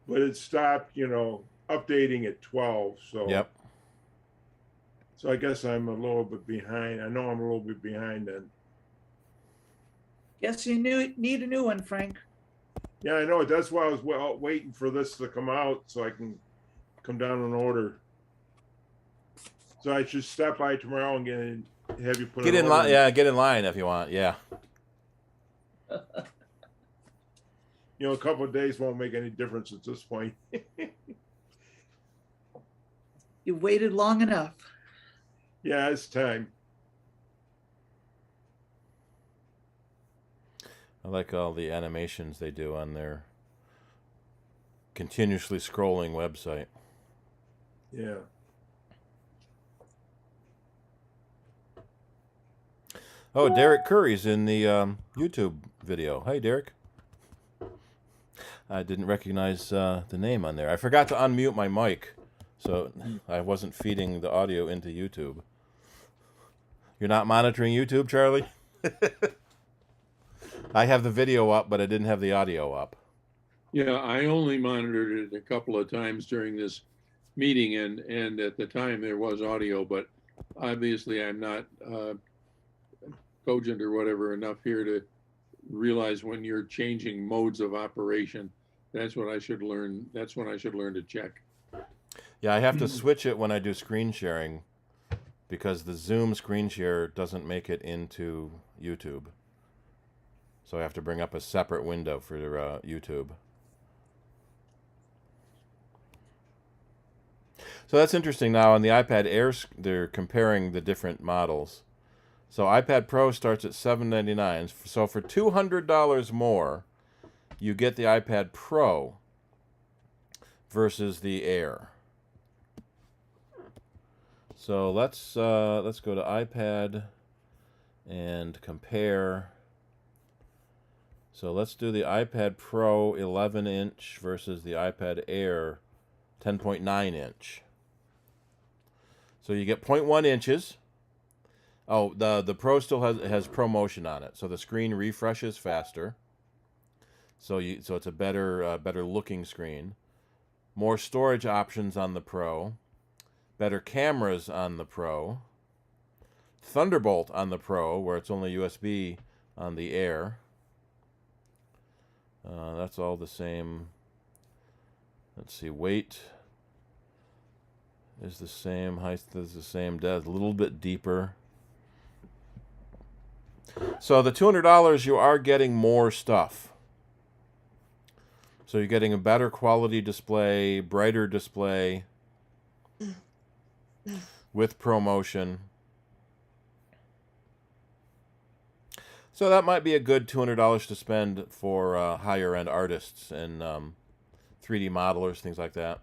but it stopped, updating at 12. So Yep. So I guess I'm a little bit behind. I know I'm a little bit behind then. Guess you need a new one, Frank. Yeah, I know. That's why I was waiting for this to come out so I can come down and order. So I should stop by tomorrow and have you put Get in line. Yeah, get in line if you want. Yeah. A couple of days won't make any difference at this point. You waited long enough. Yeah, it's time. I like all the animations they do on their continuously scrolling website. Yeah. Oh, Derek Curry's in the YouTube video. Hey, Derek. I didn't recognize the name on there. I forgot to unmute my mic, so I wasn't feeding the audio into YouTube. You're not monitoring YouTube, Charlie? I have the video up, but I didn't have the audio up. Yeah, I only monitored it a couple of times during this meeting, and at the time there was audio, but obviously I'm not cogent or whatever enough here to realize when you're changing modes of operation. That's what I should learn. That's when I should learn to check. Yeah, I have to switch it when I do screen sharing because the Zoom screen share doesn't make it into YouTube. So I have to bring up a separate window for YouTube. So that's interesting. Now on the iPad Air, they're comparing the different models. So iPad Pro starts at $799. So for $200 more, you get the iPad Pro versus the Air. So let's go to iPad and compare. So let's do the iPad Pro 11-inch versus the iPad Air 10.9-inch. So you get 0.1 inches. Oh, the Pro still has ProMotion on it, so the screen refreshes faster. So it's a better looking screen. More storage options on the Pro. Better cameras on the Pro. Thunderbolt on the Pro, where it's only USB on the Air. That's all the same. Let's see, weight is the same, height is the same, depth, a little bit deeper. So the $200, you are getting more stuff. So you're getting a better quality display, brighter display with ProMotion. So that might be a good $200 to spend for higher end artists and 3D modelers, things like that.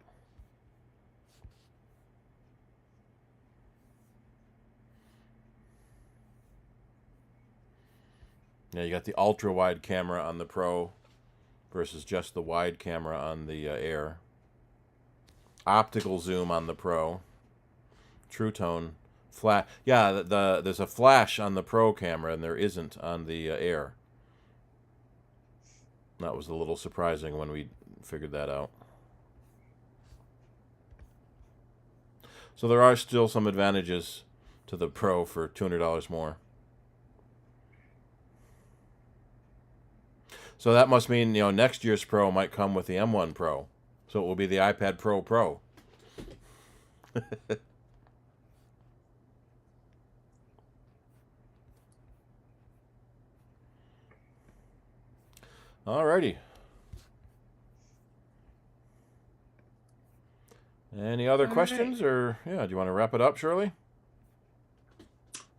Yeah, you got the ultra wide camera on the Pro versus just the wide camera on the Air. Optical zoom on the Pro. True tone. Flash. Yeah, there's a flash on the Pro camera and there isn't on the Air. That was a little surprising when we figured that out. So there are still some advantages to the Pro for $200 more. So that must mean, next year's Pro might come with the M1 Pro. So it will be the iPad Pro Pro. Alrighty. Any other questions, or do you want to wrap it up, Shirley?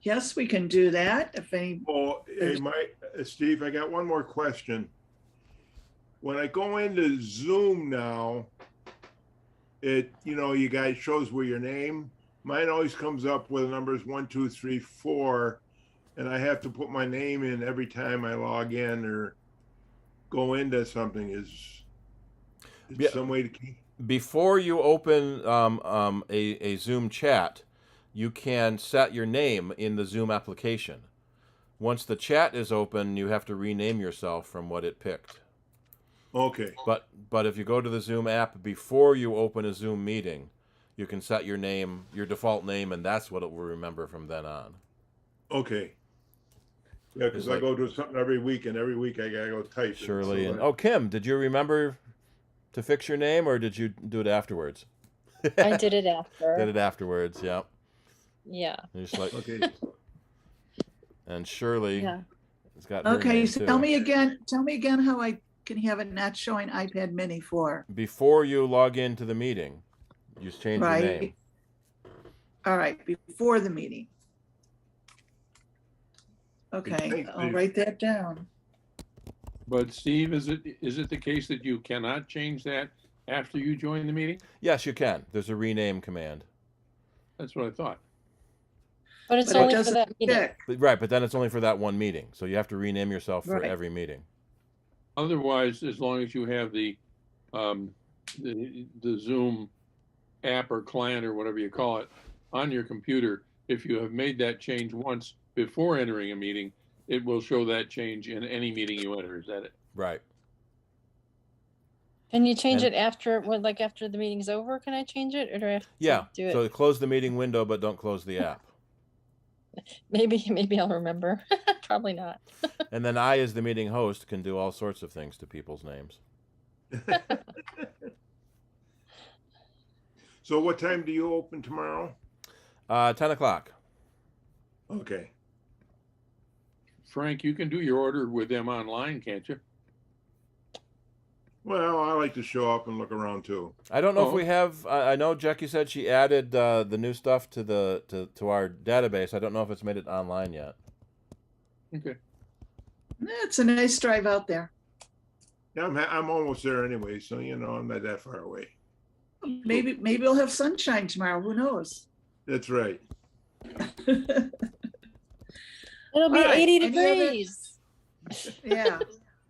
Yes, we can do that. If any. Well, hey, Steve, I got one more question. When I go into Zoom now, you guys shows where your name. Mine always comes up with numbers 1, 2, 3, 4, and I have to put my name in every time I log in or go into something. Is some way to keep? Before you open a Zoom chat, you can set your name in the Zoom application. Once the chat is open, you have to rename yourself from what it picked. Okay. But if you go to the Zoom app before you open a Zoom meeting, you can set your name, your default name, and that's what it will remember from then on. Okay. Yeah, because I go to something every week, and every week I gotta go type. Shirley and Kim, did you remember to fix your name, or did you do it afterwards? I did it after. Did it afterwards, yeah. Yeah. You're just like, okay. And Shirley has got her Okay, name so too. tell me again how I can have it not showing iPad mini for. Before you log into the meeting, you just change your name. All right, before the meeting. Okay, I'll write that down. But Steve, is it the case that you cannot change that after you join the meeting? Yes, you can. There's a rename command. That's what I thought. But it's only for that meeting. Right, but then it's only for that one meeting. So you have to rename yourself for Right. every meeting. Otherwise, as long as you have the Zoom app or client or whatever you call it on your computer, if you have made that change once before entering a meeting, it will show that change in any meeting you enter. Is that it? Right. Can you change it after after the meeting's over? Can I change it, or do I have to do it? So close the meeting window, but don't close the app. Maybe I'll remember. Probably not. And then I, as the meeting host, can do all sorts of things to people's names. So what time do you open tomorrow? 10 o'clock. Okay. Frank, you can do your order with them online, can't you? Well, I like to show up and look around too. I don't know if we have. I know Jackie said she added the new stuff to our database. I don't know if it's made it online yet. Okay. It's a nice drive out there. Yeah, I'm almost there anyway, so I'm not that far away. Maybe we'll have sunshine tomorrow. Who knows? That's right. It'll be All right, 80 any other- degrees. Yeah.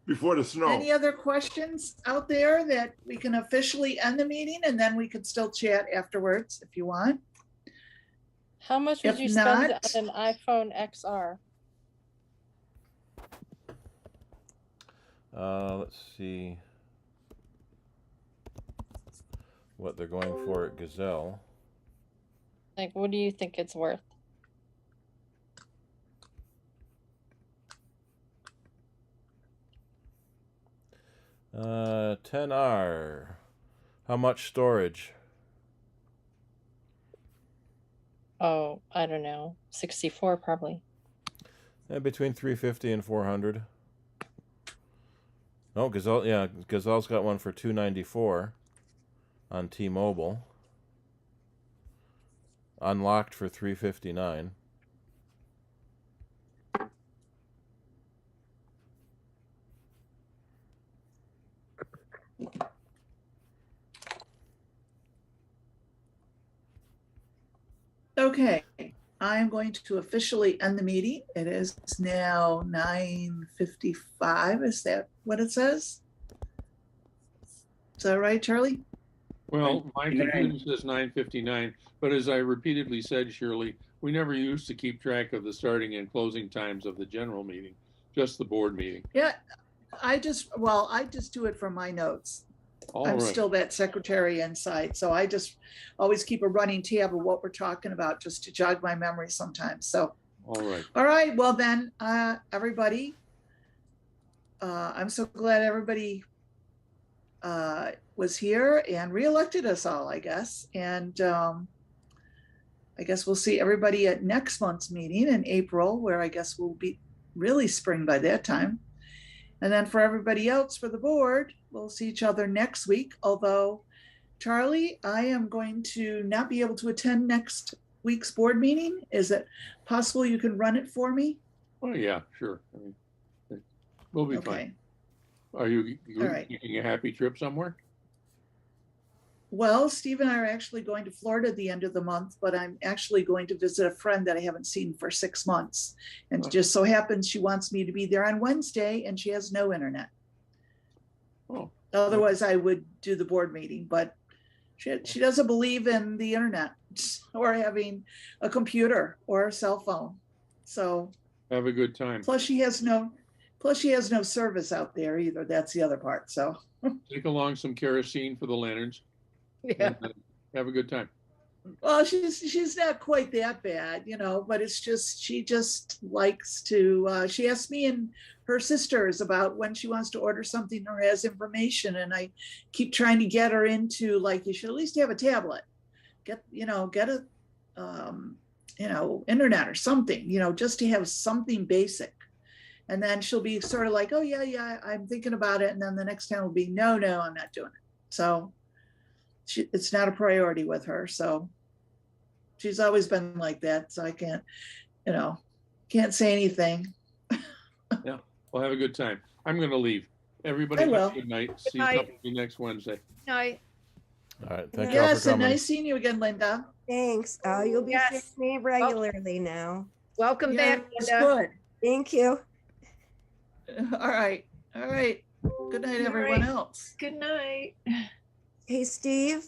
Before the snow. Any other questions out there that we can officially end the meeting, and then we can still chat afterwards if you want? How much would If you spend not- on an iPhone XR? Let's see what they're going for at Gazelle. Like, what do you think it's worth? Uh, 10R. How much storage? Oh, I don't know. 64 probably. Between 350 and 400. Oh, Gazelle, yeah, Gazelle's got one for 294 on T-Mobile. Unlocked for 359. Okay, I'm going to officially end the meeting. It is now 9:55. Is that what it says? Is that right, Charlie? Well, my computer says 9:59, but as I repeatedly said, Shirley, we never used to keep track of the starting and closing times of the general meeting, just the board meeting. Yeah, I just do it from my notes. All I'm right. still that secretary inside, so I just always keep a running tab of what we're talking about just to jog my memory sometimes. So, All right. all right, well then, everybody, I'm so glad everybody was here and reelected us all, I guess. And I guess we'll see everybody at next month's meeting in April, where I guess we'll be really spring by that time. And then for everybody else for the board, we'll see each other next week. Although, Charlie, I am going to not be able to attend next week's board meeting. Is it possible you can run it for me? Oh, yeah, sure. I mean, we'll be fine. Are you taking a happy trip somewhere? Well, Steve and I are actually going to Florida at the end of the month, but I'm actually going to visit a friend that I haven't seen for 6 months. And just so happens she wants me to be there on Wednesday and she has no internet. Oh. Otherwise, I would do the board meeting, but she doesn't believe in the internet or having a computer or a cell phone. So have a good time. Plus she has no service out there either. That's the other part. So take along some kerosene for the lanterns. Yeah. Have a good time. Well, she's not quite that bad, you know, but it's just, she just likes to, she asks me and her sisters about when she wants to order something or has information. And I keep trying to get her into, like, you should at least have a tablet, get a, internet or something, just to have something basic. And then she'll be sort of like, oh yeah, I'm thinking about it. And then the next time will be, no, I'm not doing it. So it's not a priority with her. So she's always been like that. So I can't say anything. Yeah. Well, have a good time. I'm going to leave. Everybody have a good night. See you next Wednesday. Night. All right. Thank you. Yes, and nice seeing you again, Linda. Thanks. You'll be seeing me regularly now. Welcome back, It's Linda. good. Thank you. All right. Good night, everyone else. Good night. Hey, Steve.